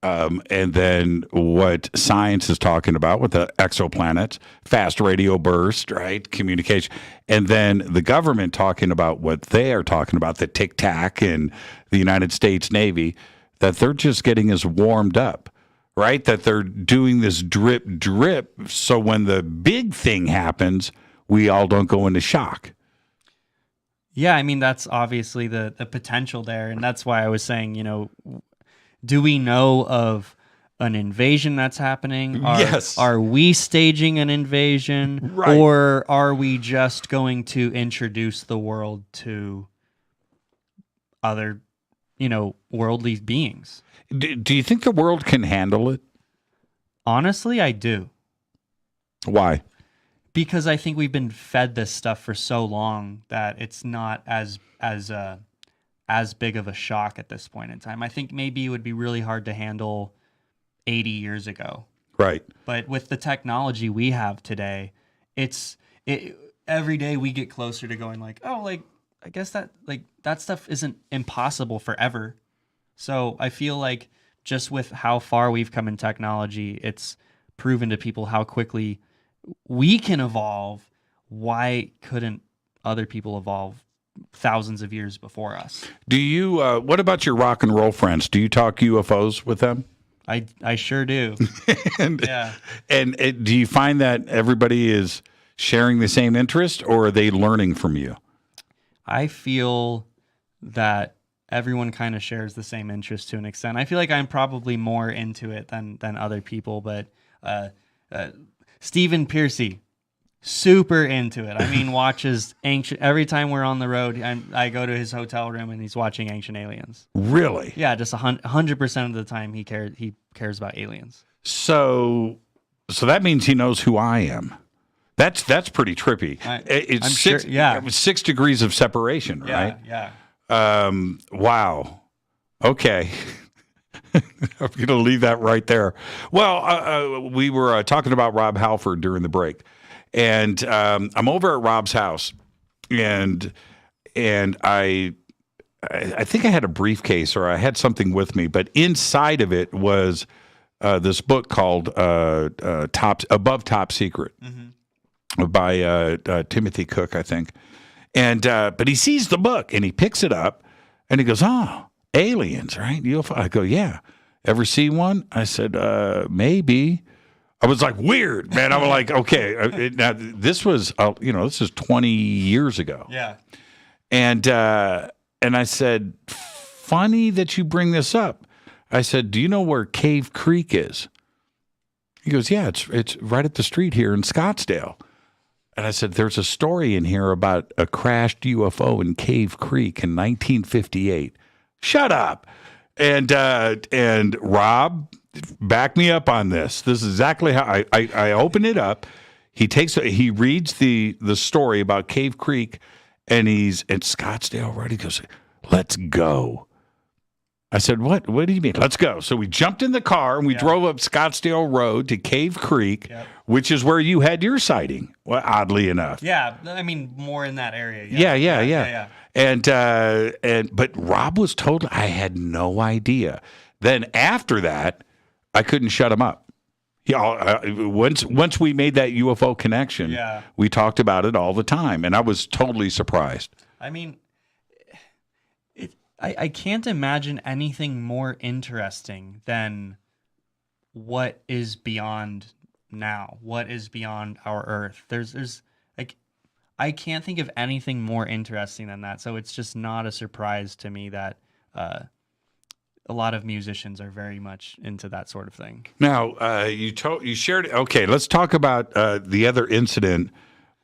and then what science is talking about with the exoplanets, fast radio burst, right, communication, and then the government talking about what they are talking about, the Tic Tac and the United States Navy, that they're just getting us warmed up. Right, that they're doing this drip, so when the big thing happens, we all don't go into shock. Yeah, I mean, that's obviously the potential there, and that's why I was saying, do we know of an invasion that's happening? Yes. Are we staging an invasion? Right. Or are we just going to introduce the world to other, worldly beings? Do you think the world can handle it? Honestly, I do. Why? Because I think we've been fed this stuff for so long that it's not as big of a shock at this point in time. I think maybe it would be really hard to handle 80 years ago. Right. But with the technology we have today, every day we get closer to going I guess that stuff isn't impossible forever. So I feel like just with how far we've come in technology, it's proven to people how quickly we can evolve. Why couldn't other people evolve thousands of years before us? Do you, what about your rock and roll friends? Do you talk UFOs with them? I sure do. And do you find that everybody is sharing the same interest, or are they learning from you? I feel that everyone kind of shares the same interest to an extent. I feel like I'm probably more into it than other people, but Stephen Piercy, super into it. I mean, watches ancient every time we're on the road. I go to his hotel room and he's watching Ancient Aliens. Really? Yeah, just 100% of the time he cares about aliens. So that means he knows who I am. That's pretty trippy. I'm sure, yeah. 6 degrees of separation, right? Yeah. Wow. Okay. I'm going to leave that right there. Well, we were talking about Rob Halford during the break, and I'm over at Rob's house, and I think I had a briefcase or I had something with me, but inside of it was this book called Above Top Secret by Timothy Cook, I think. And but he sees the book and he picks it up and he goes, "Oh, aliens, right? UFO." I go, "Yeah. Ever see one?" I said, "Maybe." I was like, weird, man. I was like, okay. Now this was, this is 20 years ago. Yeah. And I said, "Funny that you bring this up." I said, "Do you know where Cave Creek is?" He goes, "Yeah, it's right at the street here in Scottsdale." And I said, "There's a story in here about a crashed UFO in Cave Creek in 1958. Shut up. And Rob, back me up on this. This is exactly how I open it up. He reads the story about Cave Creek, and he's at Scottsdale, right? He goes, "Let's go." I said, What do you mean? Let's go. So we jumped in the car and we drove up Scottsdale Road to Cave Creek, which is where you had your sighting, well, oddly enough. Yeah, I mean, more in that area. Yeah. But Rob was told, I had no idea. Then after that, I couldn't shut him up. Once we made that UFO connection, we talked about it all the time, and I was totally surprised. I mean, I can't imagine anything more interesting than what is beyond now, what is beyond our Earth. There's like, I can't think of anything more interesting than that. So it's just not a surprise to me that a lot of musicians are very much into that sort of thing. Now, you shared. Okay, let's talk about the other incident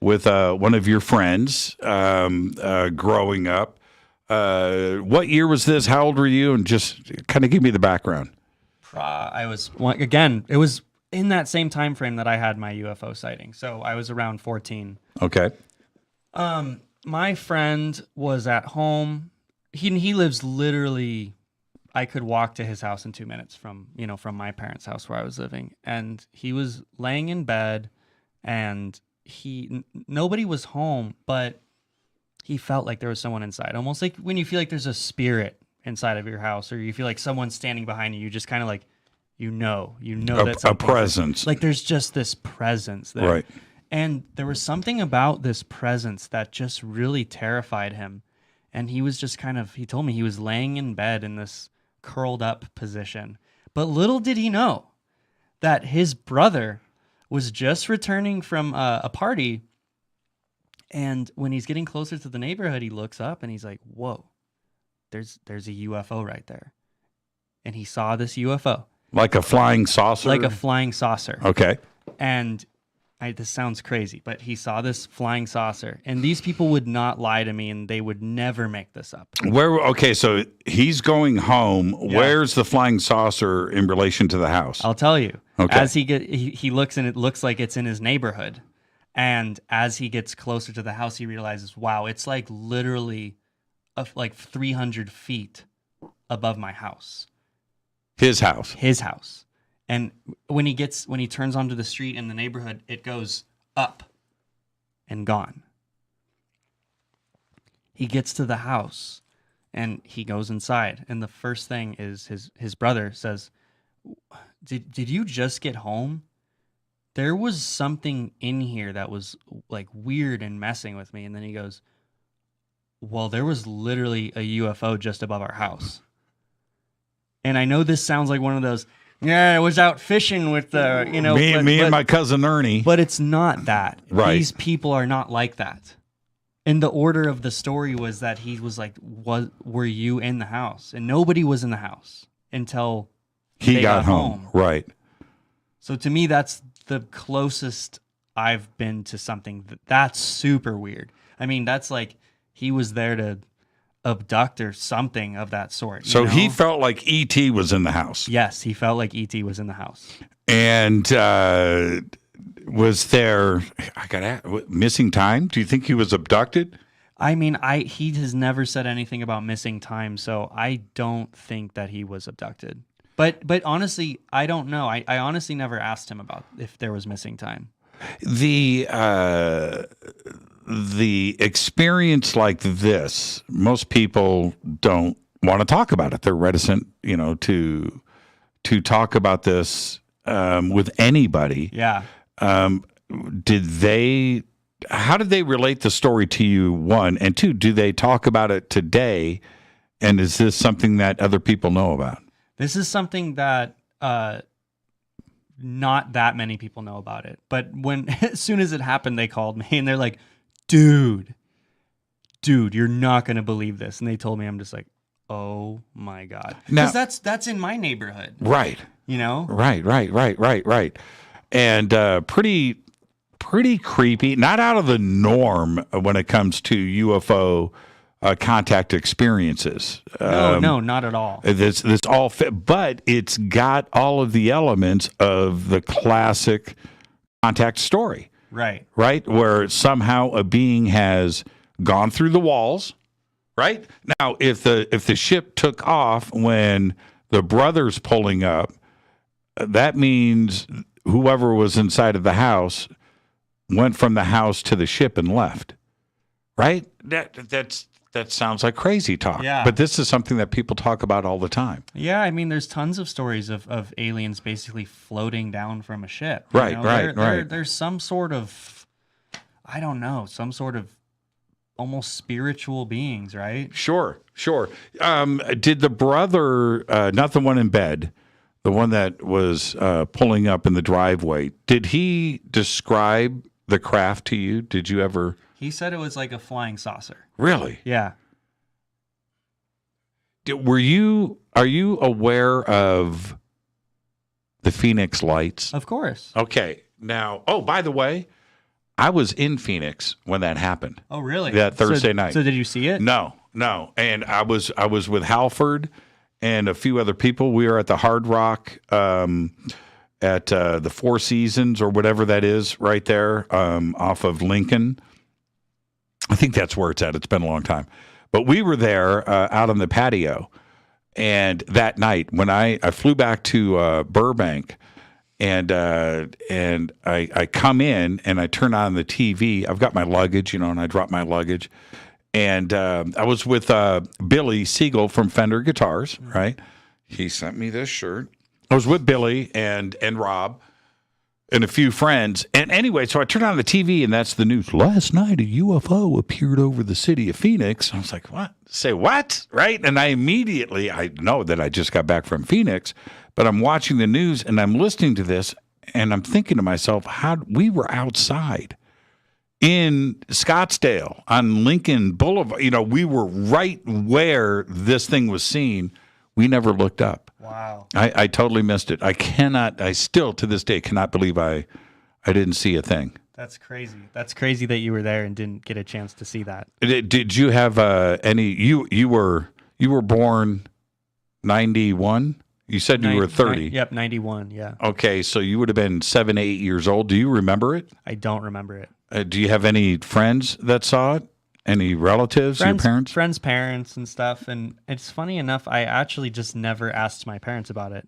with one of your friends growing up. What year was this? How old were you? And just kind of give me the background. I was, again, it was in that same time frame that I had my UFO sighting. So I was around 14. Okay. My friend was at home. He lives literally, I could walk to his house in 2 minutes from my parents' house where I was living. And he was laying in bed and nobody was home, but he felt like there was someone inside. Almost like when you feel like there's a spirit inside of your house, or you feel like someone's standing behind you, you just kind of like, that's a presence. Like there's just this presence there. Right. And there was something about this presence that just really terrified him. And he was just he told me he was laying in bed in this curled up position. But little did he know that his brother was just returning from a party. And when he's getting closer to the neighborhood, he looks up and he's like, "Whoa, there's a UFO right there." And he saw this UFO. Like a flying saucer? Like a flying saucer. Okay. And this sounds crazy, but he saw this flying saucer. And these people would not lie to me, and they would never make this up. Okay, so he's going home. Yeah. Where's the flying saucer in relation to the house? I'll tell you. Okay. As he looks, and it looks like it's in his neighborhood. And as he gets closer to the house, he realizes, wow, it's like literally like 300 feet above my house. His house. His house. And when he turns onto the street in the neighborhood, it goes up and gone. He gets to the house and he goes inside. And the first thing is his brother says, Did you just get home? There was something in here that was like weird and messing with me. And then he goes, "Well, there was literally a UFO just above our house." And I know this sounds like one of those, Yeah, I was out fishing with me and my cousin Ernie. But it's not that. Right. These people are not like that. And the order of the story was that he was like, were you in the house? And nobody was in the house until he got home. Right. So to me, that's the closest I've been to something that's super weird. I mean, that's like he was there to abduct or something of that sort. So he felt like E.T. was in the house. Yes, he felt like E.T. was in the house. And was there missing time? Do you think he was abducted? I mean, he has never said anything about missing time, so I don't think that he was abducted. But honestly, I don't know. I honestly never asked him about if there was missing time. The experience like this, most people don't want to talk about it. They're reticent, to talk about this with anybody. Yeah. How did they relate the story to you, one? And two, do they talk about it today? And is this something that other people know about? This is something that not that many people know about it. But as soon as it happened, they called me and they're like, dude, you're not going to believe this. And they told me, I'm just like, oh my God. Because that's in my neighborhood. Right. Right. And pretty creepy, not out of the norm when it comes to UFO contact experiences. No, not at all. This all fit, but it's got all of the elements of the classic contact story. Right. Right? Where somehow a being has gone through the walls. Right? Now, if the ship took off when the brother's pulling up, that means whoever was inside of the house went from the house to the ship and left. Right? That sounds like crazy talk. Yeah. But this is something that people talk about all the time. Yeah, I mean, there's tons of stories of aliens basically floating down from a ship. Right. There's some sort of, I don't know, some sort of almost spiritual beings, right? Sure. Did the brother, not the one in bed, the one that was pulling up in the driveway, did he describe the craft to you? Did you ever... He said it was like a flying saucer. Really? Yeah. Are you aware of the Phoenix lights? Of course. Okay. Now, by the way, I was in Phoenix when that happened. Oh, really? That Thursday night. So did you see it? No. And I was with Halford and a few other people. We were at the Hard Rock at the Four Seasons or whatever that is right there off of Lincoln. I think that's where it's at. It's been a long time. But we were there out on the patio. And that night when I flew back to Burbank and I come in and I turn on the TV. I've got my luggage, and I drop my luggage. And I was with Billy Siegel from Fender Guitars, right? He sent me this shirt. I was with Billy and Rob and a few friends. And anyway, so I turned on the TV, and that's the news. Last night, a UFO appeared over the city of Phoenix. I was like, what? Say what? Right? And I know that I just got back from Phoenix, but I'm watching the news, and I'm listening to this, and I'm thinking to myself, we were outside in Scottsdale on Lincoln Boulevard. We were right where this thing was seen. We never looked up. Wow. I totally missed it. I still to this day cannot believe I didn't see a thing. That's crazy. That's crazy that you were there and didn't get a chance to see that. Did you have any, you were born 91? You said you were 30. Yep, 91, yeah. Okay, so you would have been 7, 8 years old. Do you remember it? I don't remember it. Do you have any friends that saw it? Any relatives, your parents? Friends' parents and stuff. And it's funny enough, I actually just never asked my parents about it.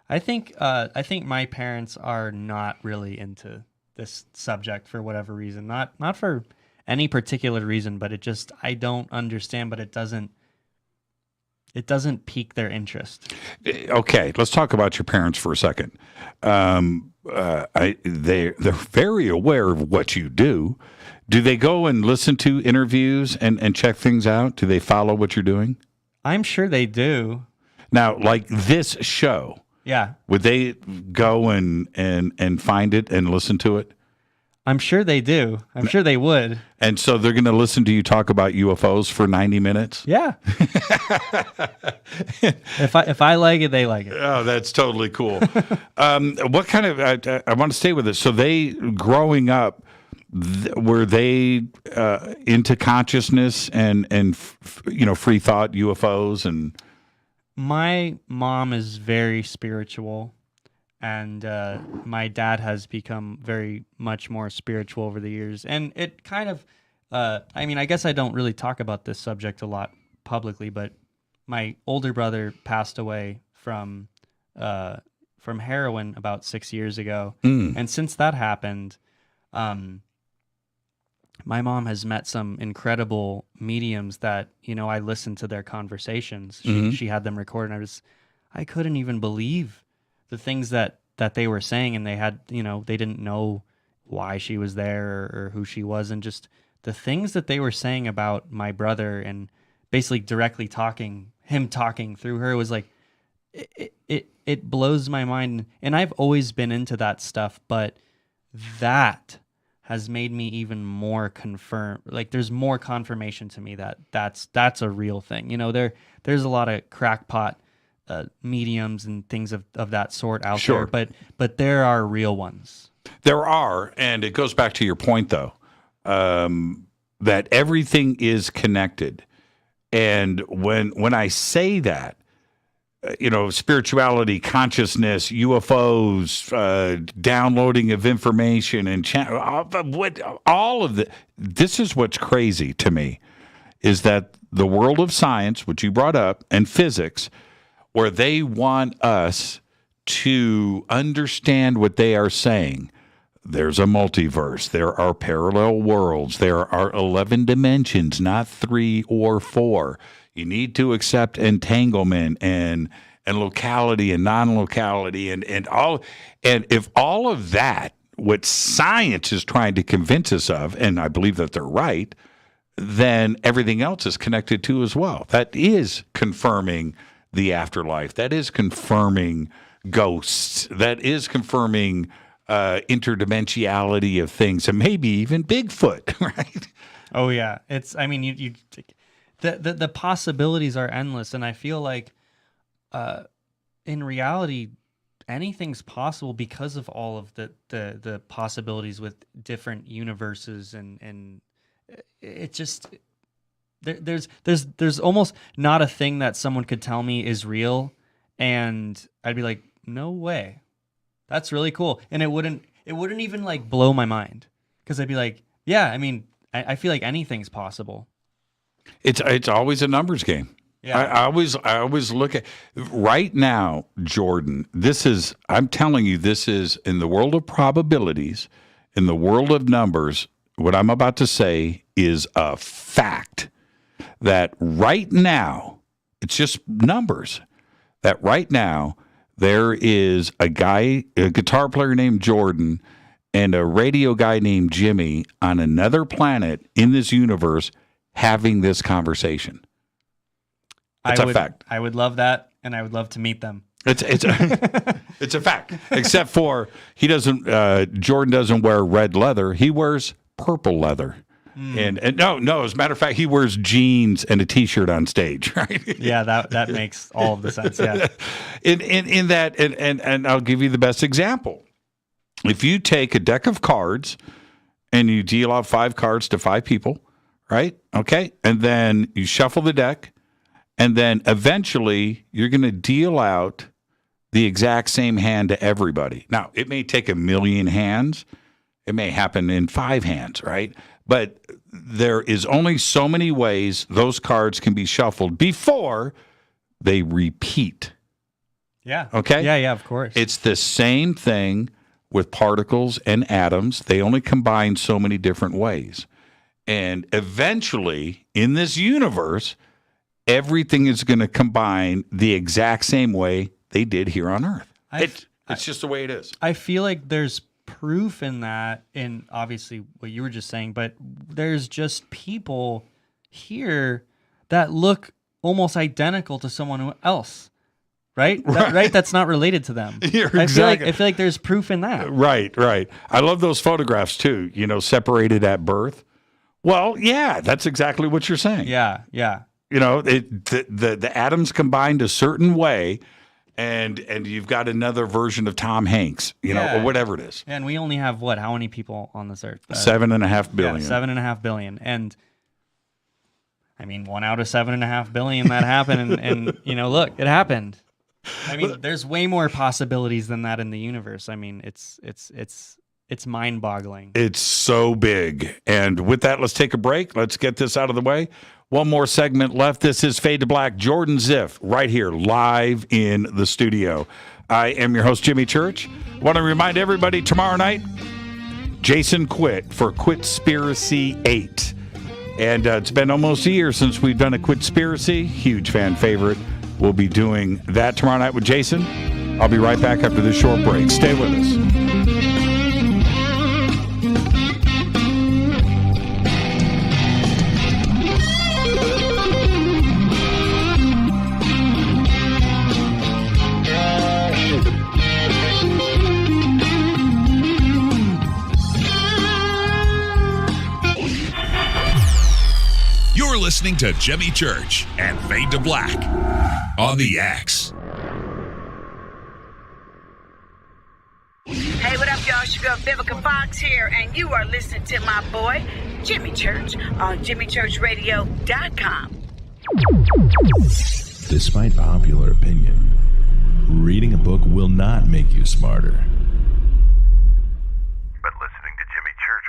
I think my parents are not really into this subject for whatever reason. Not for any particular reason, but I don't understand, but it doesn't pique their interest. Okay, let's talk about your parents for a second. They're very aware of what you do. Do they go and listen to interviews and check things out? Do they follow what you're doing? I'm sure they do. Now, like this show, Yeah. Would they go and find it and listen to it? I'm sure they do. I'm sure they would. And so they're going to listen to you talk about UFOs for 90 minutes? Yeah. If I like it, they like it. Oh, that's totally cool. What kind of, I want to stay with this. So they, growing up, were they into consciousness and free thought, UFOs? And my mom is very spiritual. And my dad has become very much more spiritual over the years. And it kind of, I guess I don't really talk about this subject a lot publicly, but my older brother passed away from heroin about 6 years ago. And since that happened, my mom has met some incredible mediums that, I listened to their conversations. She had them recorded, and I couldn't even believe the things that they were saying, and they had, they didn't know why she was there or who she was, and just the things that they were saying about my brother and basically directly talking through her was like, it blows my mind. And I've always been into that stuff, but that has made me even more there's more confirmation to me that that's a real thing. There's a lot of crackpot mediums and things of that sort out there, but there are real ones. There are, and it goes back to your point, though, that everything is connected. And when I say that, spirituality, consciousness, UFOs, downloading of information, and all of this is what's crazy to me, is that the world of science, which you brought up, and physics, where they want us to understand what they are saying. There's a multiverse. There are parallel worlds. There are 11 dimensions, not 3 or 4. You need to accept entanglement and locality and non-locality and all. And if all of that, what science is trying to convince us of, and I believe that they're right, then everything else is connected to as well. That is confirming the afterlife. That is confirming ghosts. That is confirming interdimensionality of things, and maybe even Bigfoot, right? Oh yeah, it's. The possibilities are endless, and I feel like, in reality, anything's possible because of all of the possibilities with different universes, and it just. There's almost not a thing that someone could tell me is real, and I'd be like, no way, that's really cool, and it wouldn't even like blow my mind, because I'd be like, yeah, I feel like anything's possible. It's always a numbers game. Yeah, I always look at right now, Jordan. I'm telling you, this is in the world of probabilities, in the world of numbers. What I'm about to say is a fact. That right now, it's just numbers, that right now there is a guitar player named Jordan, and a radio guy named Jimmy on another planet in this universe having this conversation. It's a fact. I would love that, and I would love to meet them. It's a fact, except for Jordan doesn't wear red leather. He wears purple leather. And no, as a matter of fact, he wears jeans and a T-shirt on stage, right? Yeah, that makes all of the sense. Yeah. In that, and I'll give you the best example. If you take a deck of cards and you deal out 5 cards to 5 people, right? Okay, and then you shuffle the deck, and then eventually you're going to deal out the exact same hand to everybody. Now, it may take 1 million hands. It may happen in 5 hands, right? But there is only so many ways those cards can be shuffled before they repeat. Yeah. Okay? Yeah, of course. It's the same thing with particles and atoms. They only combine so many different ways. And eventually, in this universe, everything is going to combine the exact same way they did here on Earth. It's just the way it is. I feel like there's proof in that, in obviously what you were just saying, but there's just people here that look almost identical to someone else right? Right. That's not related to them. I feel like there's proof in that. Right. I love those photographs too. Separated at birth. Well, yeah, that's exactly what you're saying. Yeah. The atoms combined a certain way, and you've got another version of Tom Hanks, or whatever it is. And we only have how many people on this earth? 7.5 billion. Yeah, 7.5 billion. And I mean, 1 out of 7.5 billion that happened, and look, it happened. I mean, there's way more possibilities than that in the universe. I mean, it's mind-boggling. It's so big. And with that, let's take a break. Let's get this out of the way. One more segment left. This is Fade to Black. Jordan Ziff right here live in the studio. I am your host, Jimmy Church. Want to remind everybody tomorrow night, Jason quit for Quitspiracy 8. And it's been almost a year since we've done a Quitspiracy. Huge fan favorite. We'll be doing that tomorrow night with Jason. I'll be right back after this short break. Stay with us. Listening to Jimmy Church and Fade to Black on the X. Hey, what up, y'all? It's your girl Vivica Fox here, and you are listening to my boy, Jimmy Church, on JimmyChurchRadio.com. Despite popular opinion, reading a book will not make you smarter. But listening to Jimmy Church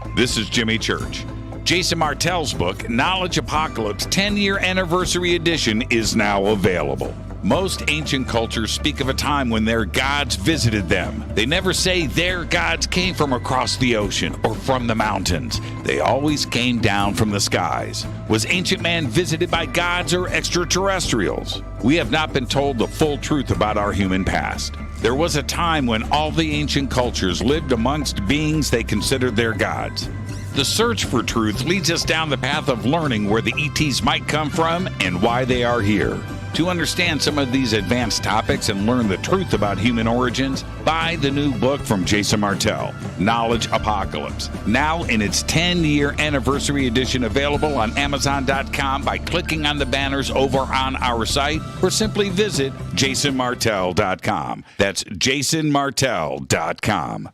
will. This is Jimmy Church. Jason Martell's book, Knowledge Apocalypse 10-Year Anniversary Edition, is now available. Most ancient cultures speak of a time when their gods visited them. They never say their gods came from across the ocean or from the mountains. They always came down from the skies. Was ancient man visited by gods or extraterrestrials? We have not been told the full truth about our human past. There was a time when all the ancient cultures lived amongst beings they considered their gods. The search for truth leads us down the path of learning where the ETs might come from and why they are here. To understand some of these advanced topics and learn the truth about human origins, buy the new book from Jason Martell, Knowledge Apocalypse, now in its 10-year anniversary edition, available on Amazon.com by clicking on the banners over on our site, or simply visit JasonMartell.com. That's JasonMartell.com.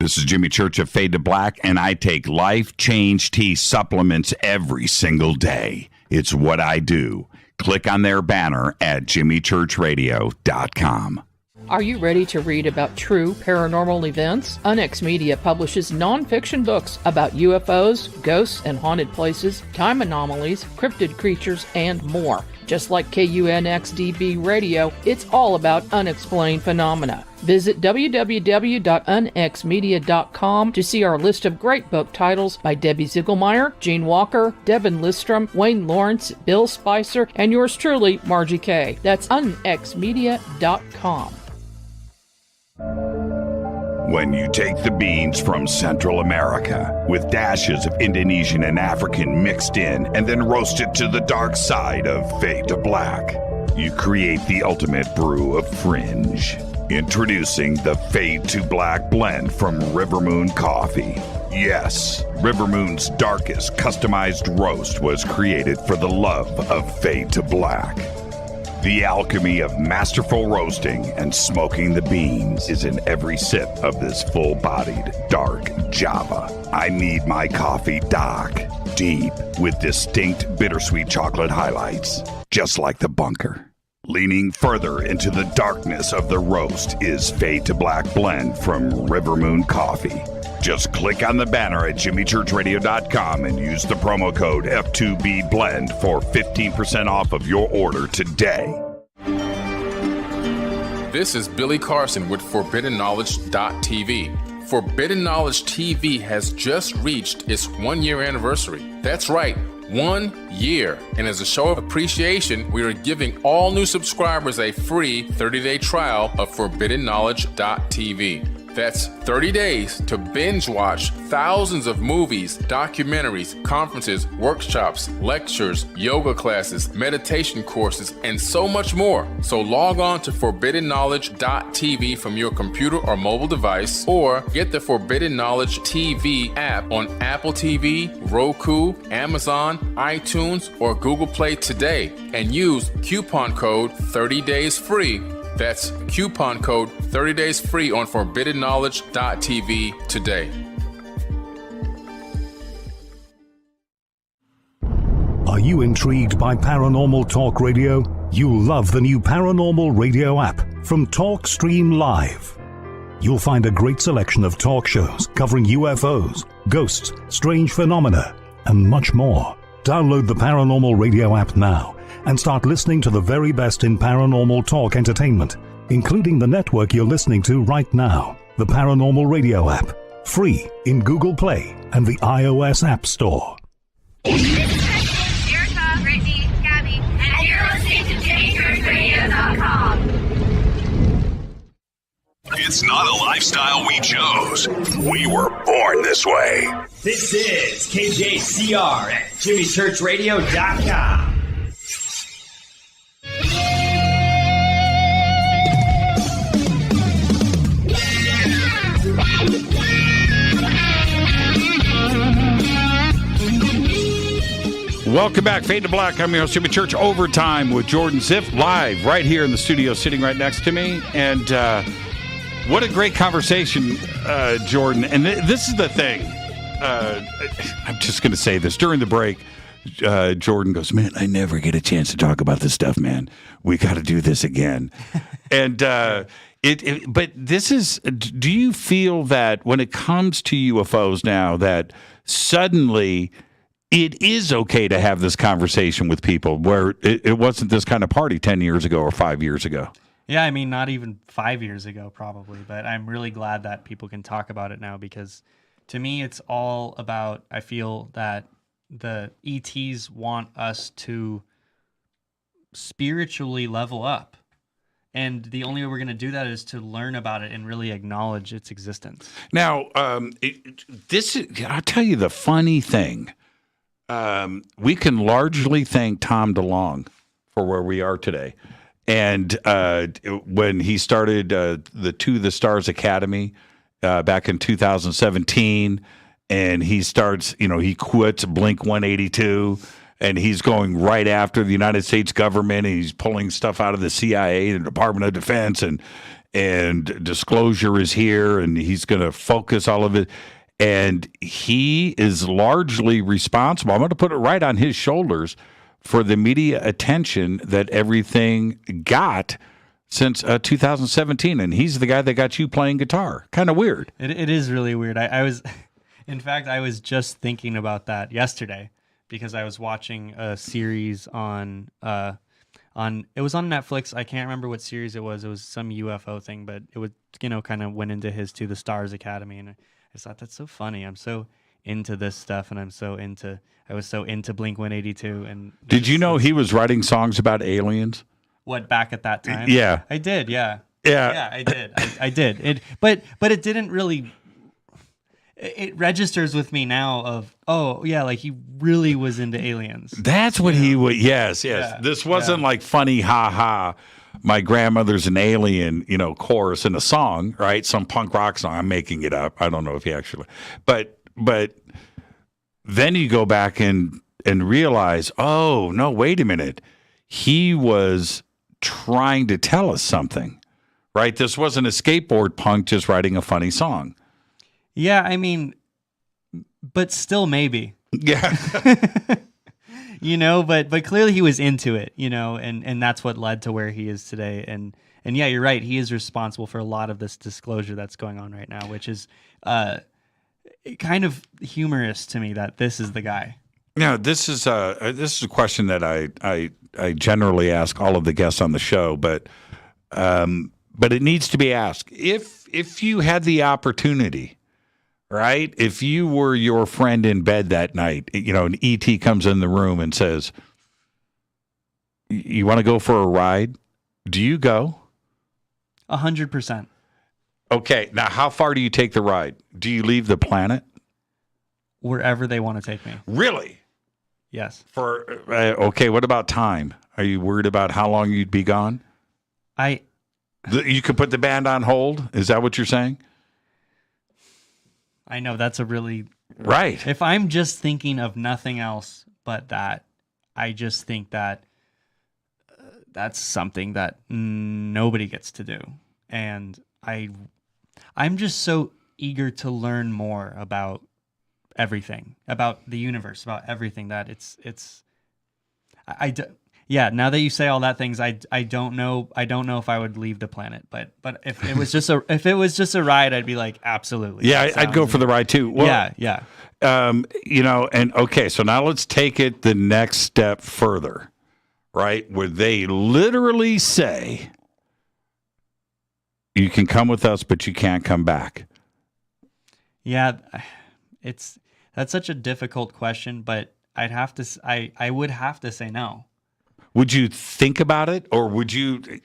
This is Jimmy Church of Fade to Black, and I take Life Change Tea supplements every single day. It's what I do. Click on their banner at JimmyChurchRadio.com. Are you ready to read about true paranormal events? Unex Media publishes nonfiction books about UFOs, ghosts and haunted places, time anomalies, cryptid creatures, and more. Just like KUNXDB Radio, it's all about unexplained phenomena. Visit www.unxmedia.com to see our list of great book titles by Debbie Ziegelmeyer, Gene Walker, Devin Listrom, Wayne Lawrence, Bill Spicer, and yours truly, Margie Kay. That's unxmedia.com. When you take the beans from Central America with dashes of Indonesian and African mixed in and then roast it to the dark side of Fade to Black, you create the ultimate brew of fringe. Introducing the Fade to Black blend from River Moon Coffee. Yes, River Moon's darkest customized roast was created for the love of Fade to Black. The alchemy of masterful roasting and smoking the beans is in every sip of this full-bodied, dark Java. I need my coffee dark, deep, with distinct bittersweet chocolate highlights, just like the bunker. Leaning further into the darkness of the roast is Fade to Black blend from River Moon Coffee. Just click on the banner at JimmyChurchRadio.com and use the promo code F2BBLEND for 15% off of your order today. This is Billy Carson with ForbiddenKnowledge.tv. Forbidden Knowledge TV has just reached its 1-year anniversary. That's right, 1 year. And as a show of appreciation, we are giving all new subscribers a free 30-day trial of ForbiddenKnowledge.tv. That's 30 days to binge watch thousands of movies, documentaries, conferences, workshops, lectures, yoga classes, meditation courses, and so much more. So log on to forbiddenknowledge.tv from your computer or mobile device, or get the Forbidden Knowledge TV app on Apple TV, Roku, Amazon, iTunes, or Google Play today and use coupon code 30daysfree. That's coupon code 30 days free on forbiddenknowledge.tv today. Are you intrigued by Paranormal Talk Radio? You'll love the new Paranormal Radio app from TalkStream Live. You'll find a great selection of talk shows covering UFOs, ghosts, strange phenomena, and much more. Download the Paranormal Radio app now and start listening to the very best in paranormal talk entertainment, including the network you're listening to right now, the Paranormal Radio app, free in Google Play and the iOS App Store. Erica, Brittany, Gabby, and you're listening to JamieChurchRadio.com. It's not a lifestyle we chose. We were born this way. This is KJCR at JimmyChurchRadio.com. Welcome back, Fade to Black. I'm your host, Jimmy Church. Overtime with Jordan Ziff, live right here in the studio, sitting right next to me. And what a great conversation, Jordan. And this is the thing. I'm just going to say this. During the break, Jordan goes, man, I never get a chance to talk about this stuff, man. We got to do this again. And but this is, do you feel that when it comes to UFOs now, that suddenly it is okay to have this conversation with people where it wasn't this kind of party 10 years ago or 5 years ago? Yeah, I mean, not even 5 years ago, probably. But I'm really glad that people can talk about it now, because to me, it's all about, I feel that the ETs want us to spiritually level up. And the only way we're going to do that is to learn about it and really acknowledge its existence. Now, I'll tell you the funny thing. We can largely thank Tom DeLonge for where we are today. And when he started the To the Stars Academy back in 2017, and he starts, he quits Blink 182, and he's going right after the United States government, and he's pulling stuff out of the CIA, the Department of Defense, and disclosure is here, and he's going to focus all of it. And he is largely responsible. I'm going to put it right on his shoulders for the media attention that everything got since 2017. And he's the guy that got you playing guitar. Kind of weird. It is really weird. I was, in fact, I was just thinking about that yesterday because I was watching a series on it was on Netflix. I can't remember what series it was. It was some UFO thing, but it was, kind of went into his To the Stars Academy, and I just thought that's so funny. I'm so into this stuff, and I was so into Blink 182. And did you know he was writing songs about aliens? What, back at that time? Yeah, I did. Yeah, I did. I did. But it didn't really. It registers with me now of, oh yeah, like he really was into aliens. That's what he would. Yes. Yeah, this wasn't like funny, ha ha. My grandmother's an alien, chorus in a song, right? Some punk rock song. I'm making it up. I don't know if he actually, but then you go back and realize, oh no, wait a minute. He was trying to tell us something, right? This wasn't a skateboard punk just writing a funny song. Yeah, I mean, but still maybe. Yeah. But clearly he was into it, and that's what led to where he is today. And yeah, you're right. He is responsible for a lot of this disclosure that's going on right now, which is kind of humorous to me that this is the guy. Yeah, this is a question that I generally ask all of the guests on the show, but it needs to be asked. If you had the opportunity, right? If you were your friend in bed that night, an ET comes in the room and says, "You want to go for a ride?" Do you go? 100%. Okay, now how far do you take the ride? Do you leave the planet? Wherever they want to take me. Really? Yes. Okay, what about time? Are you worried about how long you'd be gone? You could put the band on hold? Is that what you're saying? I know that's a really... Right. If I'm just thinking of nothing else but that, I just think that that's something that nobody gets to do. And I'm just so eager to learn more about everything, about the universe, about everything that now that you say all that things, I don't know if I would leave the planet, but if it was just a ride, I'd be like, absolutely. Yeah, I'd go for the ride too. Well, yeah. And okay, so now let's take it the next step further, right? Where they literally say, you can come with us, but you can't come back. Yeah, that's such a difficult question, but I would have to say no. Would you think about it, or would you, give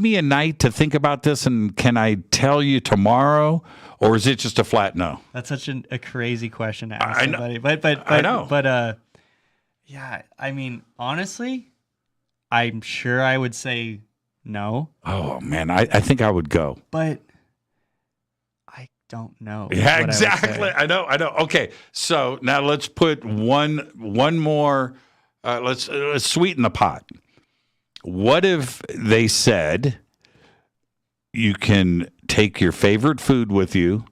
me a night to think about this, and can I tell you tomorrow, or is it just a flat no? That's such a crazy question to ask somebody. But I know. But yeah, I mean, honestly, I'm sure I would say no. Oh man, I think I would go. But I don't know. Yeah, exactly. I know. Okay, so now let's put one more. Let's sweeten the pot. What if they said you can take your favorite food with you?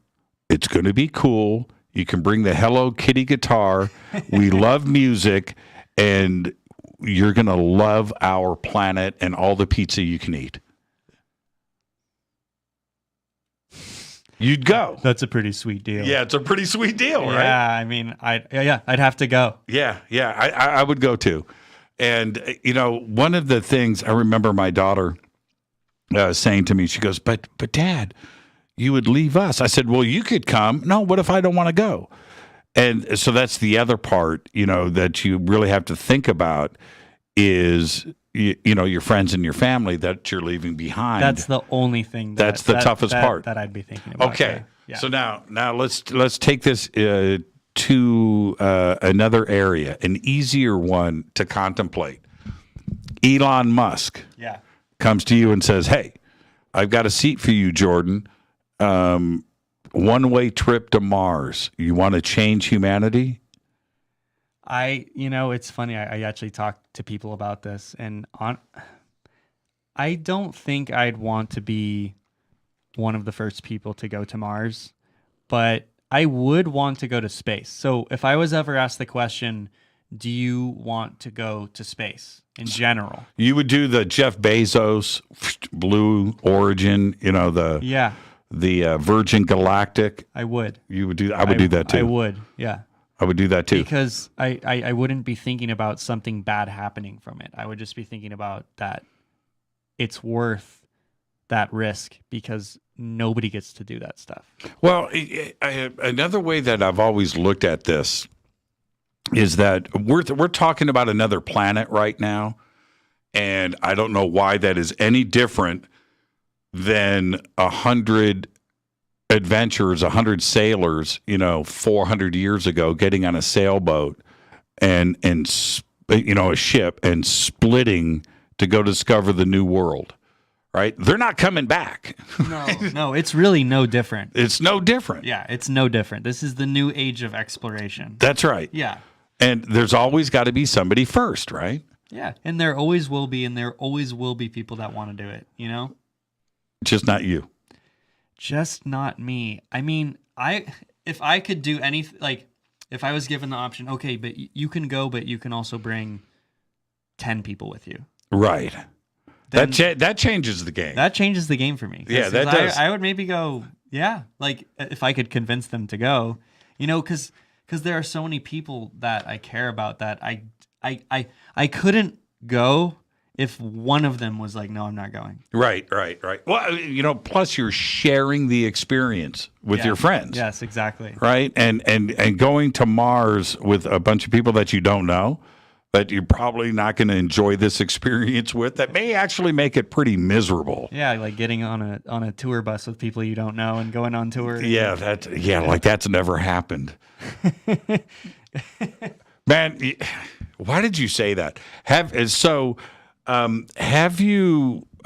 It's going to be cool. You can bring the Hello Kitty guitar. We love music, and you're going to love our planet and all the pizza you can eat. You'd go. That's a pretty sweet deal. Yeah, it's a pretty sweet deal, right? Yeah, I mean, I'd have to go. Yeah, I would go too. And, one of the things I remember my daughter saying to me, she goes, but Dad, you would leave us. I said, well, you could come. No, what if I don't want to go? And so that's the other part, that you really have to think about is, your friends and your family that you're leaving behind. That's the only thing. That's the toughest part that I'd be thinking about. Okay. Yeah. So now let's take this to another area, an easier one to contemplate. Elon Musk comes to you and says, hey, I've got a seat for you, Jordan. One-way trip to Mars. You want to change humanity? It's funny. I actually talked to people about this, and I don't think I'd want to be one of the first people to go to Mars, but I would want to go to space. So if I was ever asked the question, do you want to go to space in general? You would do the Jeff Bezos Blue Origin, the Virgin Galactic. I would. You would do. I would do that too. I would. Yeah. I would do that too. Because I wouldn't be thinking about something bad happening from it. I would just be thinking about that it's worth that risk because nobody gets to do that stuff. Well, another way that I've always looked at this is that we're talking about another planet right now, and I don't know why that is any different than 100 adventurers, 100 sailors, 400 years ago, getting on a sailboat and a ship and splitting to go discover the new world. Right? They're not coming back. No, it's really no different. It's no different. Yeah, it's no different. This is the new age of exploration. That's right. Yeah. And there's always got to be somebody first, right? Yeah, and there always will be, people that want to do it, Just not you. Just not me. I mean, if I could do anything, like if I was given the option, okay, but you can go, but you can also bring 10 people with you. Right. That changes the game. That changes the game for me. Yeah, that does. I would maybe go, like if I could convince them to go, because there are so many people that I care about that I couldn't go if one of them was like, no, I'm not going. Right. Well, plus you're sharing the experience with your friends. Yes, exactly. Right? And going to Mars with a bunch of people that you don't know, that you're probably not going to enjoy this experience with, that may actually make it pretty miserable. Yeah, like getting on a tour bus with people you don't know and going on tour. Yeah, like that's never happened. Man, why did you say that? Have you?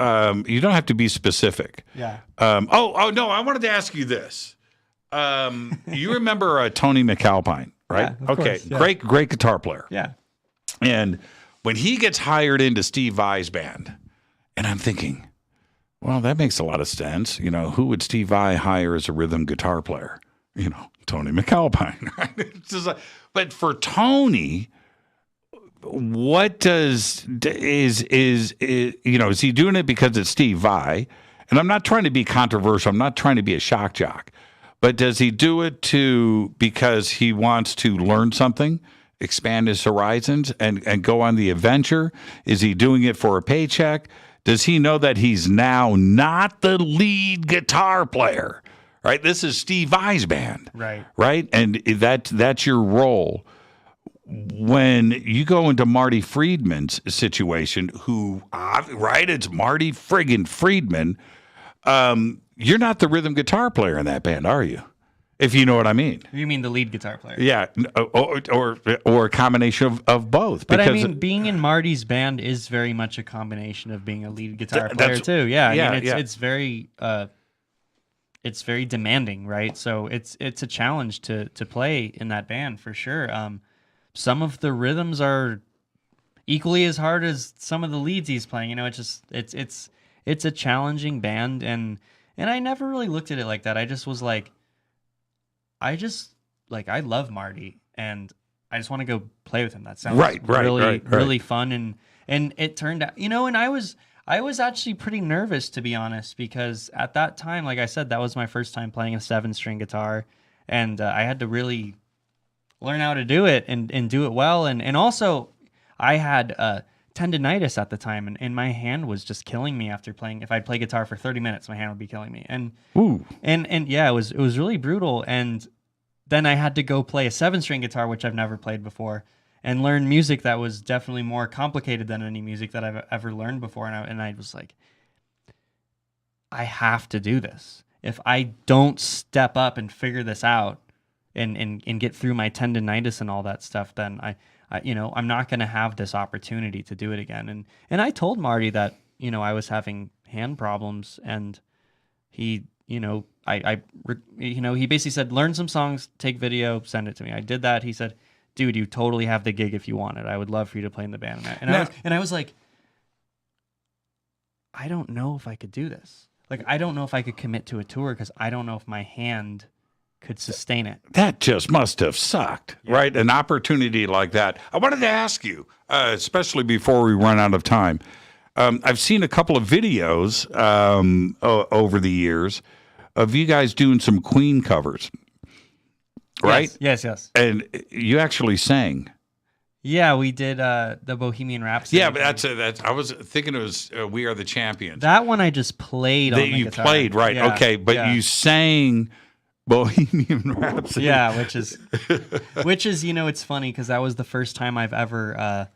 You don't have to be specific. Yeah. Oh no, I wanted to ask you this. You remember Tony McAlpine, right? Yeah, of okay, course, yeah. great guitar player. Yeah. And when he gets hired into Steve Vai's band, and I'm thinking, well, that makes a lot of sense. You know, who would Steve Vai hire as a rhythm guitar player? You know, Tony McAlpine, right? It's just like, but for Tony, what is he doing it because it's Steve Vai? And I'm not trying to be controversial. I'm not trying to be a shock jock. But does he do it because he wants to learn something, expand his horizons, and go on the adventure? Is he doing it for a paycheck? Does he know that he's now not the lead guitar player? Right? This is Steve Vai's band. Right. Right? And that's your role. When you go into Marty Friedman's situation, it's Marty friggin' Friedman. You're not the rhythm guitar player in that band, are you? If you know what I mean. You mean the lead guitar player? Yeah, or a combination of both. But I mean, being in Marty's band is very much a combination of being a lead guitar player too. Yeah, I mean, it's very demanding, right? So it's a challenge to play in that band for sure. Some of the rhythms are equally as hard as some of the leads he's playing. You know, it's a challenging band, and I never really looked at it like that. I just was like, I love Marty, and I just want to go play with him. That sounds really fun, and it turned out, you know, and I was actually pretty nervous, to be honest, because at that time, like I said, that was my first time playing a 7-string guitar, and I had to really learn how to do it and do it well, and also I had tendinitis at the time, and my hand was just killing me after playing. If I'd play guitar for 30 minutes, my hand would be killing me. And yeah, it was really brutal. And then I had to go play a 7-string guitar, which I've never played before, and learn music that was definitely more complicated than any music that I've ever learned before. And I was like, I have to do this. If I don't step up and figure this out and get through my tendinitis and all that stuff, then I'm not going to have this opportunity to do it again. And I told Marty that, you know, I was having hand problems, and he, you know, he basically said, learn some songs, take video, send it to me. I did that. He said, dude, you totally have the gig if you want it. I would love for you to play in the band. And I was like, I don't know if I could do this. Like, I don't know if I could commit to a tour because I don't know if my hand could sustain it. That just must have sucked, right? An opportunity like that. I wanted to ask you, especially before we run out of time. I've seen a couple of videos over the years of you guys doing some Queen covers, right? Yes. And you actually sang. Yeah, we did the Bohemian Rhapsody. Yeah, but that's. I was thinking it was "We Are the Champions." That one I just played on the you guitar. Played, right? Yeah, okay, but you sang Bohemian Rhapsody. Yeah, which is, you know, it's funny because that was the first time I've ever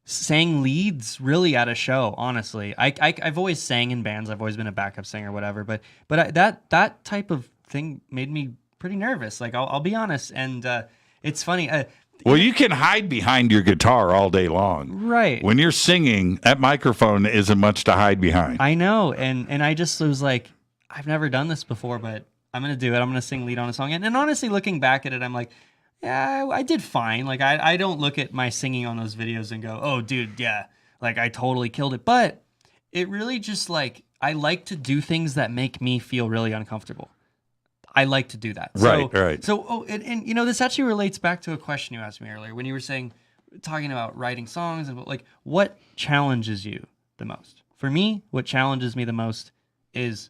sang leads really at a show. Honestly, I've always sang in bands. I've always been a backup singer, whatever. But that type of thing made me pretty nervous. Like I'll be honest, and it's funny. Well, you can hide behind your guitar all day long. Right. When you're singing, that microphone isn't much to hide behind. I know, and I just was like, I've never done this before, but I'm going to do it. I'm going to sing lead on a song. And honestly, looking back at it, I'm like, yeah, I did fine. Like, I don't look at my singing on those videos and go, oh, dude, yeah, like, I totally killed it. But it really just, like, I like to do things that make me feel really uncomfortable. I like to do that. Right. So, and you know, this actually relates back to a question you asked me earlier when you were talking about writing songs and like, what challenges you the most? For me, what challenges me the most is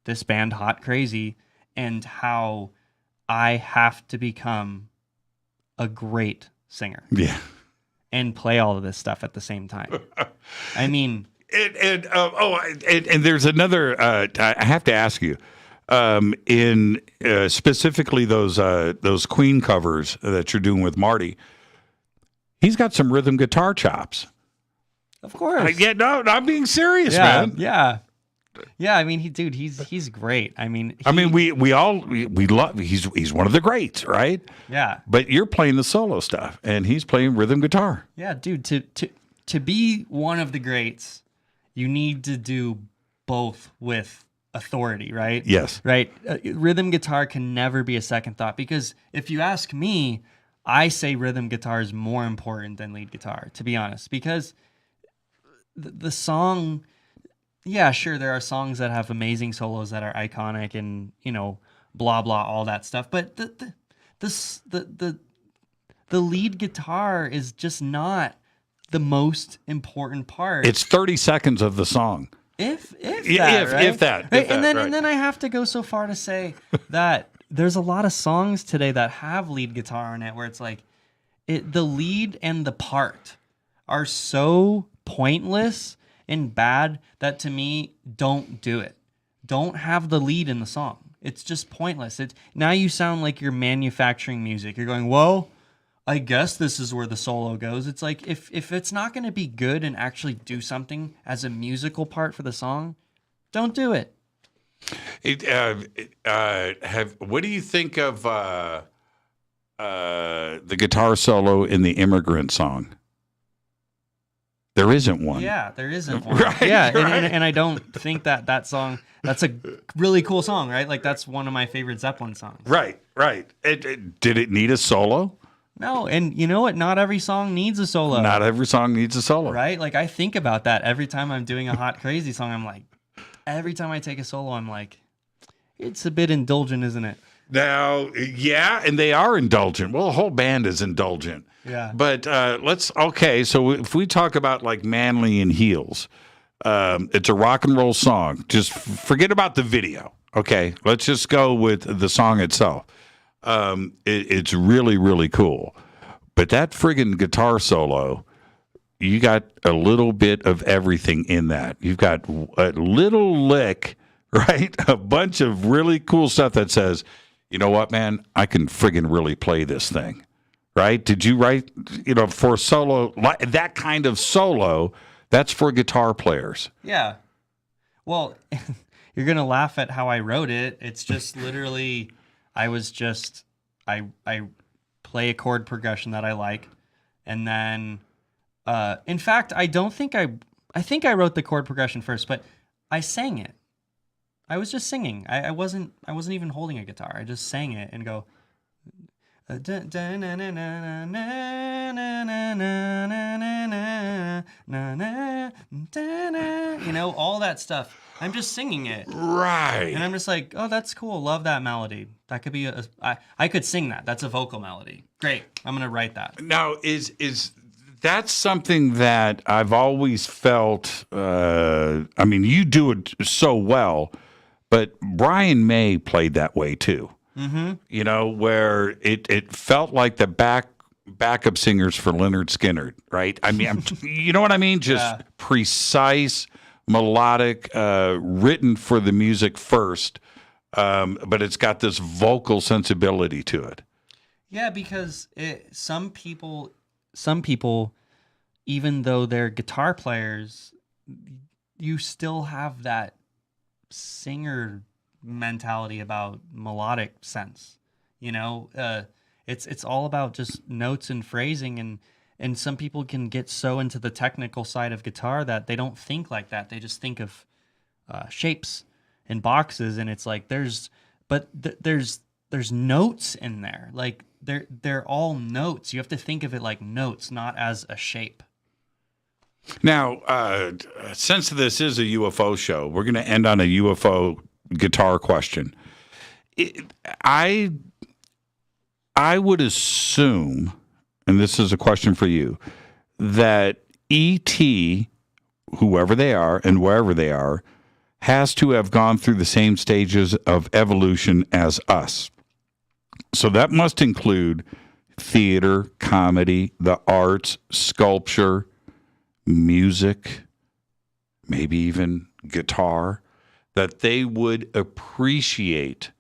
this band Hot Crazy and how I have to become a great singer. Yeah. And play all of this stuff at the same time. I mean, and there's another, I have to ask you, in specifically those Queen covers that you're doing with Marty, He's got some rhythm guitar chops. Of course. Yeah, no, I'm being serious, Yeah, man. yeah. Yeah, I mean, he's great. I mean, we love. He's one of the greats, right? Yeah. But you're playing the solo stuff, and he's playing rhythm guitar. Yeah, dude. To be one of the greats, you need to do both with authority, right? Yes. Right. Rhythm guitar can never be a second thought, because if you ask me, I say rhythm guitar is more important than lead guitar, to be honest, because the song. Yeah, sure. There are songs that have amazing solos that are iconic and, blah blah, all that stuff. But the lead guitar is just not the most important part. It's 30 seconds of the song. If that. And then I have to go so far to say that there's a lot of songs today that have lead guitar in it where it's like the lead and the part are so pointless and bad that, to me, don't do it. Don't have the lead in the song. It's just pointless. Now you sound like you're manufacturing music. You're going, well, I guess this is where the solo goes. It's like, if it's not going to be good and actually do something as a musical part for the song, don't do it. What do you think of the guitar solo in the Immigrant song? There isn't one. Yeah, there isn't one. Right, yeah, right. And I don't think that song, that's a really cool song, right? Like, that's one of my favorite Zeppelin songs. Right. Did it need a solo? No, and you know what? Not every song needs a solo. Not every song needs a solo. Right? Like, I think about that every time I'm doing a hot, crazy song. I'm like, every time I take a solo, I'm like, it's a bit indulgent, isn't it? Now, yeah, and they are indulgent. Well, the whole band is indulgent. Yeah. But so if we talk about like Manly and Heels, it's a rock and roll song. Just forget about the video. Okay. Let's just go with the song itself. It's really, really cool. But that friggin' guitar solo, you got a little bit of everything in that. You've got a little lick, right? A bunch of really cool stuff that says, you know what, man, I can friggin' really play this thing. Right? Did you write, for solo, that kind of solo, that's for guitar players. Yeah. Well, you're going to laugh at how I wrote it. It's just literally, I play a chord progression that I like. And then, in fact, I think I wrote the chord progression first, but I sang it. I was just singing. I wasn't even holding a guitar. I just sang it and go, all that stuff. I'm just singing it. Right. And I'm just like, oh, that's cool. Love that melody. That could be I could sing that. That's a vocal melody. Great. I'm going to write that. Now, is that's something that I've always felt, you do it so well, but Brian May played that way too. Mm-hmm. Where it felt like the backup singers for Lynyrd Skynyrd, right? I mean, you know what I mean? Just precise, melodic, written for the music first, but it's got this vocal sensibility to it. Yeah, because some people, even though they're guitar players, you still have that singer mentality about melodic sense. It's all about just notes and phrasing, and some people can get so into the technical side of guitar that they don't think like that. They just think of shapes and boxes, and it's like there's notes in there. Like they're all notes. You have to think of it like notes, not as a shape. Now, since this is a UFO show, we're going to end on a UFO guitar question. I would assume, and this is a question for you, that ET, whoever they are and wherever they are, has to have gone through the same stages of evolution as us. So that must include theater, comedy, the arts, sculpture, music, maybe even guitar, that they would appreciate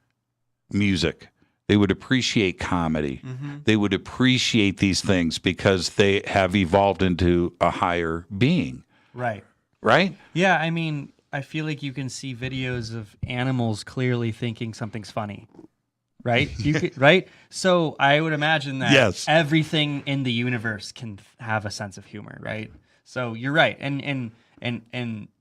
music They would appreciate comedy. They would appreciate these things because they have evolved into a higher being. Right. Right? Yeah, I mean, I feel like you can see videos of animals clearly thinking something's funny. Right? Right? So I would imagine that everything in the universe can have a sense of humor, right? So you're right. And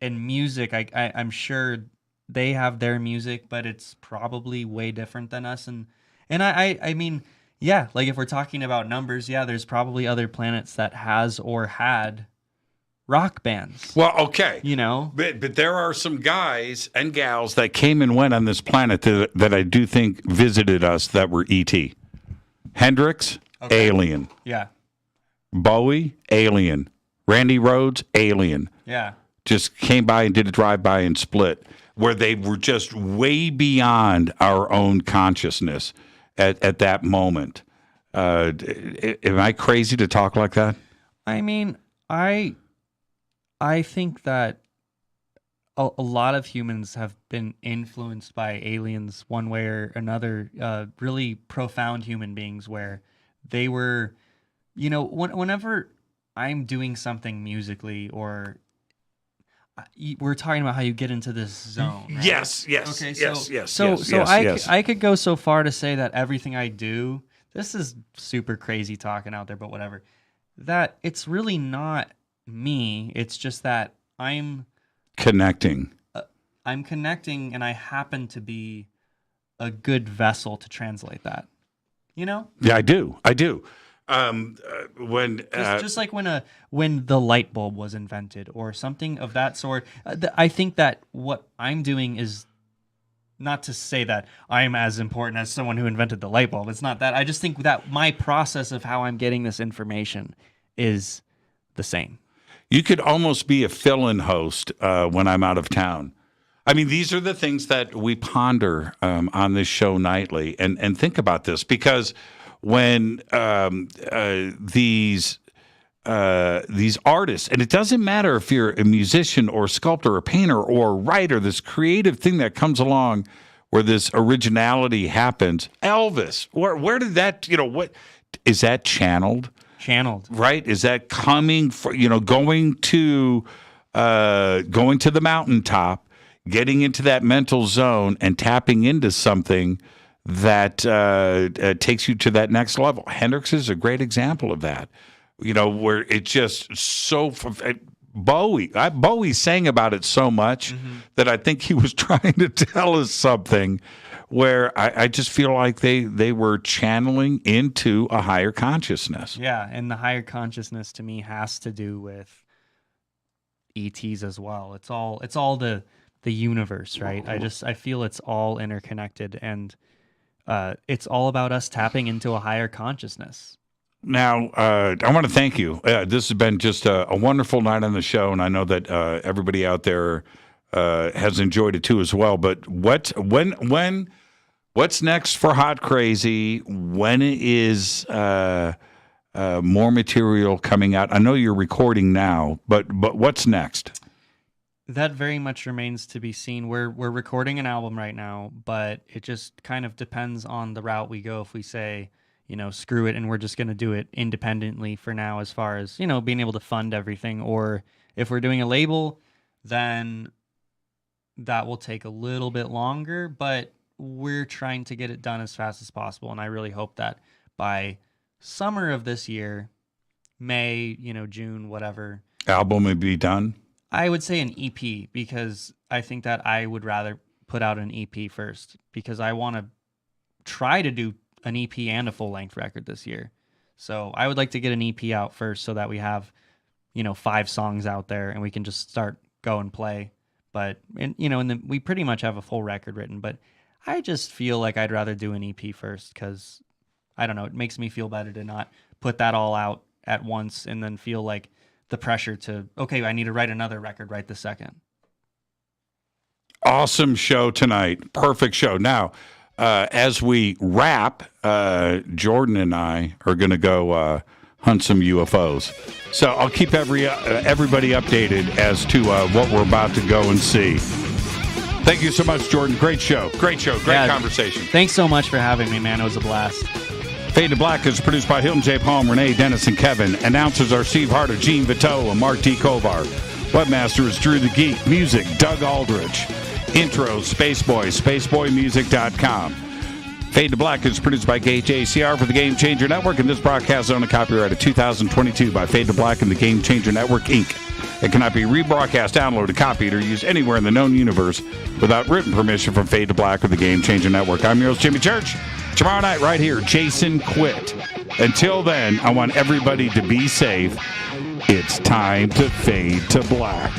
music, I'm sure they have their music, but it's probably way different than us. And I mean, yeah, like if we're talking about numbers, yeah, there's probably other planets that has or had rock bands. Well, okay. You know? But there are some guys and gals that came and went on this planet that I do think visited us that were E.T. Hendrix, alien. Yeah. Bowie, alien. Randy Rhoads, alien. Yeah. Just came by and did a drive-by and split, where they were just way beyond our own consciousness at that moment. Am I crazy to talk like that? I mean, I think that a lot of humans have been influenced by aliens one way or another, really profound human beings where they were, you know, whenever I'm doing something musically or we're talking about how you get into this zone. Right? Yes. Okay. So I could go so far to say that everything I do, this is super crazy talking out there, but whatever, that it's really not me. It's just that I'm connecting. I'm connecting, and I happen to be a good vessel to translate that. You know? Yeah, I do. When just like when the light bulb was invented or something of that sort, I think that what I'm doing is not to say that I'm as important as someone who invented the light bulb. It's not that. I just think that my process of how I'm getting this information is the same. You could almost be a fill-in host when I'm out of town. I mean, these are the things that we ponder on this show nightly, and think about this because when these artists, and it doesn't matter if you're a musician or sculptor or painter or writer, this creative thing that comes along where this originality happens. Elvis, where did that? What is that channeled? Right? Is that coming for, going to the mountaintop, getting into that mental zone and tapping into something that takes you to that next level? Hendrix is a great example of that. Where it's just so Bowie sang about it so much that I think he was trying to tell us something where I just feel like they were channeling into a higher consciousness. Yeah, and the higher consciousness to me has to do with ETs as well. It's all the universe, right? I feel it's all interconnected, and it's all about us tapping into a higher consciousness. Now, I want to thank you. This has been just a wonderful night on the show, and I know that everybody out there has enjoyed it too as well. But what's next for Hot Crazy? When is more material coming out? I know you're recording now, but what's next? That very much remains to be seen. We're recording an album right now, but it just kind of depends on the route we go. If we say, screw it, and we're just going to do it independently for now, as far as, being able to fund everything, or if we're doing a label, then that will take a little bit longer, but we're trying to get it done as fast as possible. And I really hope that by summer of this year, May, June, whatever, album would be done. I would say an EP, because I think that I would rather put out an EP first, because I want to try to do an EP and a full-length record this year. So I would like to get an EP out first so that we have, 5 songs out there and we can just start go and play. But, and then we pretty much have a full record written, but I just feel like I'd rather do an EP first, because, I don't know, it makes me feel better to not put that all out at once and then feel like the pressure to, okay, I need to write another record right this second. Awesome show tonight. Perfect show. Now, as we wrap, Jordan and I are going to go hunt some UFOs. So I'll keep everybody updated as to what we're about to go and see. Thank you so much, Jordan. Great show. Great conversation. Thanks so much for having me, man. It was a blast. Fade to Black is produced by Hilton J. Palm, Renee, Dennis, and Kevin. Announcers are Steve Harder, Gene Vito, and Mark T. Kovar. Webmaster is Drew the Geek. Music, Doug Aldrich. Intro, Spaceboy, spaceboymusic.com. Fade to Black is produced by KJCR for the Game Changer Network, and this broadcast is owned and copyrighted 2022 by Fade to Black and the Game Changer Network, Inc. It cannot be rebroadcast, downloaded, copied, or used anywhere in the known universe without written permission from Fade to Black or the Game Changer Network. I'm your host, Jimmy Church. Tomorrow night, right here, Jason Quit. Until then, I want everybody to be safe. It's time to fade to black.